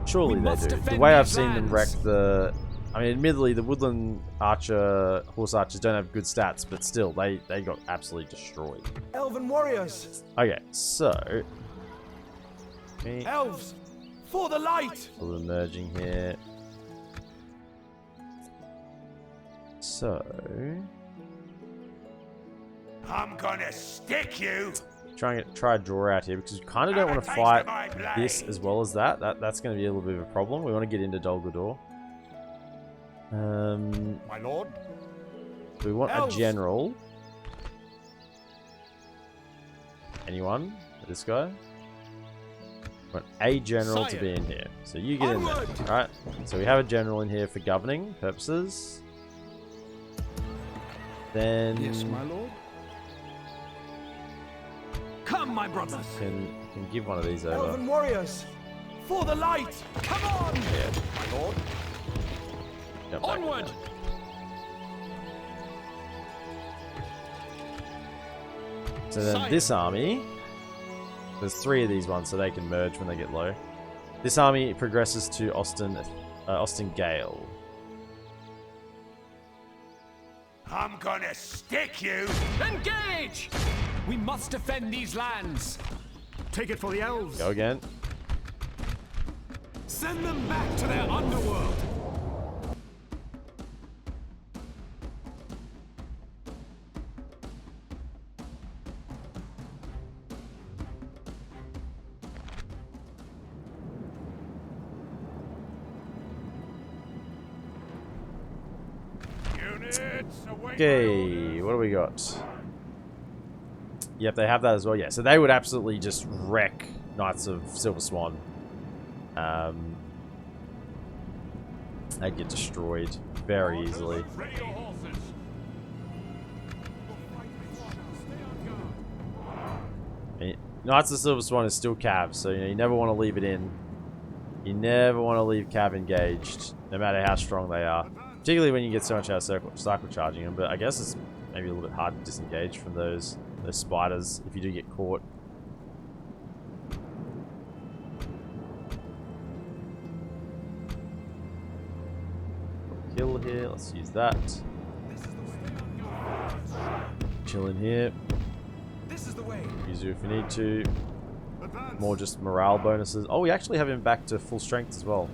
Surely they do. The way I've seen them wreck the... I mean, admittedly, the Woodland horse archers don't have good stats, but still, they got absolutely destroyed. Elven warriors. Okay, so... Elves, for the light. A little merging here. So... I'm gonna stick you. try a draw out here because we kind of don't want to fight this as well as that. That's going to be a little bit of a problem. We want to get into Dol Guldur. My lord. We want a general. Anyone? This guy? We want a general to be in here. So you get in there. Alright. So we have a general in here for governing purposes. Then... Yes, my lord. Come, my brothers. Can give one of these over. Elven warriors, for the light. Come on. Yeah. My lord. Jump back. Onward. So then this army, there's 3 of these ones, so they can merge when they get low. This army progresses to Austin Gale. I'm gonna stick you. Engage! We must defend these lands. Take it for the elves. Go again. Send them back to their underworld. Units away. Okay, what do we got? Yep, they have that as well. Yeah, so they would absolutely just wreck Knights of Silver Swan. They'd get destroyed very easily. Ready your horses. Knights of Silver Swan is still Cav, so you never want to leave it in. You never want to leave Cav engaged, no matter how strong they are. Particularly when you get so much out of cycle charging them, but I guess it's maybe a little bit hard to disengage from those spiders if you do get caught. Kill here, let's use that. Chill in here. This is the way. Use you if you need to. More just morale bonuses. Oh, we actually have him back to full strength as well.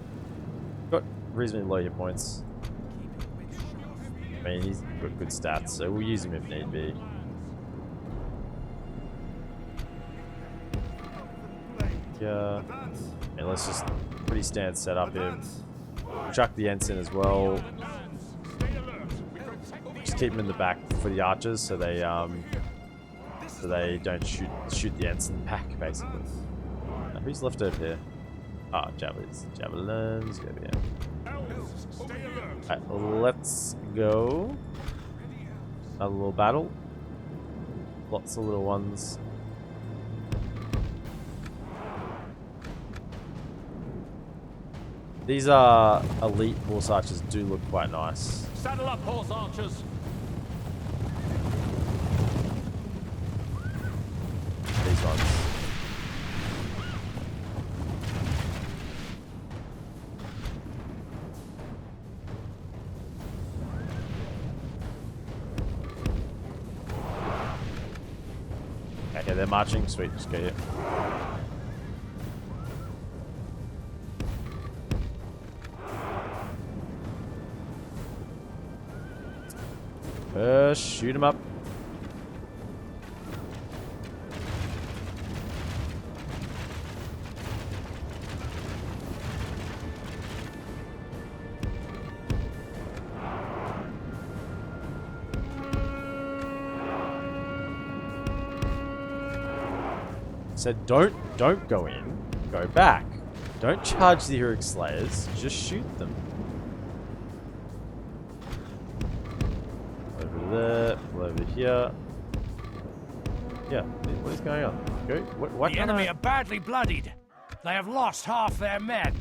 Got reasonably low hit points. I mean, he's got good stats, so we'll use him if need be. Yeah. And let's just pretty standard setup here. Chuck the ensign as well. Just keep him in the back for the archers, so they don't shoot the ensign back, basically. Now, who's left over here? Ah, javelins. Javelins. Go here. Alright, let's go. Another little battle. Lots of little ones. These elite horse archers do look quite nice. Saddle up, horse archers. these ones. Okay, they're marching. Sweet, just go here. Shoot him up. Said don't go in, go back. Don't charge the heroic slayers, just shoot them. Over there, over here. Yeah, what is going on? Go. What The enemy are badly bloodied. They have lost half their men.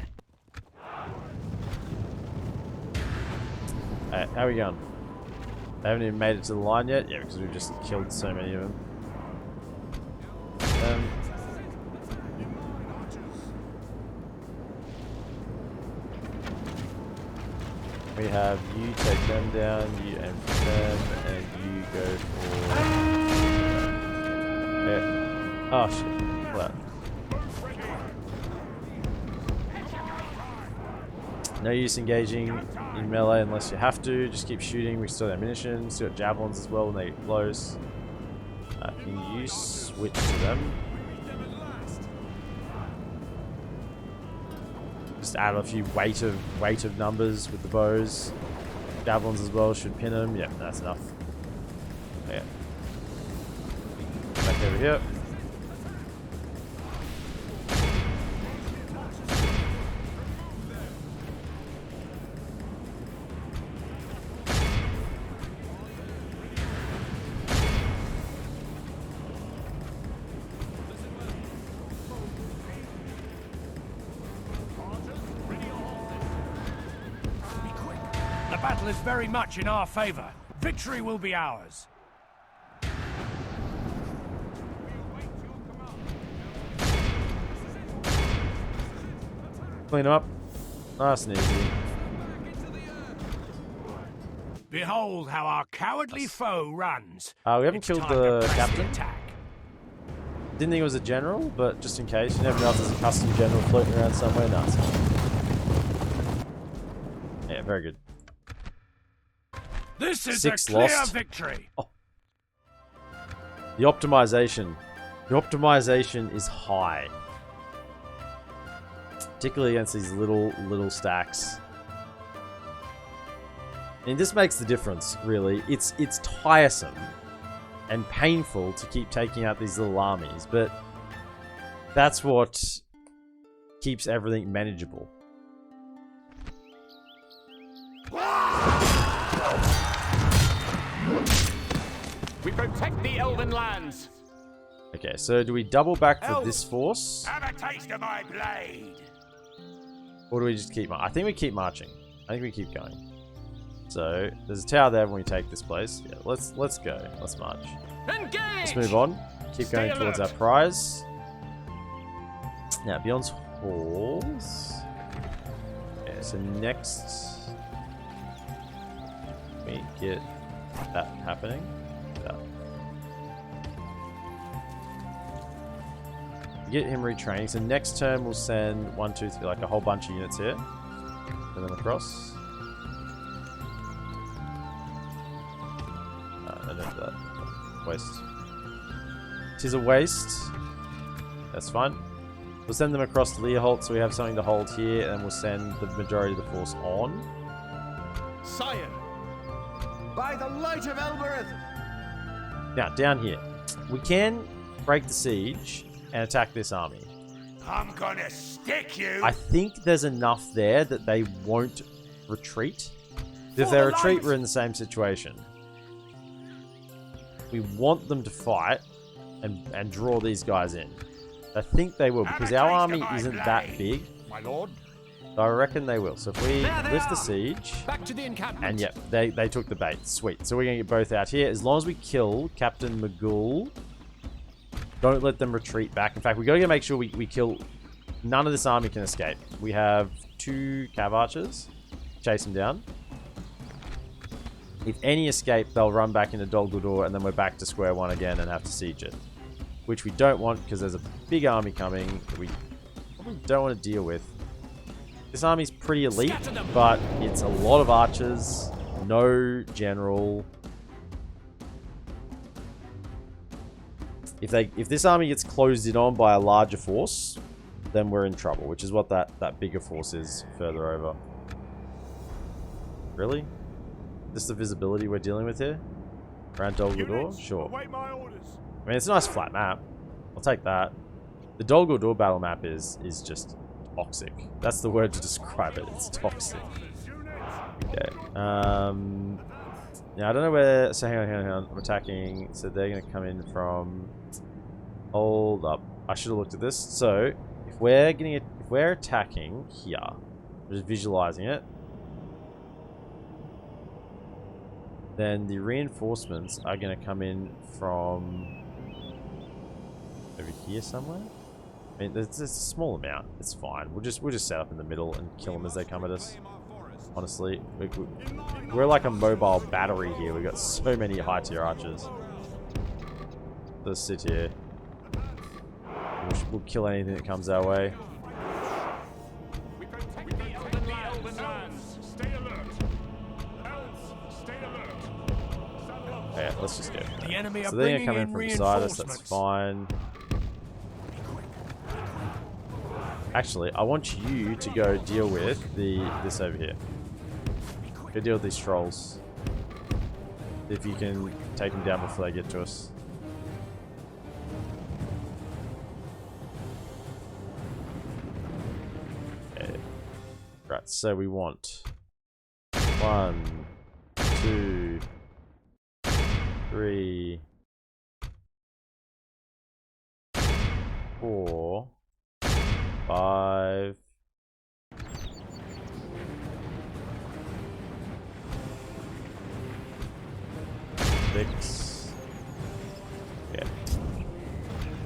How are we going? They haven't even made it to the line yet? Yeah, because we've just killed so many of them. We have you take them down, you aim for them, and you go for... Yeah. Oh shit, flat. No use engaging in melee unless you have to, just keep shooting, we still have ammunition, still got javelins as well when they get close. Can you switch to them? Just add a few weight of numbers with the bows. Javelins as well should pin them. Yep, that's enough. Yeah. Back over here. The battle is very much in our favor. Victory will be ours. Clean them up. Nice and easy. Behold how our cowardly foe runs. We haven't It's killed time to the press captain. attack. Didn't think it was a general, but just in case. You never know if there's a custom general floating around somewhere. No, it's not. Yeah, very good. This is 6 a clear lost. victory. Oh. The optimization. The optimization is high. Particularly against these little stacks. And this makes the difference, really. It's tiresome and painful to keep taking out these little armies, but that's what keeps everything manageable. We protect the Elven lands. Okay, so do we double back for this force? Have a taste of my blade. Or do we just keep... I think we keep marching. I think we keep going. So, there's a tower there when we take this place. Yeah, let's go. Let's march. Engage! Let's move on. Keep Stay going towards our alert. prize. Now, Beyond's halls. Okay, so next... we get that happening. That. Get him retraining. So next turn we'll send 1, 2, 3, like a whole bunch of units here. Send them across. No, don't do that. Waste. Tis a waste. That's fine. We'll send them across to Leoholt so we have something to hold here, and we'll send the majority of the force on. Sire, by the light of Elbereth! Now, down here. We can break the siege and attack this army. I'm gonna stick you. I think there's enough there that they won't retreat. If they retreat, we're in the same situation. We want them to fight and draw these guys in. I think they will, because our army isn't that big. My lord. So I reckon they will. So if we lift the siege, Back to the encampment. and yep, they took the bait. Sweet. So we're going to get both out here. As long as we kill Captain Magul Don't let them retreat back. In fact, we gotta make sure we kill... None of this army can escape. We have 2 cav archers. Chase them down. If any escape, they'll run back into Dol Guldur, and then we're back to square one again and have to siege it. Which we don't want, because there's a big army coming that we probably don't want to deal with. This army's pretty elite, but it's a lot of archers. No general. If this army gets closed in on by a larger force, then we're in trouble, which is what that bigger force is further over. Really? This the visibility we're dealing with here? Around Dol Guldur? Sure. Await my orders. I mean, it's a nice flat map. I'll take that. The Dol Guldur battle map is just toxic. That's the word to describe it. It's toxic. Okay. Yeah, I don't know where... So hang on. I'm attacking. So they're going to come in from... Hold up. I should have looked at this. So, if we're attacking here, I'm just visualizing it, then the reinforcements are going to come in from over here somewhere. I mean, it's a small amount. It's fine. We'll just set up in the middle and kill them as they come at us. Honestly, we're like a mobile battery here. We've got so many high tier archers. Let's sit here. We'll kill anything that comes our way. We protect the Elven lands. Stay alert. Elves, stay alert. Yeah, let's just go. The enemy are So they're gonna bringing come in in from beside us. That's reinforcements. fine. Actually, I want you to go deal with this over here. Go deal with these trolls. If you can take them down before they get to us. Okay. Right, so we want 1, 2, 3, 4, 5, 6. Yeah.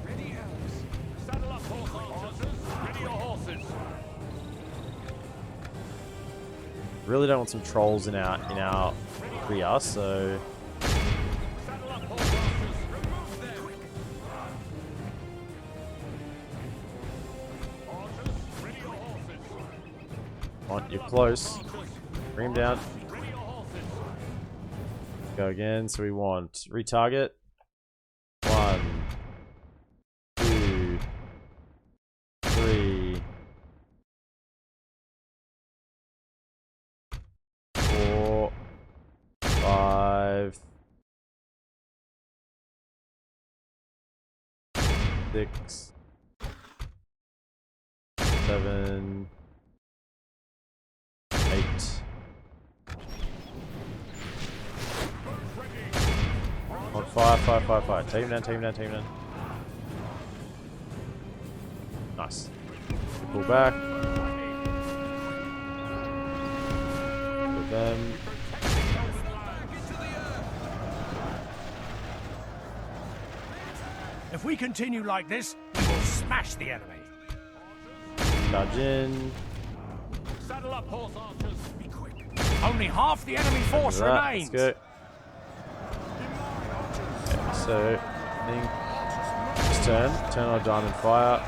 Ready, Elves. Saddle up, horse archers. Ready your horses. Really don't want some trolls in our rear, so Saddle up, horse archers. Remove them. Archers, ready your horses. you're close. Bring him down. Ready your horses. Go again. So we want retarget. 1, 2, 3, 4, 5, 6, 7, 8. On 5. Take him down. Nice. Pull back. With them. If we continue like this, we will smash the enemy. Dodge in. Saddle up, horse archers. Be quick. Only half the enemy force Look at that. remains. Let's go. Okay, so, I think just turn our diamond fire.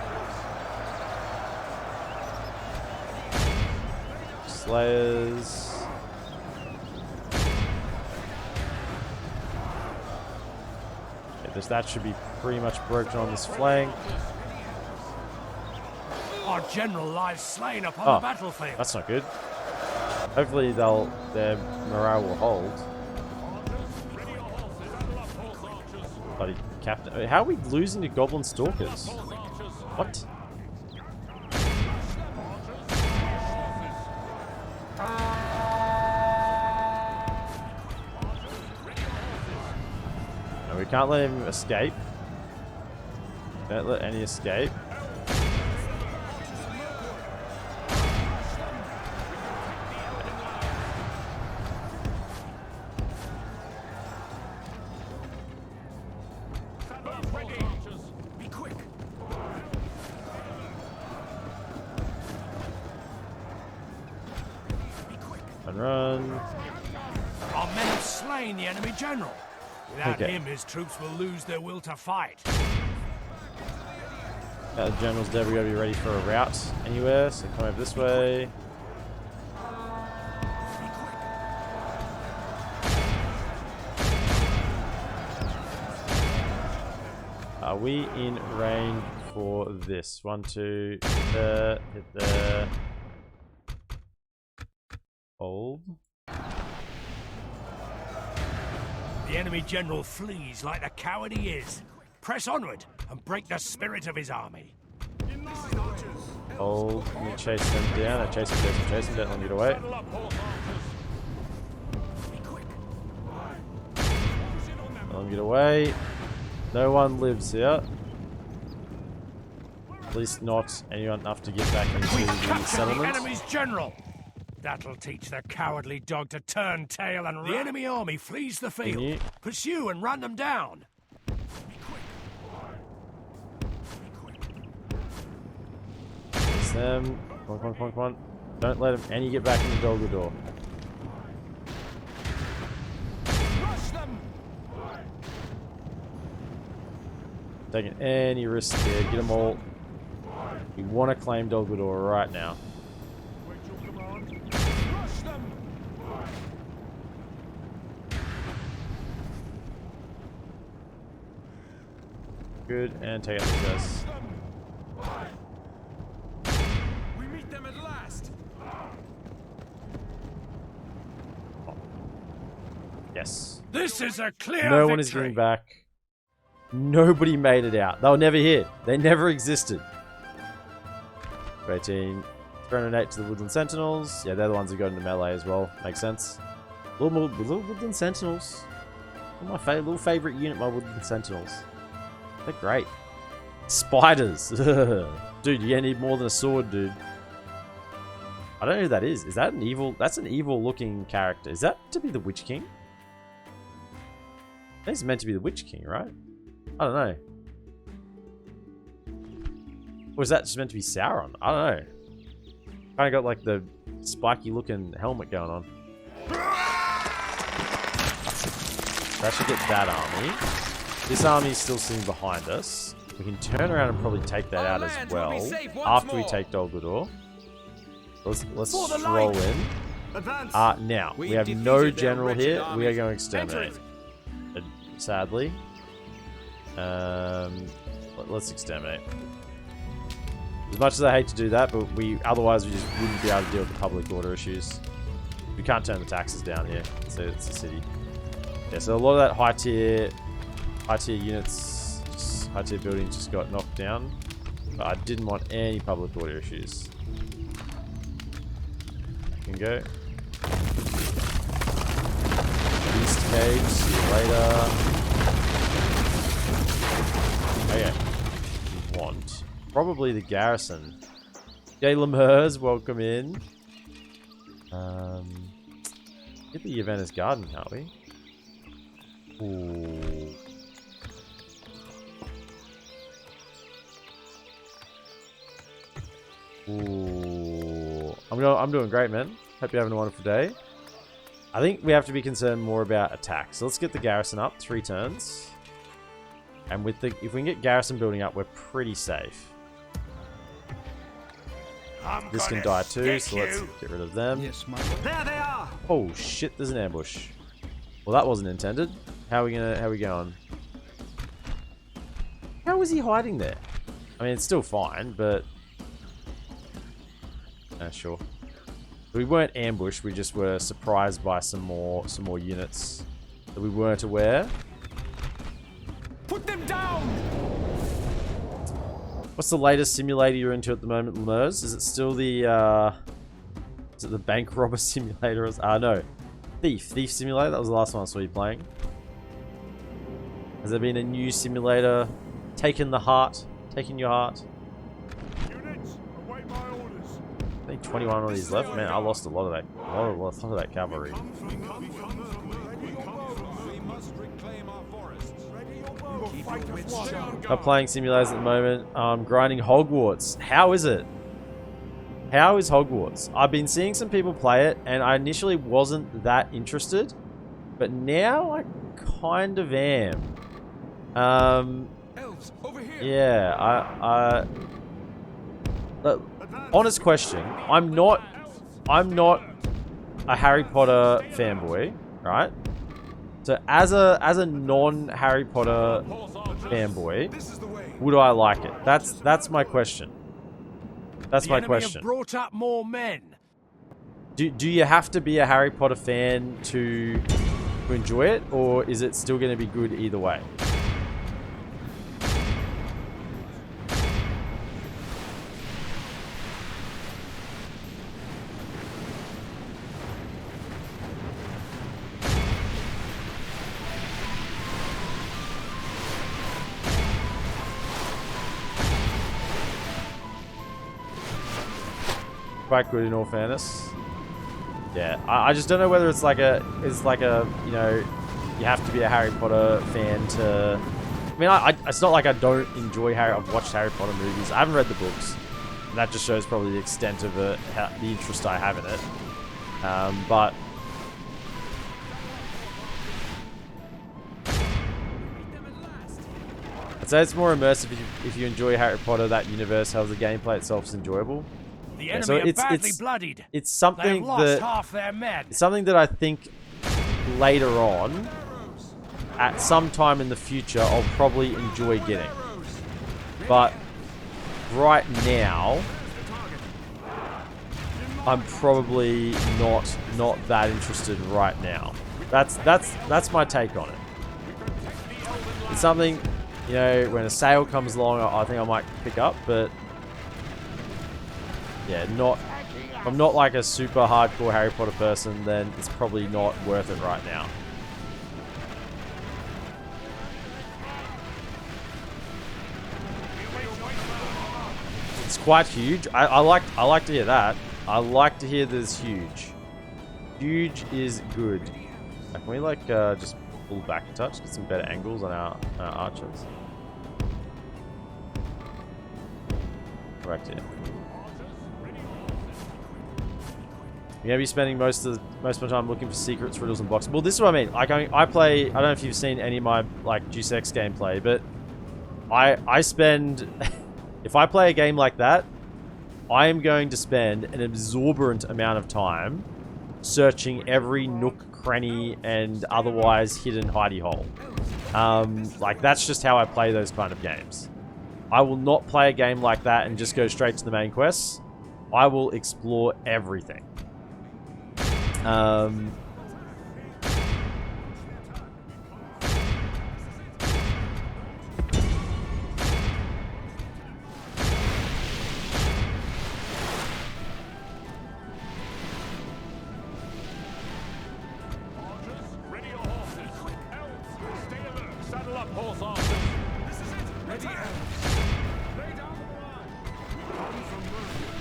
Slayers. Okay, that should be pretty much broken on this flank. Our general lies slain upon Oh, the battlefield. That's not good. Hopefully their morale will hold. Bloody captain. How are we losing to goblin stalkers? What? No, we can't let him escape. Don't let any escape. And run. Our men have slain the enemy general. Without Okay. him, his troops will lose their will to fight. The general's dead. We gotta be ready for a rout anywhere. So come over this way. Are we in range for this? 1, 2, hit there, hit there. Hold. The enemy general flees like the coward he is. Press onward and break the spirit of his army. Hold. Let me chase them down. I chase them, chase them. Don't let them get away. Saddle up, horse archers. Let them get away. No one lives here. At least not anyone enough to get back into We the captured the settlement. enemy's general. That'll teach the cowardly dog to turn tail and run. The enemy army flees the field. Continue. Pursue and run them down. It's them. Come on, come on, come on, come on. Don't let them any get back into Dol Guldur. Rush them! Taking any risks here. Get them all. We want to claim Dol Guldur right now. Rush them! Good, and take out these guys. We meet them at last. Yes. This is a clear No one is victory. getting back. Nobody made it out. They were never here. They never existed. 18. 308 to the Woodland Sentinels. Yeah, they're the ones who got into melee as well. Makes sense. Little Woodland Sentinels. My little favorite unit, my Woodland Sentinels. They're great. Spiders. Dude, you need more than a sword, dude. I don't know who that is. Is that an evil? That's an evil looking character. Is that to be the Witch King? I think it's meant to be the Witch King, right? I don't know. Or is that just meant to be Sauron? I don't know. Kind of got like the spiky looking helmet going on. That should get that army. This army is still sitting behind us. We can turn around and probably take that out as well after we take Dol Guldur. Let's roll in. Advance. Now, we We've have no defeated their general wretched here. We are armies. going to exterminate. Sadly. Let's exterminate. As much as I hate to do that, but otherwise we just wouldn't be able to deal with the public order issues. We can't turn the taxes down here. So it's a city. Yeah, so a lot of that high tier units, high tier buildings just got knocked down. But I didn't want any public order issues. Can go. Beast cage, see you later. Okay. We want probably the garrison. Galen Mers, welcome in. Get the Yavanna's Garden, can't we? Ooh. Ooh. I'm doing great, man. Hope you're having a wonderful day. I think we have to be concerned more about attack. So let's get the garrison up 3 turns. And with the if we can get garrison building up, we're pretty safe. This can die too, so let's get rid of them. Yes, my lord. There they are. Oh shit, there's an ambush. Well, that wasn't intended. How are we going? How was he hiding there? I mean, it's still fine, but sure. We weren't ambushed, we just were surprised by some more units that we weren't aware. Put them down! What's the latest simulator you're into at the moment, Lemurs? Is it still the is it the bank robber simulator? No. Thief simulator? That was the last one I saw you playing. Has there been a new simulator taking your heart? Units, await my orders. I think 21 of these left. Man, I lost a lot of that. A lot of that cavalry. We must reclaim our forests. I'm playing simulators at the moment. I'm grinding Hogwarts. How is it? how is Hogwarts? I've been seeing some people play it, and I initially wasn't that interested, but now I kind of am. Elves, over here. Yeah, honest question. I'm not a Harry Potter fanboy, right? So as a non-Harry Potter fanboy, This is the way. would I like it? That's my question. That's The my enemy question. have brought up more men. Do you have to be a Harry Potter fan to enjoy it, or is it still going to be good either way? Quite good in all fairness. Yeah, I just don't know whether it's like a you know, you have to be a Harry Potter fan to. I mean, it's not like I don't enjoy Harry. I've watched Harry Potter movies. I haven't read the books. And that just shows probably the extent of the interest I have in it. But I'd say it's more immersive if you enjoy Harry Potter. That universe, how the gameplay itself is enjoyable. The Yeah, enemy so are badly bloodied. It's They've something lost that half their men. it's something that I think later on, at some time in the future, I'll probably enjoy getting. But right now, I'm probably not that interested right now. That's my take on it. It's something, you know, when a sale comes along, I think I might pick up, but yeah, if I'm not like a super hardcore Harry Potter person, then it's probably not worth it right now. It's quite huge. I like to hear that. I like to hear that it's huge. Huge is good. Can we like just pull back a touch, get some better angles on our archers? Right here. You're gonna be spending most of my time looking for secrets, riddles, and boxes. Well, this is what I mean. Like I play. I don't know if you've seen any of my like Deus Ex gameplay, but I spend. If I play a game like that, I am going to spend an exorbitant amount of time searching every nook, cranny, and otherwise hidden hidey hole. Like that's just how I play those kind of games. I will not play a game like that and just go straight to the main quests. I will explore everything. Ready your horses. Elves, stay alert. Saddle up, horse archers. This is it. Ready, elves. Lay down the line. Come from Mordor.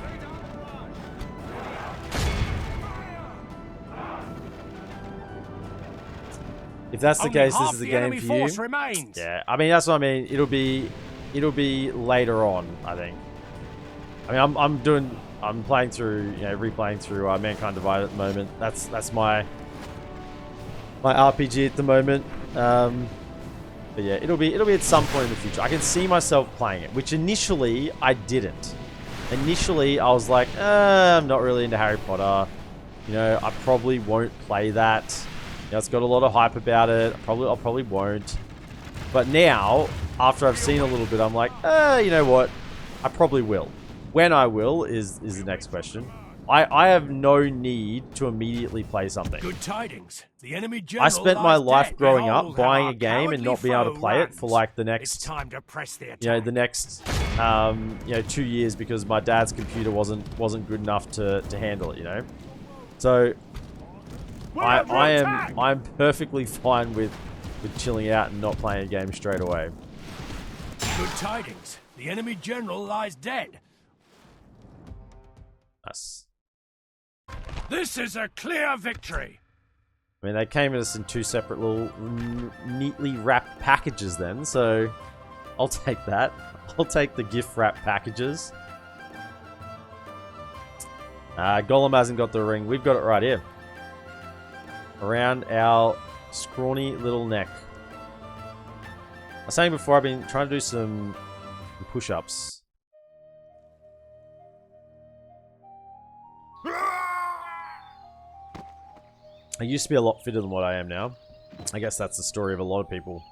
Lay down the line. If that's the Only case, half this is the game enemy for force you. remains. Yeah, I mean that's what I mean. It'll be later on, I think. I mean, I'm playing through, you know, replaying through Mankind Divided at the moment. That's my RPG at the moment. But yeah, it'll be at some point in the future. I can see myself playing it, which initially I didn't. Initially, I was like, I'm not really into Harry Potter. You know, I probably won't play that. You know, it's got a lot of hype about it. I probably won't. But now, after I've seen a little bit, I'm like, you know what? I probably will. When I will is the next question. I have no need to immediately play something. Good tidings. The enemy general I spent my lies life dead. growing up Behold buying how a game and cowardly not being able to foe play it for runs. like the It's next, time to press the attack. you know, the next, 2 years because my dad's computer wasn't good enough to handle it, you know. So I'm perfectly fine with chilling out and not playing a game straight away. Good tidings. The enemy general lies dead. Nice. This is a clear victory. I mean, they came at us in two separate little neatly wrapped packages then, so I'll take that. I'll take the gift wrap packages. Golem hasn't got the ring. We've got it right here. Around our scrawny little neck. I was saying before, I've been trying to do some push-ups. I used to be a lot fitter than what I am now. I guess that's the story of a lot of people.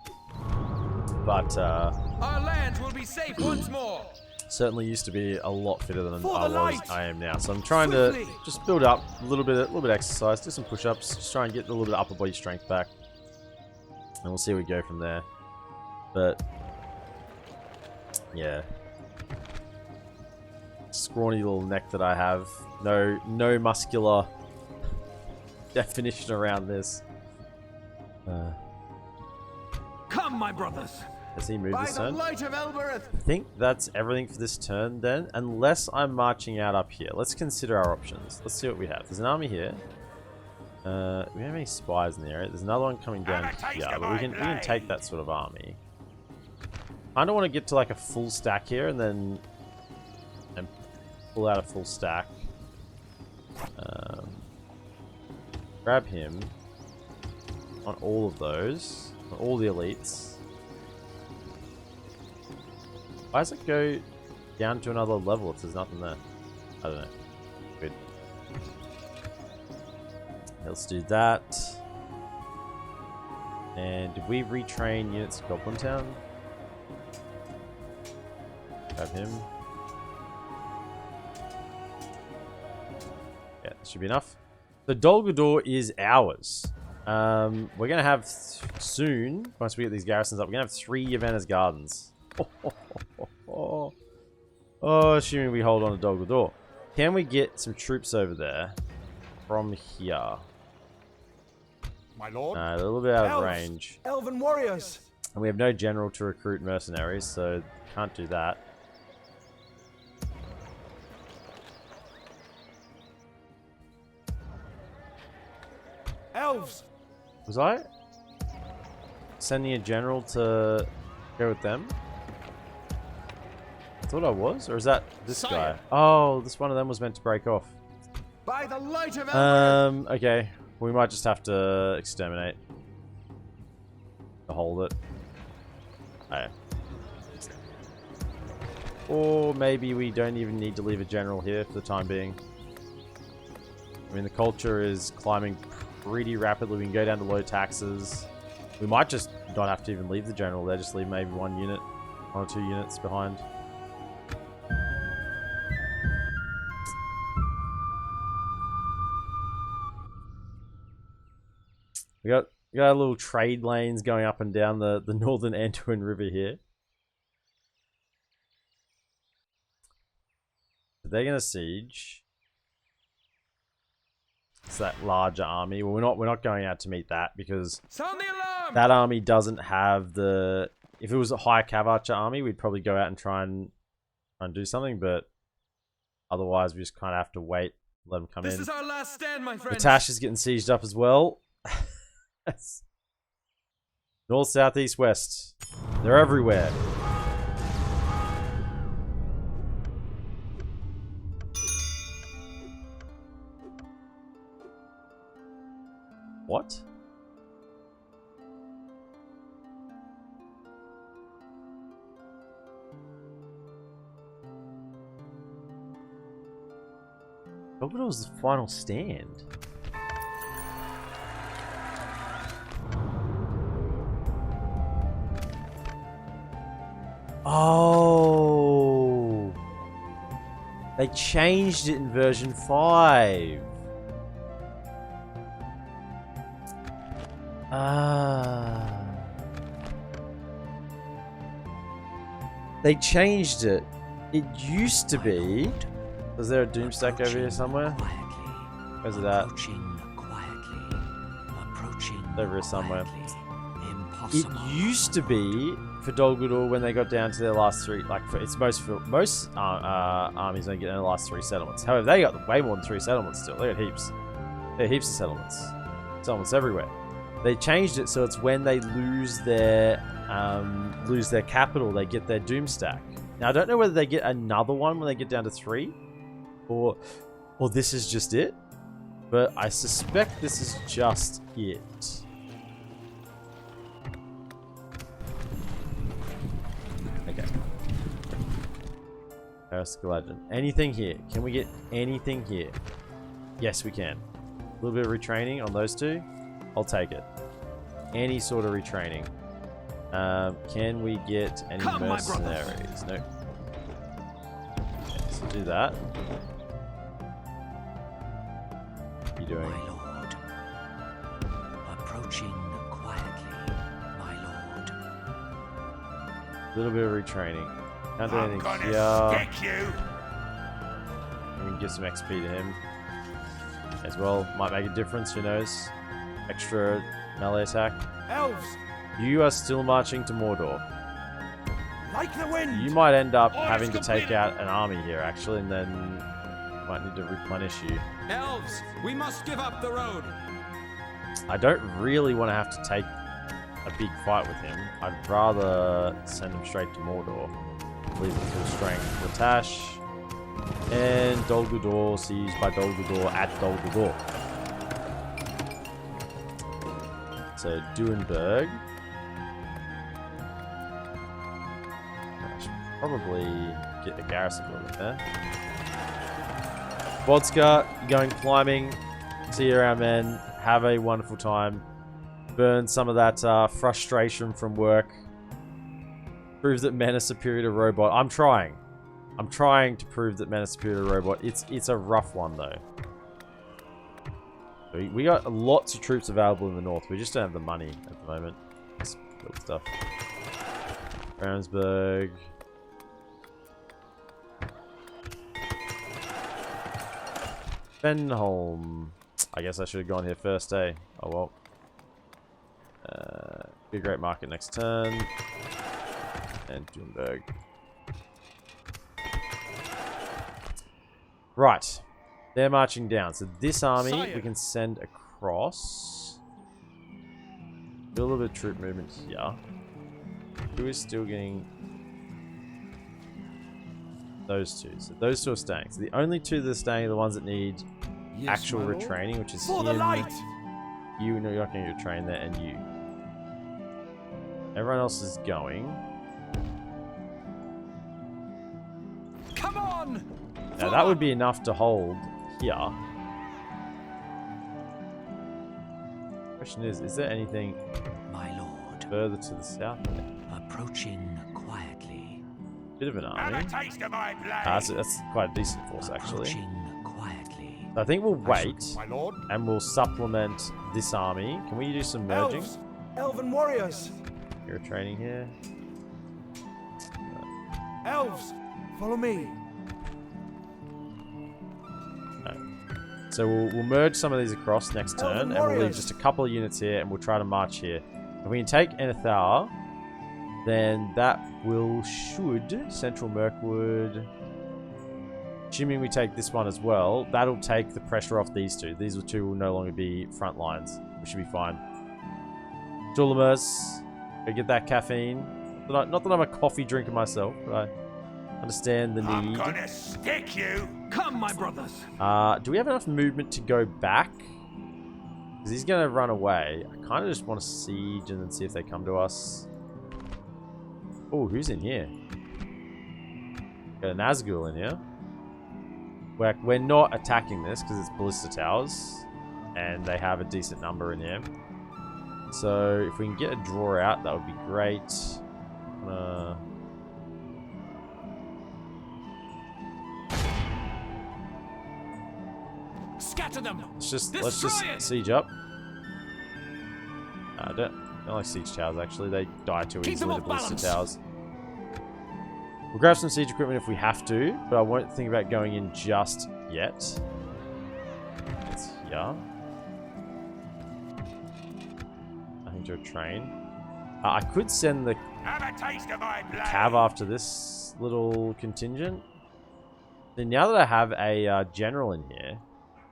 But, Our lands will be safe once more. certainly used to be a lot fitter than I am now. So I'm trying to just build up a little bit of exercise, do some push-ups, just try and get a little bit of upper body strength back. And we'll see where we go from there. But, yeah. Scrawny little neck that I have. No muscular definition around this. Come, my brothers. Has he moved By this the turn? light of Elbereth. I think that's everything for this turn then, unless I'm marching out up here. Let's consider our options. Let's see what we have. There's an army here. We don't have any spies in the area. There's another one coming down here, but we can take that sort of army. I don't want to get to like a full stack here and then pull out a full stack. Grab him on all of those, on all the elites. Why does it go down to another level if there's nothing there? I don't know. Good. Let's do that. And did we retrain units at Goblin Town? Grab him. Yeah, that should be enough. The Dol Guldur is ours. We're going to have soon, once we get these garrisons up, we're going to have 3 Yavanna's Gardens. Oh, assuming we hold on to Dol Guldur. Can we get some troops over there from here? My lord. A little bit out of Elves, range. Elven warriors. And we have no general to recruit mercenaries, so can't do that. Elves. Was I sending a general to go with them? I thought I was, or is that this guy? Oh, this one of them was meant to break off. By the light of Elbereth. Okay. We might just have to exterminate to hold it. Oh. Or maybe we don't even need to leave a general here for the time being. I mean, the culture is climbing pretty rapidly. We can go down to low taxes. We might just not have to even leave the general there, just leave maybe 1 unit, 1 or 2 units behind. We got little trade lanes going up and down the northern Anduin River here. They're gonna siege. It's that larger army. Well, we're not going out to meet that because Sound the alarm. that army doesn't have the. If it was a high cav archer army, we'd probably go out and try and do something. But otherwise, we just kind of have to wait, let them come in. This is our last stand, my friend. Matash is getting sieged up as well. North, south, east, west. They're everywhere. What? What was the final stand? Oh, they changed it in version 5. They changed it. It used to be. Is there a doom stack over here somewhere? Where's it at? Over here somewhere. It used to be for Dol Guldur when they got down to their last 3. Like it's most armies don't get in the last 3 settlements. However, they got way more than 3 settlements still. They got heaps. They got heaps of settlements. Settlements everywhere. They changed it so it's when they lose their capital, they get their doom stack. Now I don't know whether they get another one when they get down to 3, or Or this is just it. But I suspect this is just it. Okay. Legend. Anything here? Can we get anything here? Yes, we can. A little bit of retraining on those two. I'll take it. Any sort of retraining. Can we get any mercenaries? No. Okay, so do that. What are you doing? My lord. Approaching quietly, my lord. A little bit of retraining. Can't do I'm anything gonna here. stick you. We can give some XP to him as well. Might make a difference, who knows? Extra melee attack. Elves, You are still marching to Mordor. like the wind. You might end up Orders having to take completed. out an army here, actually, and then might need to replenish you. Elves, we must give up the road. I don't really want to have to take a big fight with him. I'd rather send him straight to Mordor. Leave him full strength with Tash. And Dol Guldur, sieged by Dol Guldur at Dol Guldur. So, Duenberg. I should probably get the garrison building there. Vodka, going climbing. See you around, men. Have a wonderful time. Burn some of that frustration from work. Prove that men are superior to robot. I'm trying. I'm trying to prove that men are superior to robot. It's a rough one, though. We got lots of troops available in the north. We just don't have the money at the moment. Let's build stuff. Brownsburg. Benholm. I guess I should have gone here first, eh? Oh well. Be a great market next turn. And Duenberg. Right. They're marching down. So this army we can send across. Do a little bit of troop movement here. Who is still getting... Those two. So those two are staying. So the only two that are staying are the ones that need actual retraining, which is For the him, light. you, no, you're not going to get trained there, and you. Everyone else is going. Come on. Now that would be enough to hold here. Question is there anything My lord. further to the south? Approaching quietly. Bit of an Have a army. taste of my blade. That's quite a decent force, actually. Approaching quietly. So I think we'll wait, My lord. and we'll supplement this army. Can we do some merging? Elves, elven warriors. You're training here. Elves, follow me. So we'll merge some of these across next turn, Elven and we'll leave warriors. just a couple of units here, and we'll try to march here. If we can take Enethar, then that should Central Mirkwood. Assuming we take this one as well, that'll take the pressure off these two. These two will no longer be front lines. We should be fine. Dulamers, go get that caffeine. Not that I'm a coffee drinker myself, but I understand the I'm need. gonna stick you. Come, my brothers. Do we have enough movement to go back? Because he's going to run away. I kind of just want to siege and then see if they come to us. Oh, who's in here? Got a Nazgul in here. We're not attacking this because it's ballista towers. And they have a decent number in here. So if we can get a draw out, that would be great. Scatter them. Let's just Destroy it! siege up. I don't like siege towers, actually. They die too Keep them easily to off ballista balance. towers. We'll grab some siege equipment if we have to, but I won't think about going in just yet. It's here. Nothing to a train. I could send the Have a taste of my blade. cav after this little contingent. Then now that I have a general in here,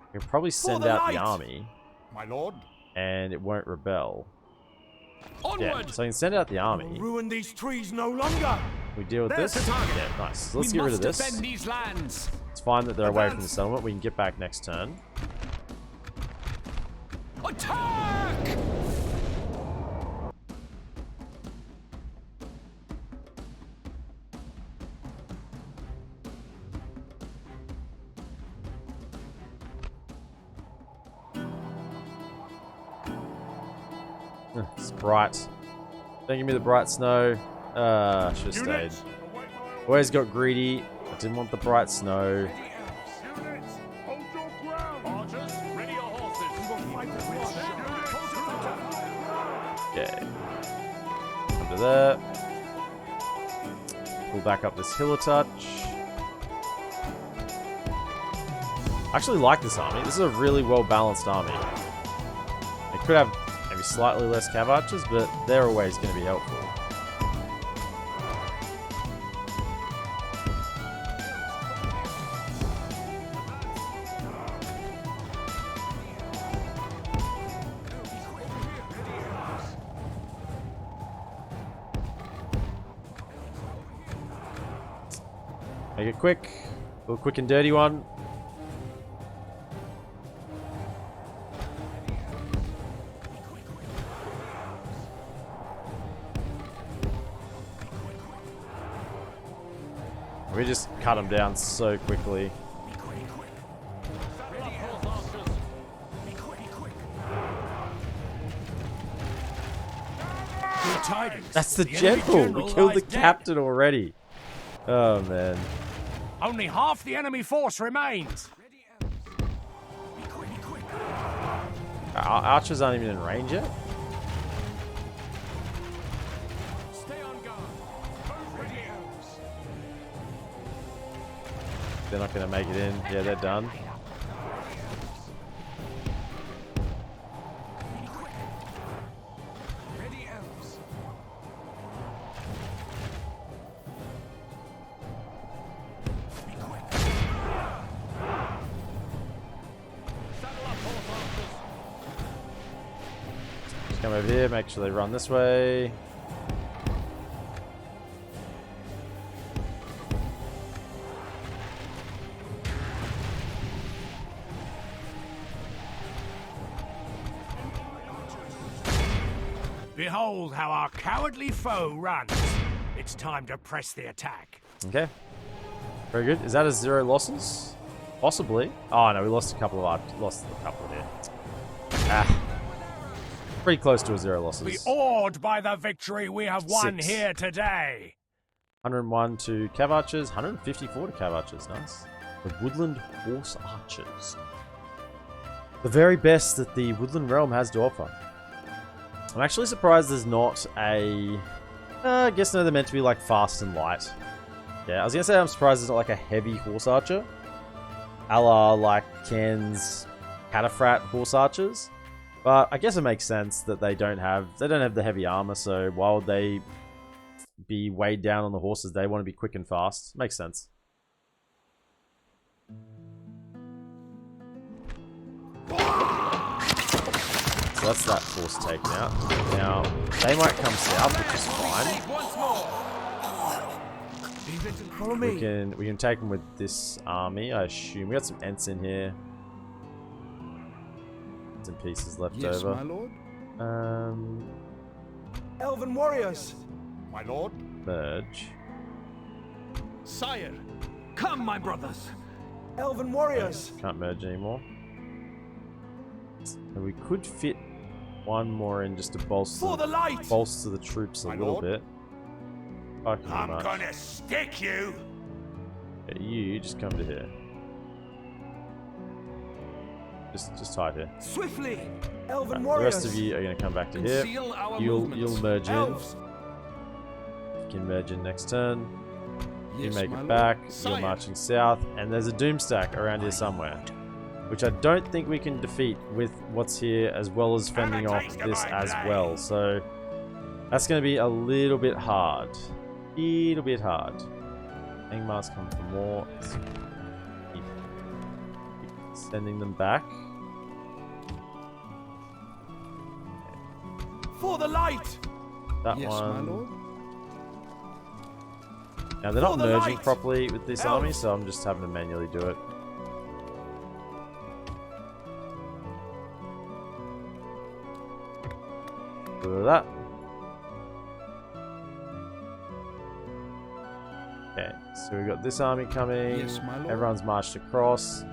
I can probably send the out the light! army, My lord. and it won't rebel. Onward. Yeah, so I can send out the army. Ruin these trees no longer. We deal with There's this. the target. Yeah, nice. So let's We get rid of must this. defend these lands. It's fine that they're away from the settlement. We can get back next turn. Attack! It's bright. Don't give me the bright snow. Should have stayed. Always got greedy. I didn't want the bright snow. Units, hold your ground. Archers, ready your horses. Okay. Under there. Pull back up this hill a touch. I actually like this army. This is a really well balanced army. It could have maybe slightly less cav archers, but they're always going to be helpful. Make it quick. A little quick and dirty one. We just cut them down so quickly. Good tidings. That's the enemy general. We killed the lies dead. captain already. Oh man. Only half the enemy force remains. Our archers aren't even in range yet. Stay on guard. Move ready, elves. They're not going to make it in. Yeah, they're done. Ready, elves. Just come over here, make sure they run this way. Behold how our cowardly foe runs. It's time to press the attack. Okay. Very good. Is that a 0 losses? Possibly. Oh no, we lost a couple of here. Ah. Pretty close to a 0 losses. Be awed by the victory we have won 6. here today. 101 to cav archers, 154 to cav archers. Nice. The Woodland Horse Archers. The very best that the Woodland Realm has to offer. I'm actually surprised there's not a... I guess no, they're meant to be like fast and light. Yeah, I was going to say I'm surprised there's not like a heavy horse archer. A la like Ken's Cataphat horse archers. But I guess it makes sense that they don't have the heavy armor, so why would they be weighed down on the horses? They want to be quick and fast. Makes sense. So that's that force taken out. Now, they might come south, which is fine. Follow me. We can take them with this army, I assume. We got some Ents in here. Some pieces left Yes, over. my lord. Elven warriors! My lord. Merge. Sire, come, my brothers. Elven warriors! Can't merge anymore. And we could fit one more in just to For the light! bolster the troops a My little lord. bit. Fucking much. gonna stick you. Yeah, you just come to here. Just hide here. Swiftly! Elven Right, the warriors! rest of you are going to come back to here. Conceal our You'll movements. merge in. Elves! You can merge in next turn. You Yes, make my it lord. back. You're Sire. marching south, and there's a Doomstack around here somewhere, which I don't think we can defeat with what's here, as well as fending off this as well. So that's going to be a little bit hard. Little bit hard. Angmar's come for more. Keep sending them back. For the light! That Yes, one. my lord. Now, they're not For the merging light! properly with this army, Elves! so I'm just having to manually do it. Do that. Okay, so we've got this army coming. Yes, my lord. Everyone's marched across.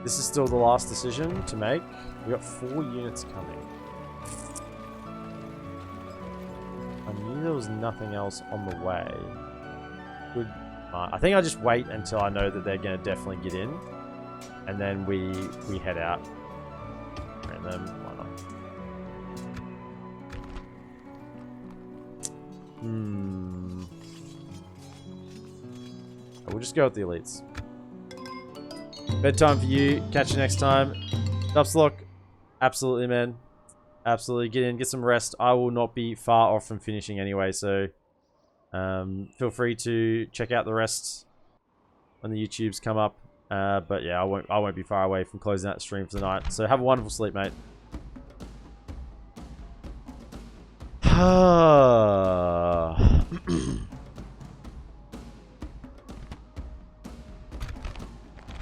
This is still the last decision to make. We've got 4 units coming. I knew there was nothing else on the way. Good. I think I just wait until I know that they're going to definitely get in, and then we head out. And then why not? We'll just go with the elites. Bedtime for you. Catch you next time. Dupslock. Absolutely, man. Absolutely. Get in. Get some rest. I will not be far off from finishing anyway, so feel free to check out the rest when the YouTubes come up. But yeah, I won't be far away from closing out the stream for the night. So have a wonderful sleep, mate.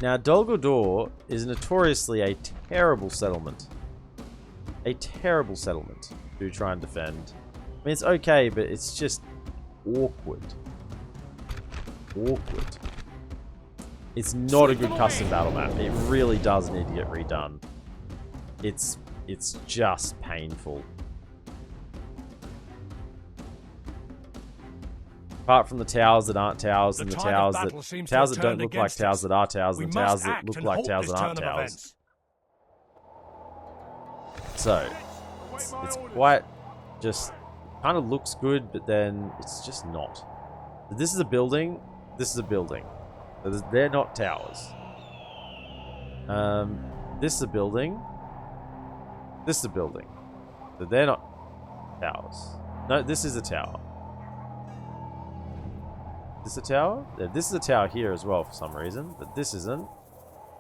Now, Dol Guldur is notoriously a terrible settlement. A terrible settlement to try and defend. I mean, it's okay, but it's just awkward. Awkward. It's not a good custom battle map. It really does need to get redone. It's just painful. Apart from the towers that aren't towers, and the towers that don't look like towers that are towers, and the towers that look like towers that aren't towers. So, it's quite just kind of looks good, but then it's just not. This is a building. This is a building. They're not towers. This is a building. This is a building. So they're not towers. No, this is a tower. This a tower? Yeah, this is a tower here as well for some reason, but this isn't.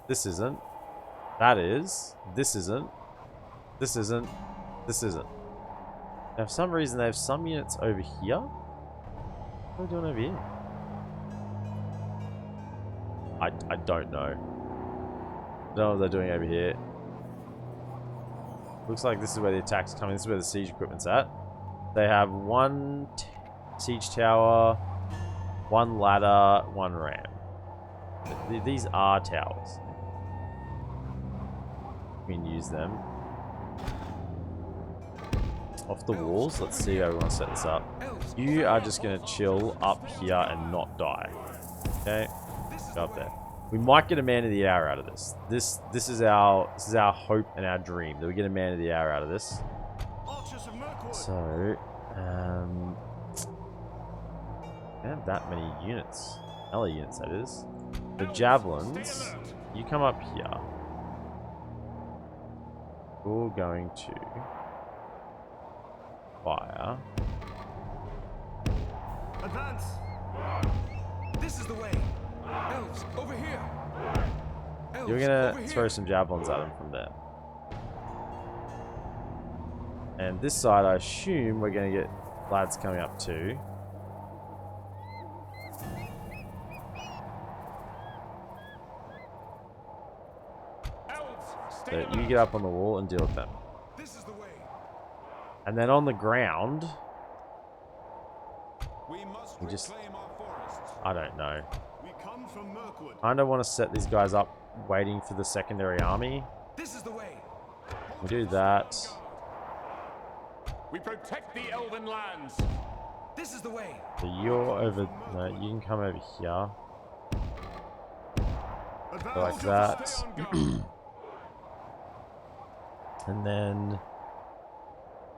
This isn't. That is. This isn't. This isn't. This isn't. Now, for some reason, they have some units over here. What are they doing over here? I don't know. I don't know what they're doing over here. Looks like this is where the attack's coming. This is where the siege equipment's at. They have one siege tower, one ladder, one ram. These are towers. We can use them. Off the walls. Let's see how we want to set this up. You are just going to chill up here and not die. Okay? Go up there. We might get a man of the hour out of this. This is our hope and our dream that we get a man of the hour out of this. So, we don't have that many units. Melee units, that is. The javelins, you come up here. We're going to fire. Advance! This is the way. Elves, over here. Elves, You're gonna throw some javelins at them from there. And this side, I assume we're gonna get lads coming up too. So you get up on the wall and deal with them. This is the way. And then on the ground, We must we just, reclaim our forests. I don't know. We come from Mirkwood. I don't want to set these guys up waiting for the secondary army. This is the way. We do that. We protect the elven lands. This is the way. So you're over, no, you can come over here. Advance. Like that. Stay on guard. And then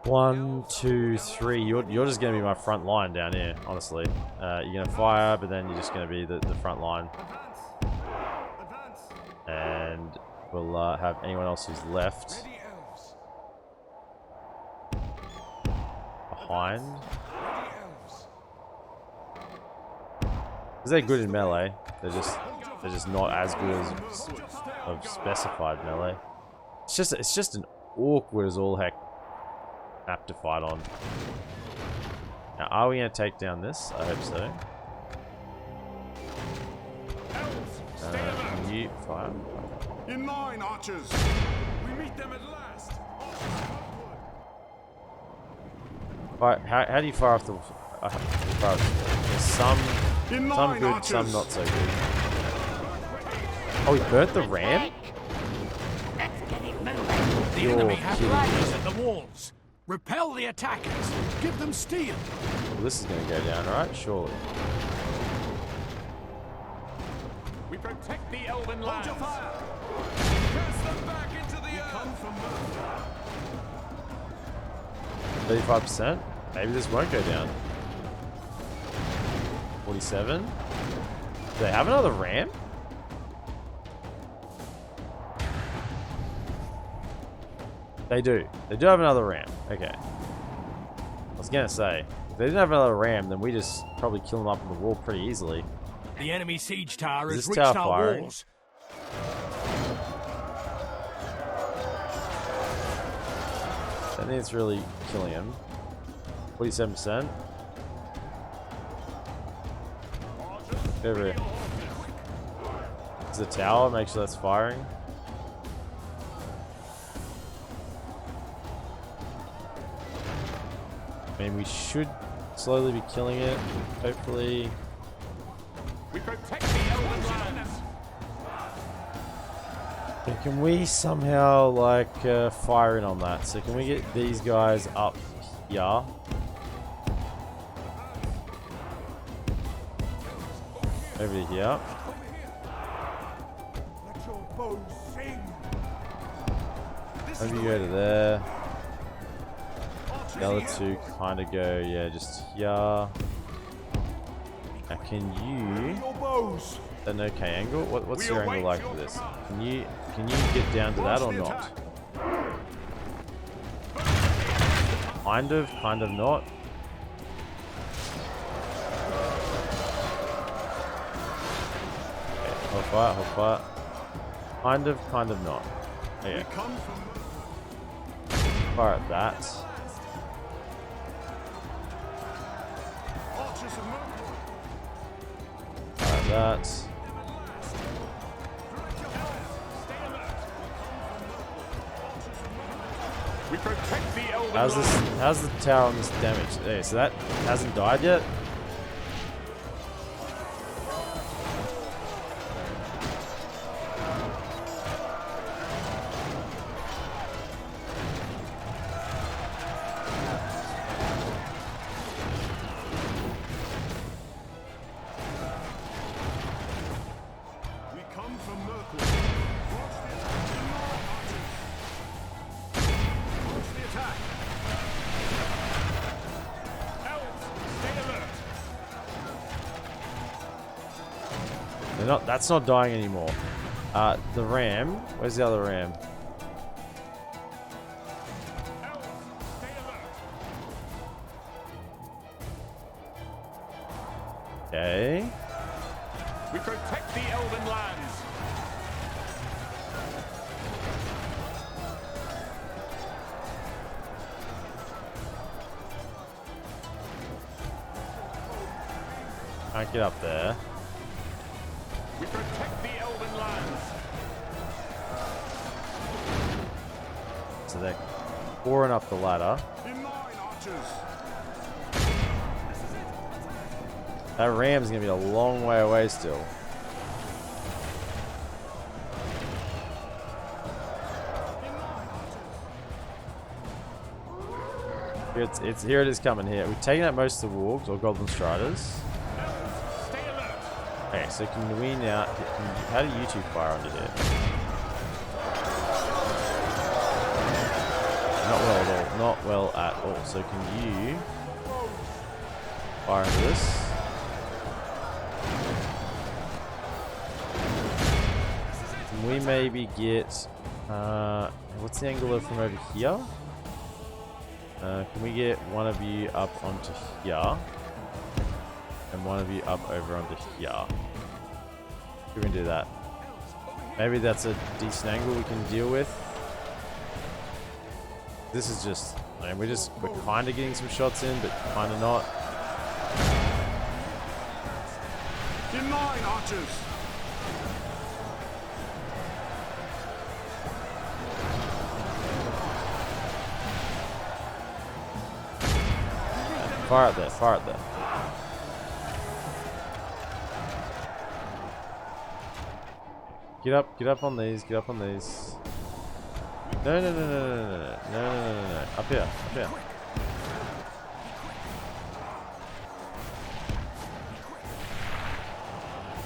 1, 2, 3. You're just gonna be my front line down here, honestly. You're gonna fire, but then you're just gonna be the front line. Advance. Advance. And we'll have anyone else who's left Ready, elves. behind. Ready, elves. Because they're good in melee. They're just not as good as of specified melee. It's just an awkward as all heck map to fight on. Now, are we going to take down this? I hope so. Can you fire? In line, archers. We meet them at last. How do you fire off the... There's some good, archers. some not so good. Oh, he burnt the ram? The enemy have ladders at the walls. Repel the attackers. Give them steel. Well, this is going to go down, right? Surely. We protect the Elven lands. Cast them back into the earth. Come from 35%? Maybe this won't go down. 47? Do they have another ram? They do. They do have another ram. Okay. I was gonna say, if they didn't have another ram, then we just probably kill them up on the wall pretty easily. The enemy siege tower Is has this reached tower our firing? walls. I think it's really killing him. 47%. Over here. There's a tower, make sure that's firing. I mean, we should slowly be killing it, hopefully. We protect the Elven lands. Okay, can we somehow, like, fire in on that? So can we get these guys up here? Over here. Let your bows sing. Maybe go to there. The other two kind of go, yeah, just here. Now can you... Your bows. An okay angle? What's your angle like for this? Can you get down to that or not? Kind of not. Okay, hold fire. Kind of not. Okay. Fire at that. Fire at that. We protect the Elven How's the tower on this damage? Okay, so that hasn't died yet. That's not dying anymore. The ram. Where's the other ram? Okay. We protect the Elven lands. Can't get up there. We protect the Elven lands. So they're pouring up the ladder. In line, archers. That ram's gonna be a long way away still. Here it is coming here. We've taken out most of the wargs or goblin striders. Okay, so can we now... How do you two fire under here? Not well at all. Not well at all. So can you... fire into this? Can we maybe get... what's the angle from over here? Can we get one of you up onto here? And one of you up over onto here. We can do that. Maybe that's a decent angle we can deal with. This is just, I mean, we're kind of getting some shots in, but kind of not. In line, archers. Fire it there, fire it there. Get up on these, get up on these. No, no, no, no, no, no, no, no, no, no, no. Up here, up here.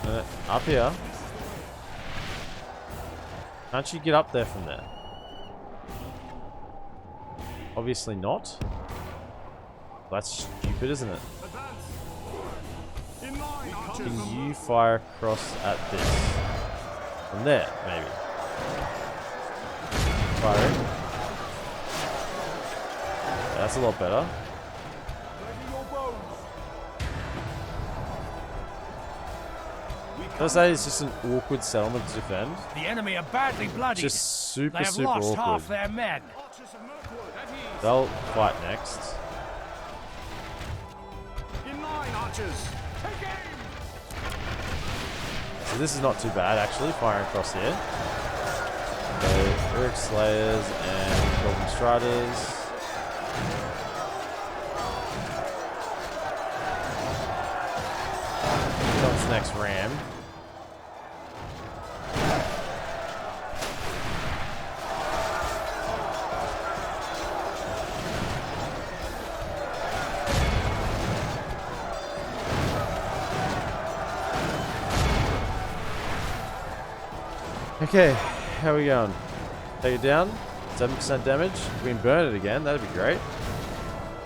No, up here. Can't you get up there from there? Obviously not. That's stupid, isn't it? Can you fire across at this? From there, maybe. Firing. Yeah, that's a lot better. I'll say it's just an awkward settlement to defend. The enemy are badly bloodied. Just super, they have super lost awkward. half their men. They'll fight next. In line, archers. So this is not too bad, actually, firing across here. So, Uruk Slayers and Golden Striders. What's the next ram? Okay, how are we going? Take it down. 7% damage. If we can burn it again, that'd be great.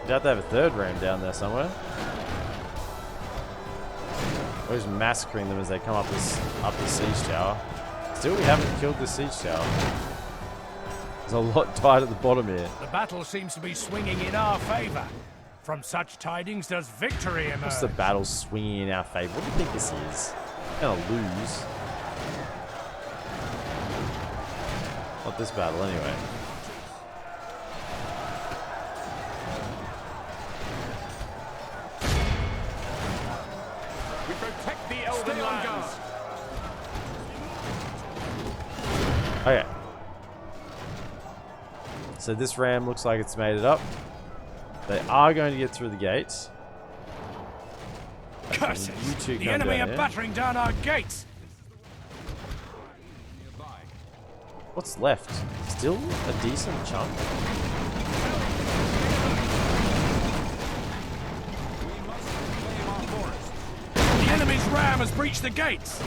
Doubt they have a third ram down there somewhere. We're just massacring them as they come up this siege tower. Still, we haven't killed the siege tower. There's a lot died at the bottom here. The battle seems to be swinging in our favor. From such tidings does victory emerge. What's the battle swinging in our favor? What do you think this is? We're gonna lose. Not this battle, anyway. We protect the Elven lands. Okay. So this ram looks like it's made it up. They are going to get through the gates. Curses! You two The come enemy down are here. battering down our gates. What's left? Still a decent chunk. The enemy's ram has breached the gates.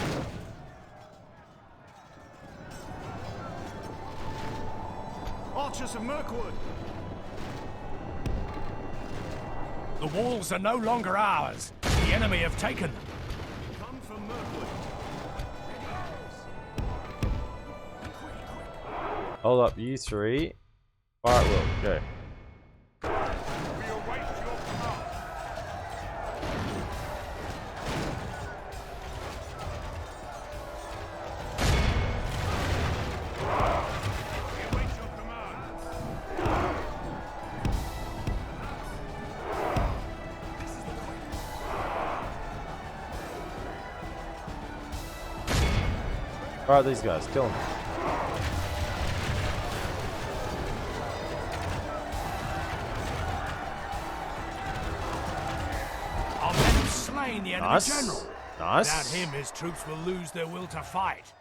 Archers of Mirkwood. The walls are no longer ours. The enemy have taken them. Come from Mirkwood. Hold up, you three. Fire at will. Go. We await your command. We await your command. Fire at these guys. Kill them. Our men have slain the enemy Nice. general. Nice. Without him, his troops will lose their will to fight.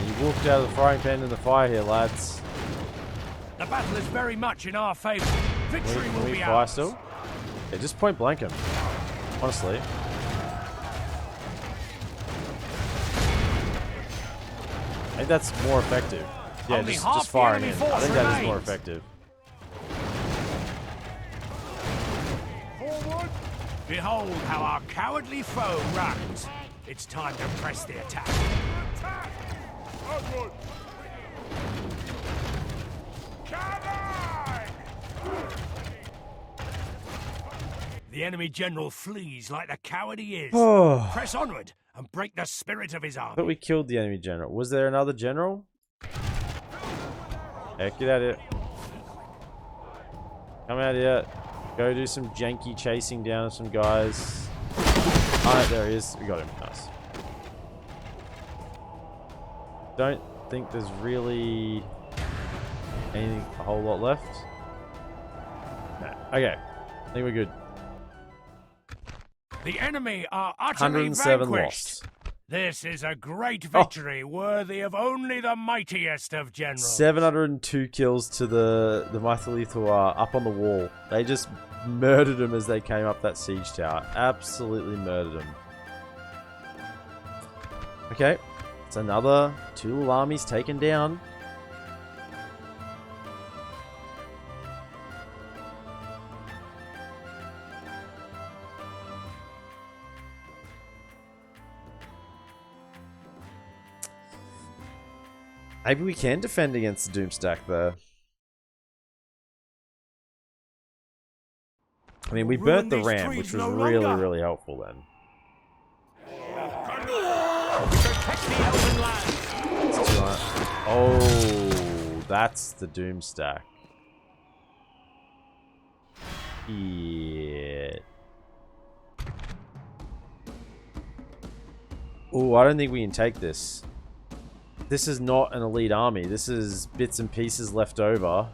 You walked out of the frying pan in the fire here, lads. The battle is very much in our favor. Victory Can will we be fire ours. still? Yeah, just point blank him. Honestly. I think that's more effective. Yeah, Only just half the firing enemy in. I force think that is more remains. effective. Behold how our cowardly foe runs. It's time to press the attack. Onward. Cannons! The enemy general flees like the coward he is. Oh. Press onward and break the spirit of his But army. we killed the enemy general. Was there another general? Hey, get out of here. Come out here. Go do some janky chasing down of some guys. Alright, there he is. We got him. Nice. Don't think there's really anything a whole lot left. No. Okay. I think we're good. The enemy are utterly 107 vanquished. lost. This is a great victory worthy of only the mightiest of generals. 702 kills to the Mytholithor up on the wall. They just murdered them as they came up that siege tower. Absolutely murdered them. Okay. It's another 2 little armies taken down. Maybe we can defend against the Doomstack though. I mean, we burnt the ram, which was really helpful then. Protect the elven lands. Let's do that. Oh, that's the Doomstack. Yeah. Oh, I don't think we can take this. This is not an elite army. This is bits and pieces left over.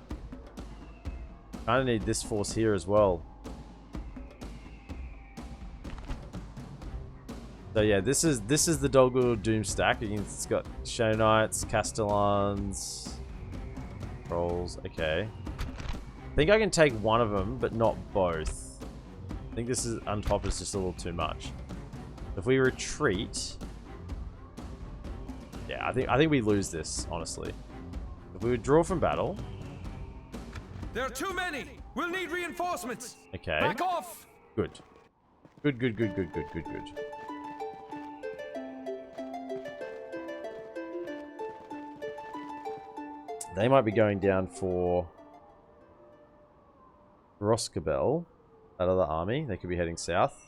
Kind of need this force here as well. So yeah, this is the Dol Guldur Doomstack. It's got Shanites, Castellans, Trolls. Okay. I think I can take one of them, but not both. I think this is on top is just a little too much. If we retreat. Yeah, I think we lose this, honestly. If we withdraw from battle. There are too many. We'll need reinforcements. Okay. Back off. Good. Good. They might be going down for Roskabel, that other army. They could be heading south.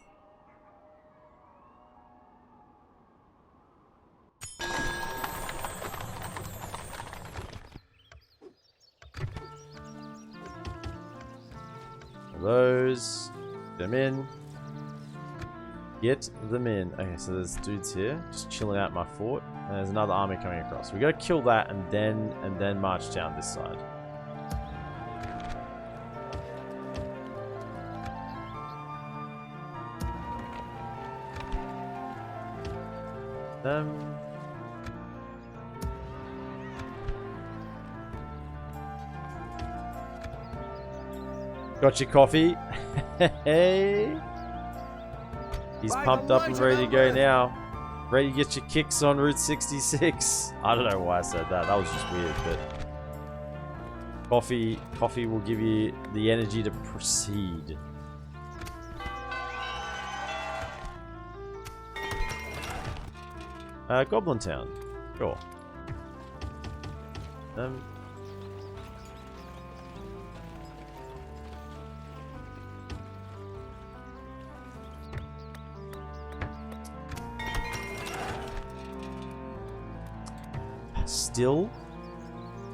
Those. Get them in. Get them in. Okay, so there's dudes here just chilling out my fort. And there's another army coming across. We gotta kill that and then march down this side. Got your coffee. Hey. He's pumped up and ready to go now. Ready to get your kicks on Route 66. I don't know why I said that. That was just weird, but coffee will give you the energy to proceed. Goblin Town. Sure.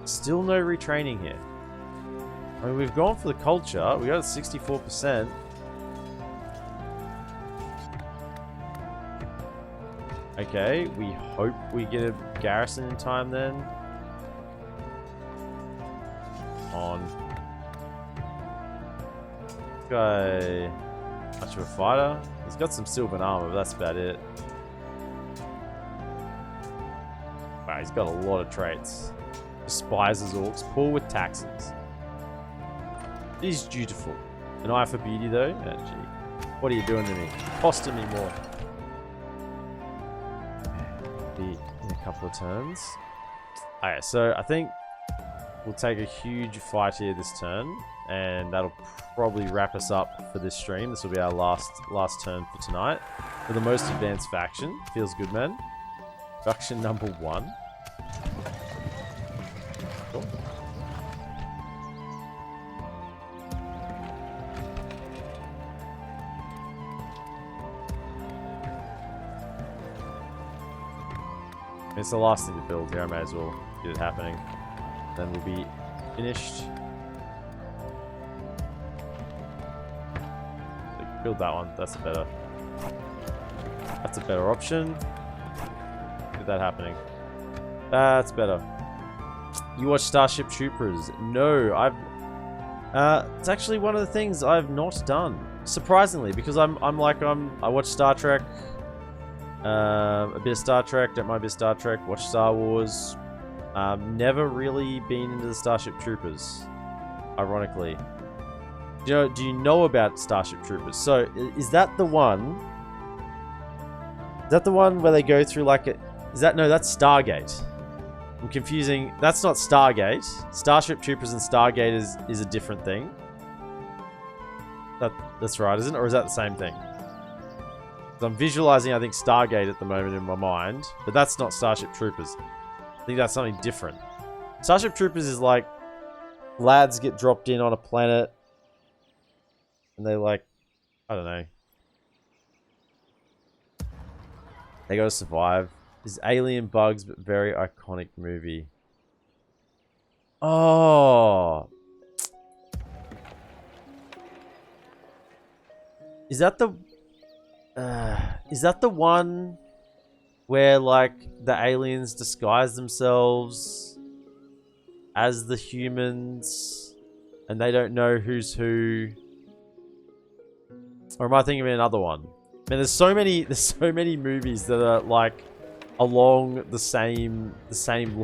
Still no retraining here. I mean, we've gone for the culture. We got 64%. Okay, we hope we get a garrison in time then. On. Guy, much of a fighter. He's got some silver armor, but that's about it. Wow, he's got a lot of traits. Despises orcs, poor with taxes. He's dutiful. An eye for beauty though? Oh, gee. What are you doing to me? Costing me more. Be in a couple of turns. Okay, so I think we'll take a huge fight here this turn, and that'll probably wrap us up for this stream. This will be our last turn for tonight. For the most advanced faction. Feels good, man. Faction number 1. Cool. It's the last thing to build here. I may as well get it happening. Then we'll be finished. Build that one. That's a better option. Get that happening. That's better. You watch Starship Troopers? No, it's actually one of the things I've not done. Surprisingly, because I watch Star Trek. A bit of Star Trek, don't mind a bit of Star Trek, watch Star Wars. Never really been into the Starship Troopers, ironically. Do you know about Starship Troopers? So, is that the one? Is that the one where they go through like a... No, that's Stargate. I'm confusing. That's not Stargate. Starship Troopers and Stargate is a different thing. That's right, isn't it? Or is that the same thing? So I'm visualizing, I think, Stargate at the moment in my mind. But that's not Starship Troopers. I think that's something different. Starship Troopers is like... lads get dropped in on a planet. And they like... I don't know. They gotta survive. This alien bugs, but very iconic movie. Oh... Is that the one where, like, the aliens disguise themselves as the humans and they don't know who's who? Or am I thinking of another one? Man, there's so many movies that are, like, along the same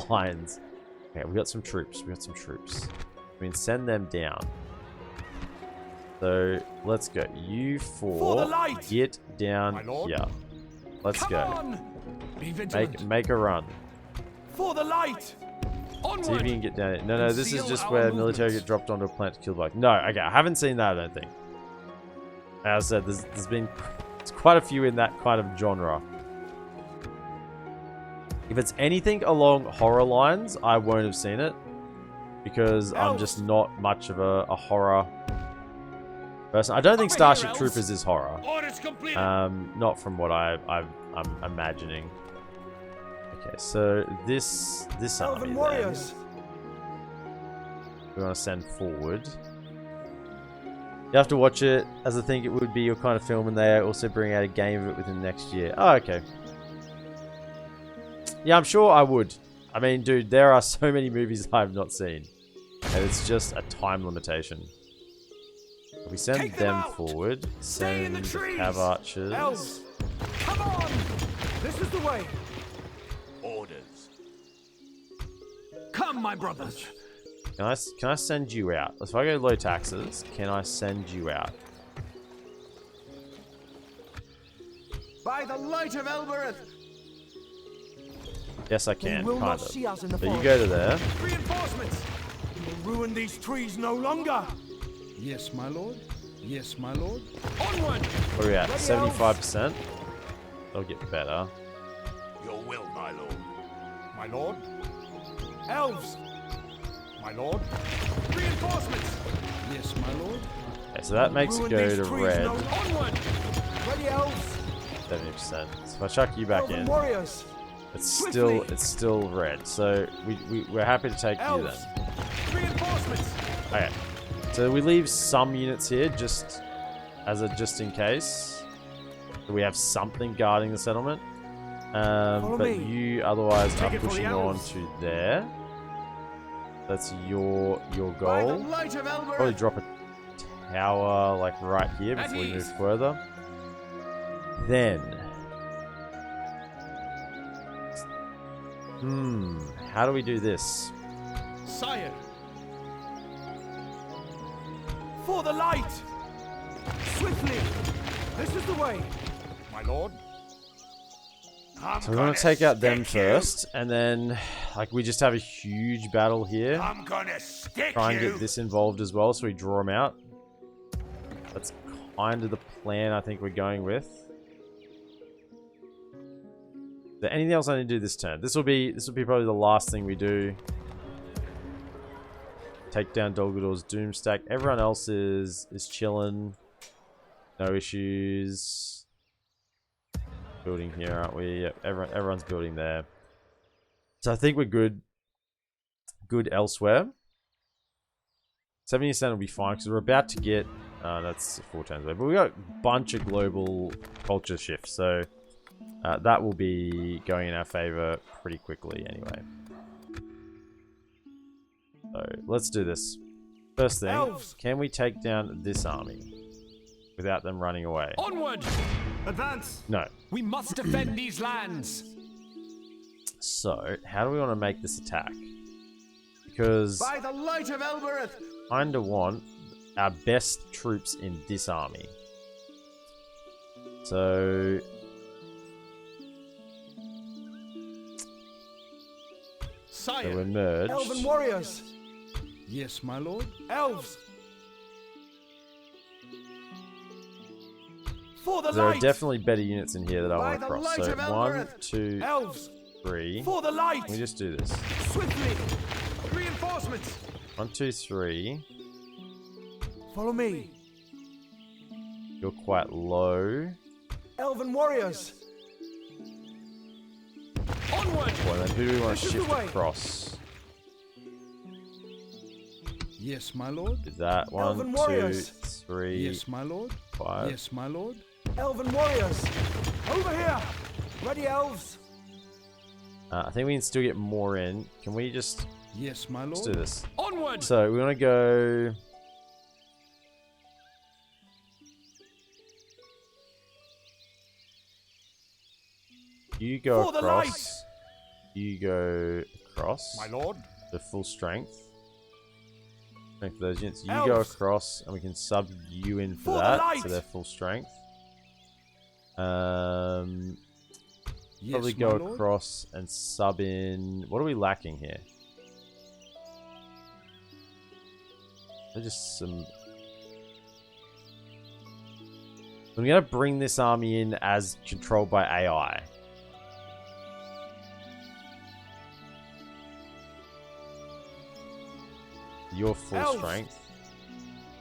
lines. Okay, we got some troops. We can send them down. So, let's go. You four, get down here. Let's go. Make a run. For the light! Onward. See if you can get down here. No, this is just where military get dropped onto a planet to kill bugs. No, okay, I haven't seen that, I don't think. As I said, there's been quite a few in that kind of genre. If it's anything along horror lines, I won't have seen it. Because I'm just not much of a horror person. I don't think Starship Troopers is horror. Not from what I'm imagining. Okay, so this army then, we want to send forward. You have to watch it, as I think it would be your kind of film, and they also bring out a game of it within the next year. Oh, okay. Yeah, I'm sure I would. I mean, dude, there are so many movies I've not seen. And it's just a time limitation. If we send them forward, send the Cav Archers. Elves, come on! This is the way. Orders. Come, my brothers. Can I send you out? If I go low taxes, can I send you out? By the light of Elbereth. Yes, I can, will kind not of. see us in the So you forest. go to there. Reinforcements. We will ruin these trees no longer. Yes, my lord. Yes, my lord. Onward. What are we at? 75%? They'll get better. Your will, my lord. My lord. Elves, My lord. Reinforcements. Yes, my lord. Okay, so that makes it ruin go these to trees red. no Onward. ready elves, 70%. So if I chuck you back elven in, warriors. it's swiftly. still red. So we're happy to take you Elves. then. Reinforcements. Okay. So we leave some units here just in case. So we have something guarding the settlement. But me. you otherwise Take are it for the pushing on elves. to there. That's your By the goal. light of Probably Elbereth. drop a tower like right here At before you move ease. further. Then how do we do this? Sire. For the light! Swiftly! This is the way! My lord. So we're gonna take out them first, and then like we just have a huge battle here. I'm gonna stick Try and you. get this involved as well, so we draw them out. That's kind of the plan I think we're going with. Is there anything else I need to do this turn? This will be probably the last thing we do. Take down Dol Guldur's Doom Stack. Everyone else is chilling. No issues. Building here, aren't we? Yep, everyone's building there. So I think we're good. Good elsewhere. 70% will be fine because we're about to get. That's 4 turns away, but we got a bunch of global culture shifts, so that will be going in our favor pretty quickly anyway. So let's do this. First thing, Elves! can we take down this army without them running away? Onward! Advance! No. We must defend these lands. So, how do we want to make this attack? Because By the light of Elbereth! I kind of want our best troops in this army. So... Sire. we're merged. Elven warriors. Yes, my lord. Elves. For the There are light. definitely better units in here that I By want to the cross. light So of 1, Elbereth. 2, Elves. 3. For the light. Let me just do this. Swiftly. Reinforcements! 1, 2, 3. Follow me. You're quite low. Elven warriors. Onward! Well, then who do we want This to is the shift way. across? Yes, my lord. Is that 1, Elven 2, warriors. 3, Yes, my lord. 5? Yes, my lord. Elven warriors. Over here. Ready, elves. I think we can still get more in. Can we just... Yes, my let's lord. do this. Onward! So, we want to go... You go For the across. light. You go across. My lord. The full strength. Strength for those units. You Elves. go across, and we can sub you in for For the that, light. so they're full strength. Yes, Probably my go lord. across and sub in. What are we lacking here? They're just some. I'm gonna bring this army in as controlled by AI. You're full Elves. strength.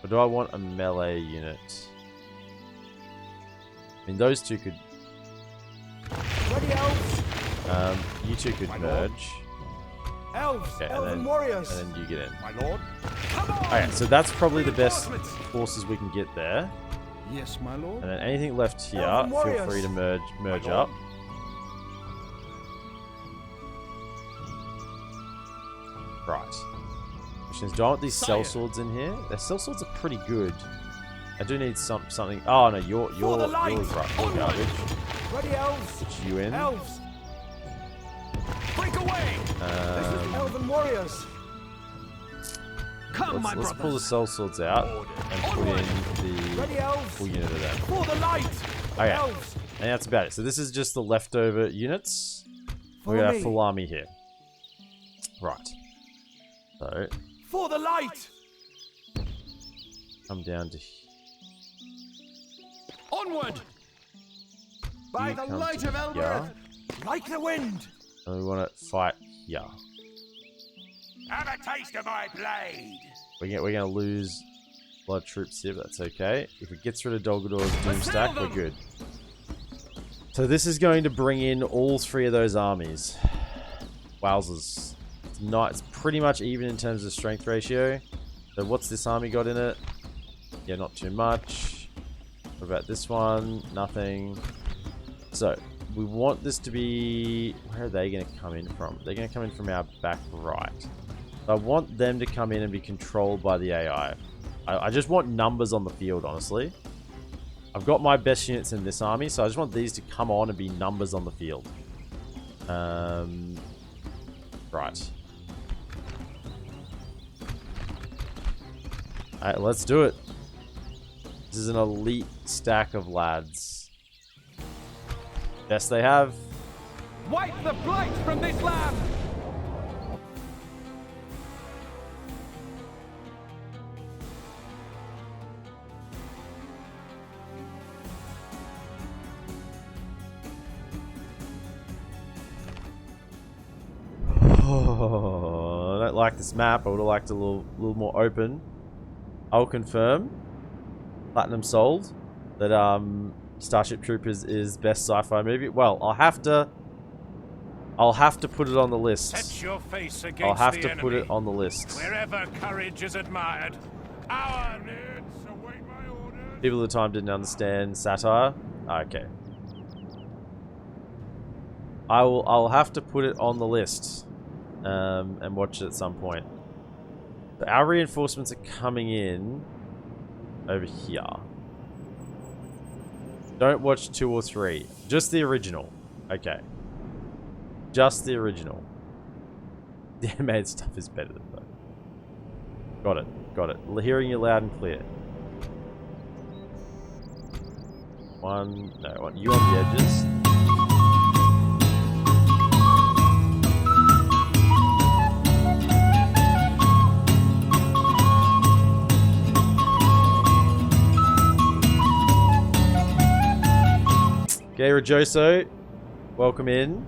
Or do I want a melee unit? I mean, those two could. Ready, elves. You two could My lord. merge. Elves. Okay, Elven warriors. and then you get in. My lord. Come on. Okay, so that's probably the best Reinforcements. forces we can get there. Yes, my lord. And then anything left here, Elven feel warriors. free to merge My lord. up. Right. Question is, do I want these Sire. sellswords in here? Their sellswords are pretty good. I do need something. Oh no, you're the light. right. You're Onward. garbage. Ready, elves. Put you in. Elves. Break away! Elven warriors. Come, my Let's pull the brothers. sellswords out and put Onward. in Ready, the elves. full unit of them. For the light. Okay. Elves. And that's about it. So this is just the leftover units. We Follow got a me. full army here. Right. So, For the light. come down to Onward! By you the come light to of Elbereth. here, Like the wind. and we want to fight here. Have a taste of my blade. We're gonna lose a lot of troops here, but that's okay. If it gets rid of Dol Guldur's Doom Stack, we're good. So this is going to bring in all 3 of those armies. Wowzers. It's pretty much even in terms of strength ratio. So what's this army got in it? Yeah, not too much. What about this one? Nothing. So, we want this to be... Where are they going to come in from? They're going to come in from our back right. I want them to come in and be controlled by the AI. I just want numbers on the field, honestly. I've got my best units in this army, so I just want these to come on and be numbers on the field. Right. Alright, let's do it. This is an elite stack of lads. Best they have. Wipe the blight from this land! Oh, I don't like this map. I would have liked a little more open. I'll confirm. Platinum sold. That Starship Troopers is best sci-fi movie. Well, I'll have to I'll have to put it on the list. Set your face against I'll have the to put enemy. it on the list. Wherever courage is admired, our needs await my orders. People at the time didn't understand satire. Okay. I'll have to put it on the list. And watch it at some point. So our reinforcements are coming in over here. Don't watch 2 or 3. Just the original. Okay. Just the original. The animated stuff is better than that. Got it. Got it. Hearing you loud and clear. One. No, one. You on the edges. Okay, Rajoso, welcome in.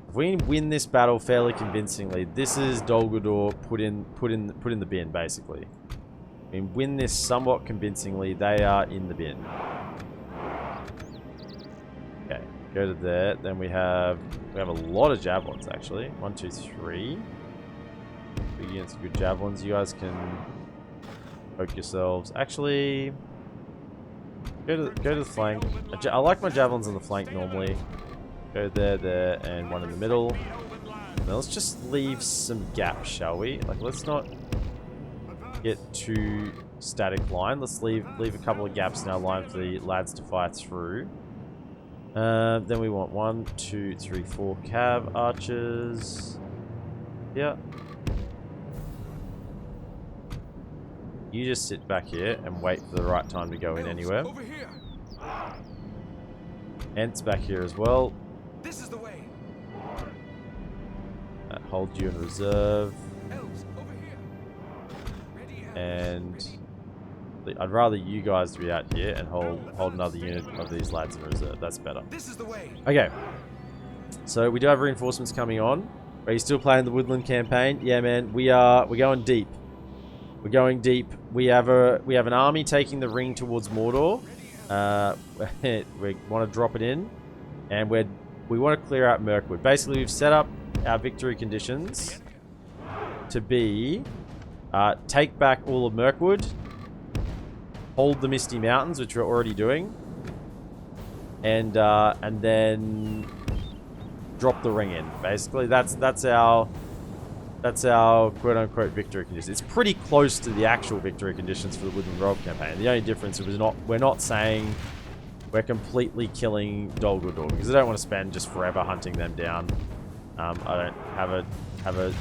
If we win this battle fairly convincingly, this is Dol Guldur put in the bin, basically. If we win this somewhat convincingly, they are in the bin. Okay, go to there. Then we have a lot of javelins actually. 1, 2, 3. Big units of good javelins. You guys can poke yourselves. Actually, go to the flank. I like my javelins on the flank normally. Go there, and one in the middle. Now let's just leave some gaps, shall we? Like, let's not get too static line. Let's leave a couple of gaps in our line for the lads to fight through. Then we want 1, 2, 3, 4 cav archers. Yeah. You just sit back here and wait for the right time to go in anywhere. Ents back here as well. This is the way. Hold you in reserve. Elves, over here. Ready, elves. And I'd rather you guys to be out here and hold another unit of these lads in reserve. That's better. This is the way. Okay. So we do have reinforcements coming on. Are you still playing the Woodland campaign? Yeah, man. We're going deep. We're going deep. We have an army taking the ring towards Mordor. We want to drop it in, and we want to clear out Mirkwood. Basically, we've set up our victory conditions to be take back all of Mirkwood, hold the Misty Mountains, which we're already doing, and then drop the ring in. Basically, that's our quote-unquote victory conditions. It's pretty close to the actual victory conditions for the WoodlandRealm campaign. The only difference is we're not saying we're completely killing Dol Guldur, because I don't want to spend just forever hunting them down. I don't have a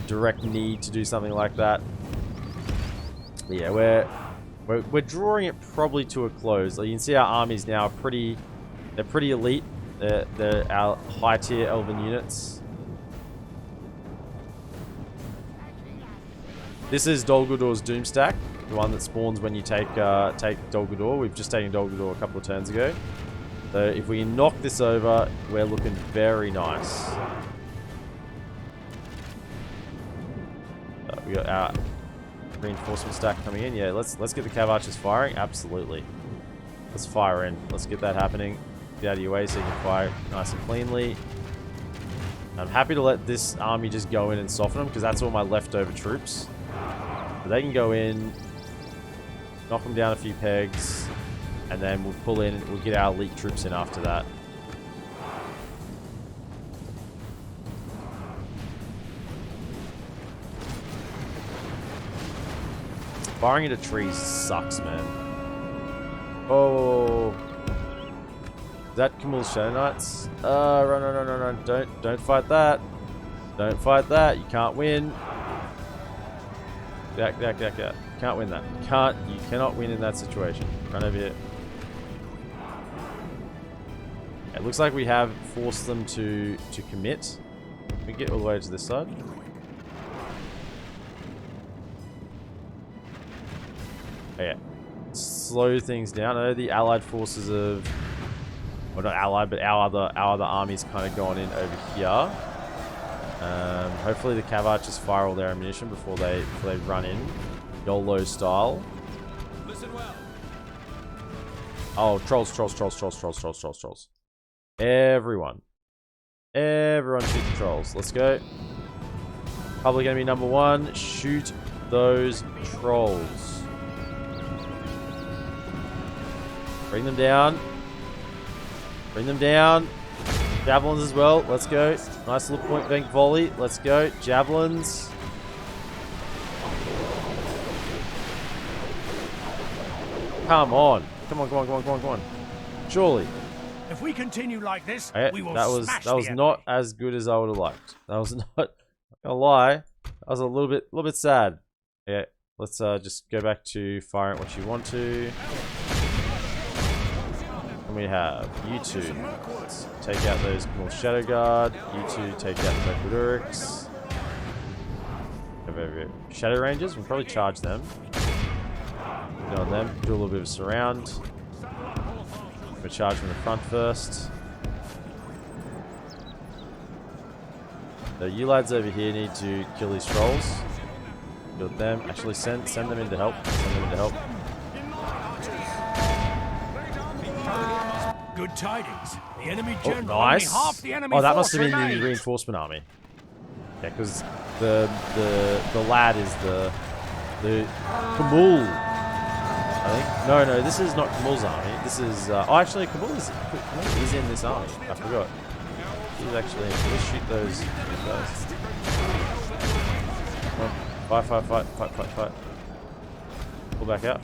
direct need to do something like that. But yeah, we're drawing it probably to a close. Like, you can see our armies now are pretty elite. They're our high-tier elven units. This is Dol Guldur's Doomstack, the one that spawns when you take Dol Guldur. We've just taken Dol Guldur a couple of turns ago. So if we knock this over, we're looking very nice. We got our reinforcement stack coming in. Yeah, let's get the cav archers firing. Absolutely. Let's fire in. Let's get that happening. Get out of your way so you can fire nice and cleanly. I'm happy to let this army just go in and soften them, because that's all my leftover troops. So they can go in, knock them down a few pegs, and then we'll pull in, we'll get our elite troops in after that. Firing into trees sucks, man. Oh. Is that Camille's Shadow Knights? Run. Don't fight that. Don't fight that. You can't win. Dak. Can't win that. You cannot win in that situation. Run over here. It looks like we have forced them to commit. We get all the way to this side. Okay. Slow things down. I know the allied forces of, well, not allied, but our other armies kind of gone in over here. Hopefully the cav archers fire all their ammunition before they run in, YOLO style. Listen well. Oh, trolls. Everyone shoot the trolls. Let's go. Public enemy number 1. Shoot those trolls. Bring them down. Javelins as well. Let's go. Nice little point blank volley. Let's go. Javelins. Come on. Come on. Surely. If we continue like this, we will that was smash not the enemy. as good as I would have liked. That was not a lie. That was a little bit sad. Yeah. Let's just go back to fire at what you want to. And we have you two. Let's take out those more Shadow Guard. You two take out the Guldur. Shadow Rangers, we'll probably charge them. Get on them, do a little bit of a surround. We'll charge from the front first. So you lads over here need to kill these trolls. Kill them. Actually send them in to help. Good tidings. The enemy general Nice. only half the enemy Oh, that force must have been the remains. reinforcement army. Yeah, because the lad is the Kamul. I think. No, this is not Kamul's army. This is actually Kamul is in this army. I forgot. He's actually in. Let's shoot those guys. Come on. Fight. Pull back out.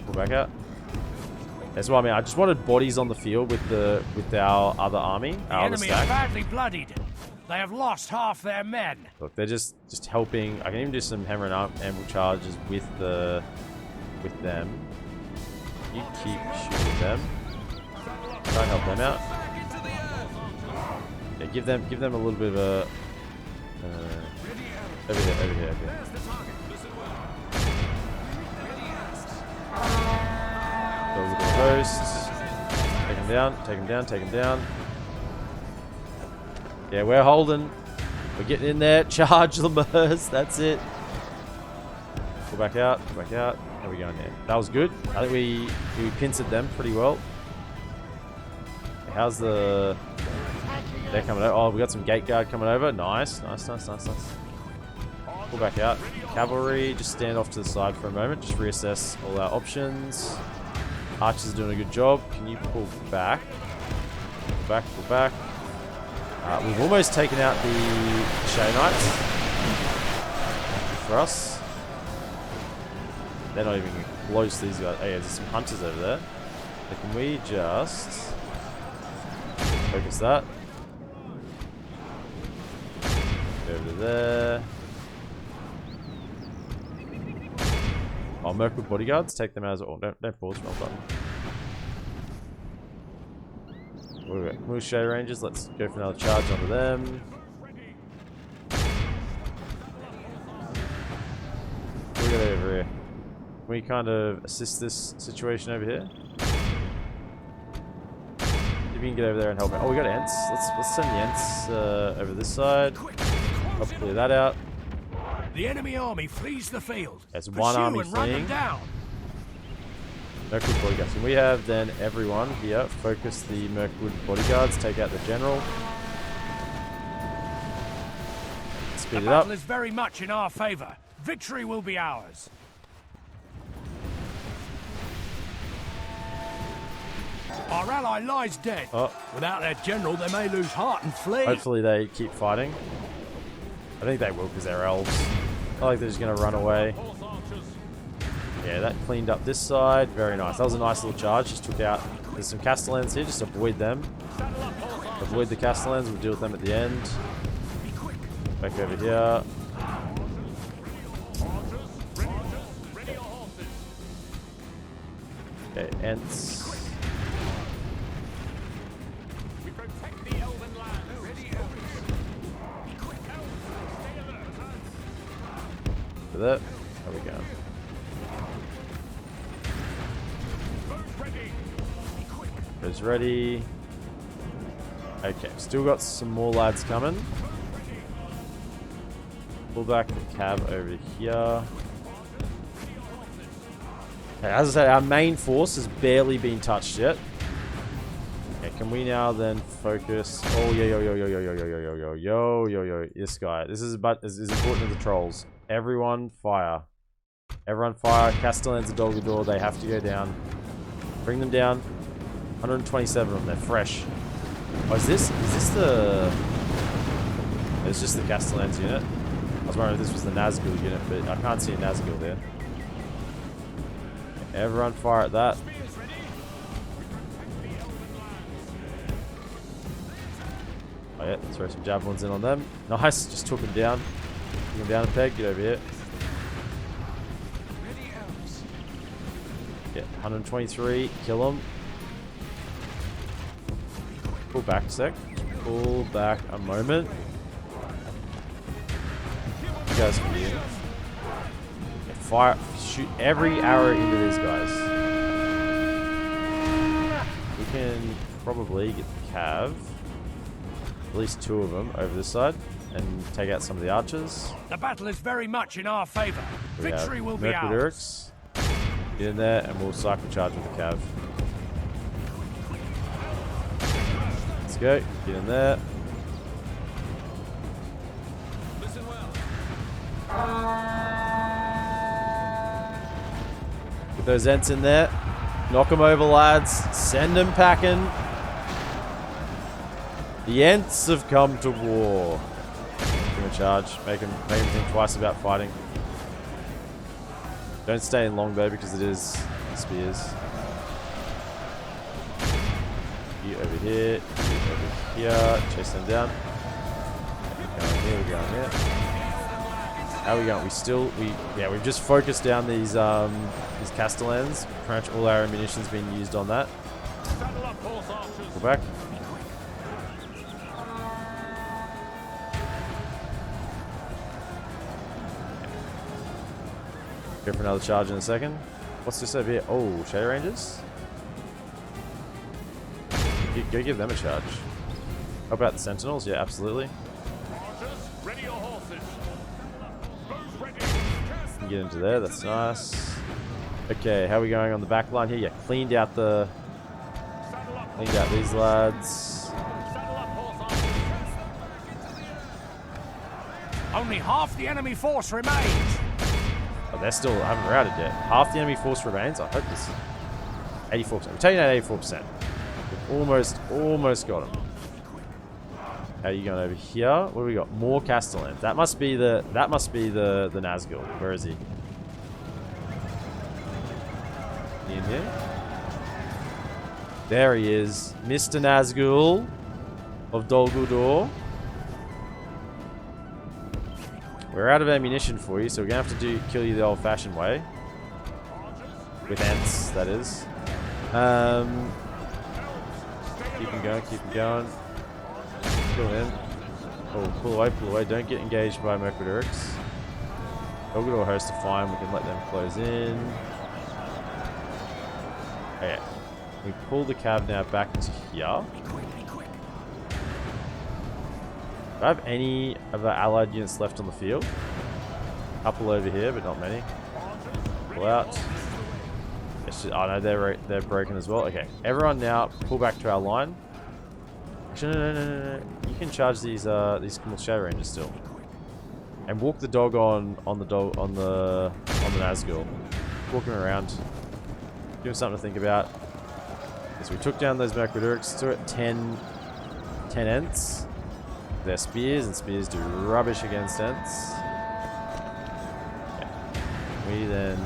That's what I mean. I just wanted bodies on the field with our other army. The enemy is badly bloodied. They have lost half their men. Look, they're just helping. I can even do some hammer and anvil charges with them. You keep shooting them. Try and help them out. Yeah, give them a little bit of a over here. Go with the post. Take him down. Yeah, we're holding. We're getting in there. Charge Lemurs. That's it. Pull back out. There we go in there. That was good. I think we pincered them pretty well. How's the... They're coming over. Oh, we got some gate guard coming over. Nice. Pull back out. Cavalry, just stand off to the side for a moment. Just reassess all our options. Archers are doing a good job. Can you pull back? Pull back. We've almost taken out the Shadow Knights. For us. They're not even close to these guys. Oh yeah, there's some hunters over there. So can we just focus that? Go over to there. Oh, Mirkwood bodyguards, take them as well. Don't pause, wrong button. Move Shadow Rangers, let's go for another charge onto them. What do we got over here? Can we kind of assist this situation over here? If you can get over there and help out. Oh, we got Ents. Let's send the Ents over this side. Help clear that out. The enemy army flees the field. There's one army and run them fleeing. down. Mirkwood bodyguards. And we have then everyone here. Focus the Mirkwood bodyguards. Take out the general. Speed The it up. battle is very much in our favor. Victory will be ours. Our ally lies dead. Oh. Without their general, they may lose heart and flee. Hopefully they keep fighting. I think they will because they're elves. I like they're just going to run away. Yeah, that cleaned up this side. Very nice. That was a nice little charge. Just took out... There's some Castellans here. Just avoid them. Avoid the Castellans. We'll deal with them at the end. Back over here. Okay, Ents. For that. There we go. Goes ready. Okay, still got some more lads coming. Pull back the cab over here. Okay, as I said, our main force has barely been touched yet. Okay, can we now then focus? Oh, yo. This guy. This is important to the trolls. Everyone fire. Everyone fire. Castellans and Dol Guldur, they have to go down. Bring them down. 127 of them. They're fresh. Oh, is this the... It's just the Castellans unit. I was wondering if this was the Nazgul unit, but I can't see a Nazgul there. Everyone fire at that. Oh yeah, throw some javelins in on them. Nice, just took them down. Took them down a peg, get over here. Yeah, 123, kill them. Pull back a sec. Pull back a moment. You guys can be in. Yeah, fire, shoot every arrow into these guys. We can probably get the cav. At least 2 of them over this side and take out some of the archers. The battle is very much in our favor. Victory will be ours. Get in there and we'll cycle charge with the cav. Let's go. Get in there. Listen well. Get those Ents in there. Knock them over, lads. Send them packing. The Ents have come to war. Give them a charge. Make them think twice about fighting. Don't stay in longbow because it is spears. You over here. You over here. Chase them down. We're going here. We're going here. How are we going? We've just focused down these Castellans. Pretty much all our ammunition's been used on that. Go back. Go for another charge in a second. What's this over here? Oh, Shadow Rangers? Go give them a charge. How about the Sentinels? Yeah, absolutely. Ready your horses. Get into there, that's nice. Okay, how are we going on the back line here? Yeah, cleaned out these lads. Only half the enemy force remains. Oh, they still haven't routed yet. Half the enemy force remains. I hope this is 84%. We're taking out 84%. We've almost got them. How are you going over here? What do we got? More Castellans. That must be the Nazgul. Where is he? In here? There he is. Mr. Nazgul of Dol Guldur. We're out of ammunition for you, so we're going to have to kill you the old-fashioned way. With Ents, that is. Keep him going, keep him going. Kill him. Oh, pull away. Don't get engaged by Mercadurix. Dol Guldur host are fine, we can let them close in. Okay. We pull the cab now back into here. Do I have any of our allied units left on the field? A couple over here, but not many. Pull out. Oh no, they're broken as well. Okay, everyone now pull back to our line. Actually, no. You can charge these small Shadow Rangers still, and walk the dog on the Nazgul. Walk him around. Give him something to think about. So we took down those Mercadurix. Still at 10 Ents. They're spears, and spears do rubbish against Ents. Okay. We then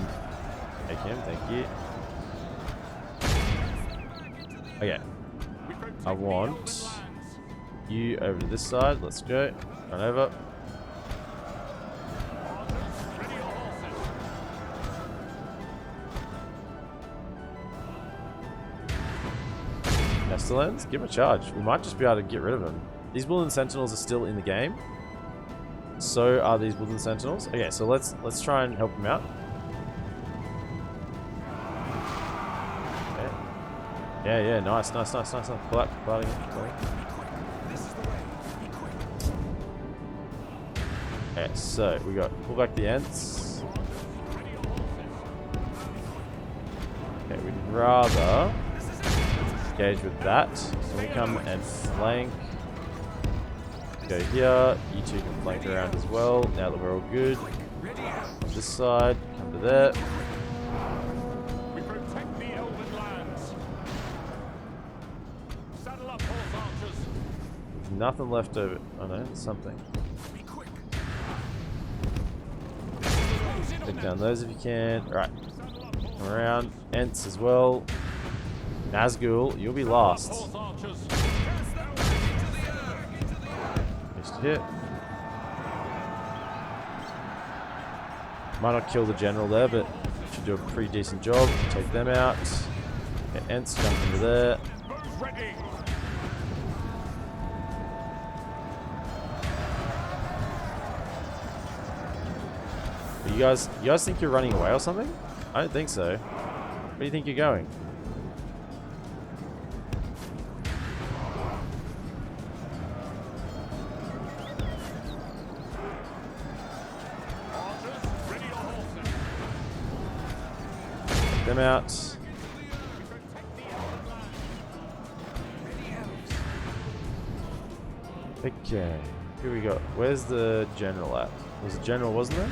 take him, thank you. Okay. I want you over to this side. Let's go. Run over. Castellans, give him a charge. We might just be able to get rid of him. These Woodland Sentinels are still in the game. So are these Woodland Sentinels. Okay, so let's try and help him out. Okay. Yeah, nice. Pull out again. Okay, so we got pull back the Ents. Okay, we'd rather engage with that. So we come and flank. Go here. You two can flank around as well. Now that we're all good. On this side. Come to there. We protect the Elven lands. Saddle up, horse archers. Nothing left over. Oh no, something. Take down those if you can. Alright. Come around. Ents as well. Nazgul, you'll be last. Just hit. Might not kill the general there, but should do a pretty decent job. Take them out. Okay, Ents jump into there. You guys think you're running away or something? I don't think so. Where do you think you're going? Take them out. Okay. Here we go. Where's the general at? Was the general, wasn't there?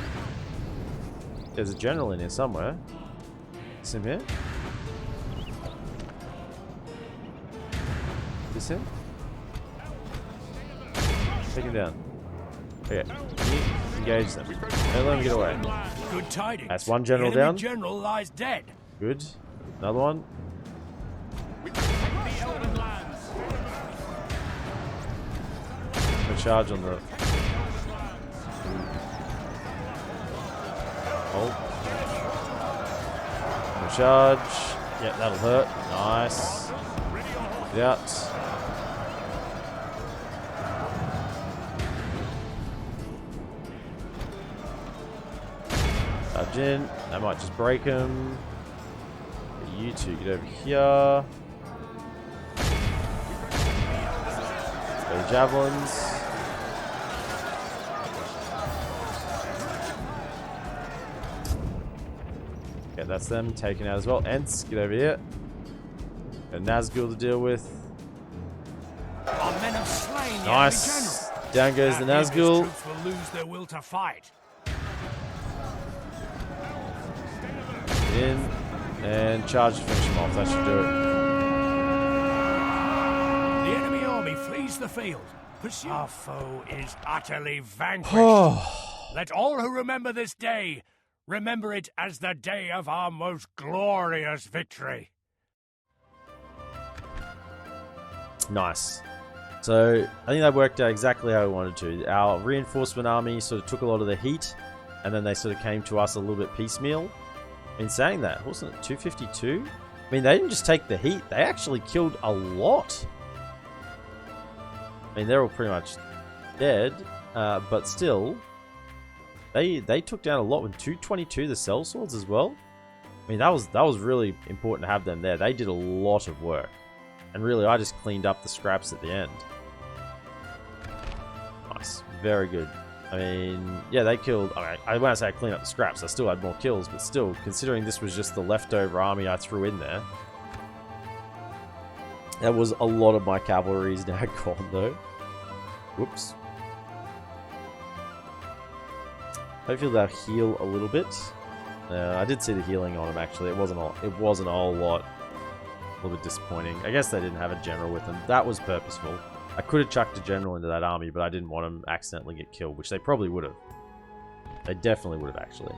There's a general in here somewhere. Is him here? This him? Take him down. Okay. Engage them. Don't let him get away. Good tidings. That's one general the enemy down. general lies dead. Good. Another one. No charge on the. Oh. No charge. Yep, that'll hurt. Nice. Get out. Charge in. That might just break him. You two get over here. Go to javelins. Okay, that's them taken out as well. Ents, get over here. Got Nazgul to deal with. Our men have slain the Nice. enemy general. Down goes the That means his Nazgul. troops will lose their will to fight. In and charge to finish him off. That should do it. The enemy army flees the field. Pursue. Our foe is utterly vanquished. Let all who remember this day remember it as the day of our most glorious victory. Nice. So I think that worked out exactly how we wanted to. Our reinforcement army sort of took a lot of the heat, and then they sort of came to us a little bit piecemeal. In saying that, wasn't it 252? I mean, they didn't just take the heat; they actually killed a lot. I mean, they're all pretty much dead, but still, they took down a lot with 222 the sellswords as well. I mean, that was really important to have them there. They did a lot of work, and really, I just cleaned up the scraps at the end. Nice, very good. I mean, yeah, they killed. I mean, I won't say I cleaned up the scraps. I still had more kills, but still, considering this was just the leftover army I threw in there, that was a lot of my cavalry's now gone though. Whoops. Hopefully they'll heal a little bit. I did see the healing on them actually. It wasn't a whole lot. A little bit disappointing. I guess they didn't have a general with them. That was purposeful. I could have chucked a general into that army, but I didn't want them to accidentally get killed, which they probably would have. They definitely would have actually.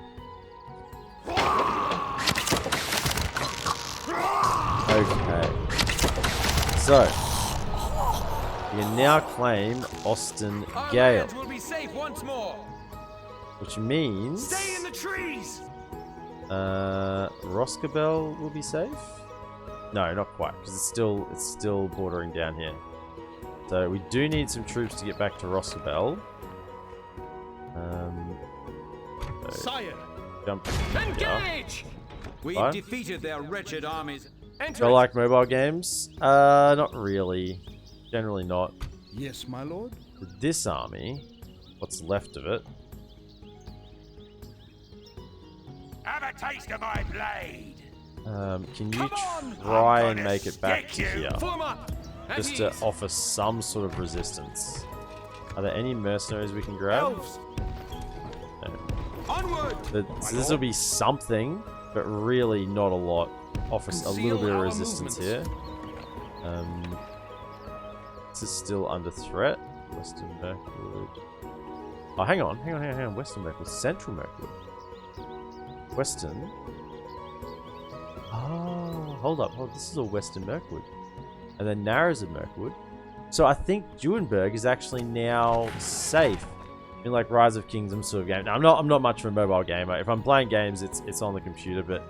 Okay. So, you can now claim Austin Gale. Will be safe once more. Which means... Stay in the trees! Roskabel will be safe? No, not quite, because it's still bordering down here. So we do need some troops to get back to Roskabel. Sire! Jump. Engage! We've Fine. defeated their wretched armies. Do I like mobile games? Not really. Generally not. Yes, my lord. With this army, what's left of it? Have a taste of my blade. Can you try and make it back to here? Form up! At Just to ease. offer some sort of resistance. Are there any mercenaries we can grab? Elves, onward! So this will be something, but really not a lot. Offer a little bit of resistance here. This is still under threat. Western Mirkwood. Oh, hang on. Western Mirkwood. Central Mirkwood. Western. Oh, hold up. This is all Western Mirkwood. And then Narrows of Mirkwood. So I think Duenberg is actually now safe in like Rise of Kingdoms sort of game. Now, I'm not much of a mobile gamer. If I'm playing games, it's on the computer, but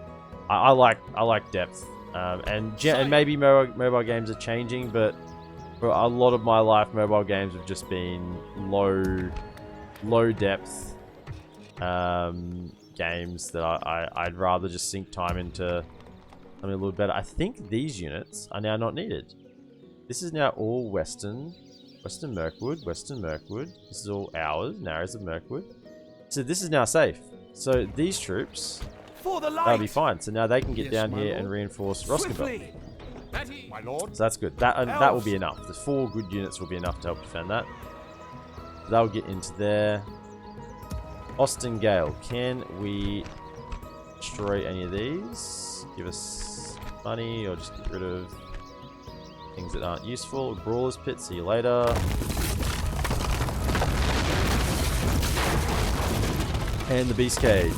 I like depth. And maybe mobile games are changing, but for a lot of my life, mobile games have just been low depth games that I'd rather just sink time into something a little better. I think these units are now not needed. This is now all Western Mirkwood. This is all ours, Narrows of Mirkwood. So this is now safe. So these troops, For the light! that'll be fine. So now they can get Yes, down my here lord. and reinforce Roskabel. Swiftly! My lord. So that's good. That will be enough. The 4 good units will be enough to help defend that. So they'll get into there. Austin Gale. Can we destroy any of these? Give us money or just get rid of things that aren't useful. Brawler's Pit. See you later. And the Beast Cage.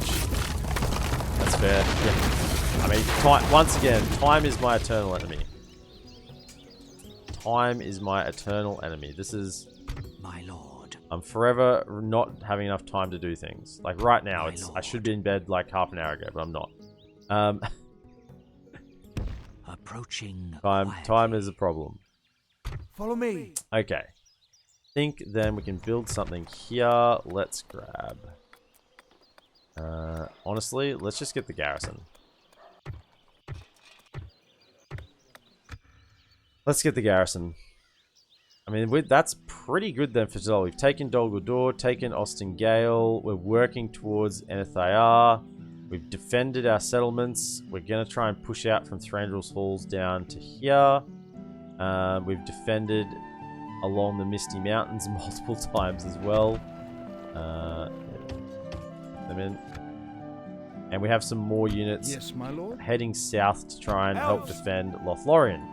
That's fair. Yeah. I mean, once again, time is my eternal enemy. Time is my eternal enemy. This is... My lord. I'm forever not having enough time to do things. Like right now, My I should be in bed like half an hour ago, but I'm not. Approaching Time is a problem. Follow me. Okay. Think then we can build something here. Let's grab... honestly, let's just get the garrison. Let's get the garrison. I mean, that's pretty good then for Dol. We've taken Dol Guldur, taken Austin Gale. We're working towards Enethayar. We've defended our settlements. We're going to try and push out from Thranduil's Halls down to here. We've defended along the Misty Mountains multiple times as well. And we have some more units Yes, my lord. heading south to try and help defend Lothlorien,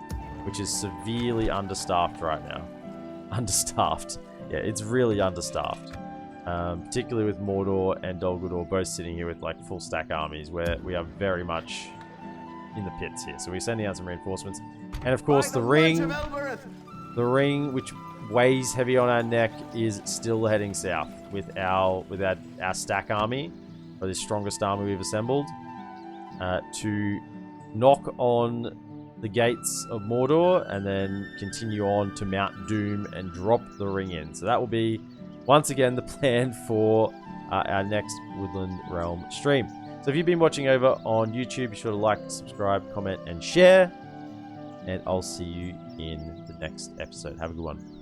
which is severely understaffed right now. Understaffed. Yeah, it's really understaffed. Particularly with Mordor and Dol Guldur both sitting here with like full stack armies, where we are very much in the pits here. So we're sending out some reinforcements. And of course the ring, which weighs heavy on our neck, is still heading south with our stack army, or the strongest army we've assembled, to knock on the gates of Mordor and then continue on to Mount Doom and drop the ring in. So that will be, once again, the plan for our next Woodland Realm stream. So if you've been watching over on YouTube, be sure to like, subscribe, comment, and share. And I'll see you in the next episode. Have a good one.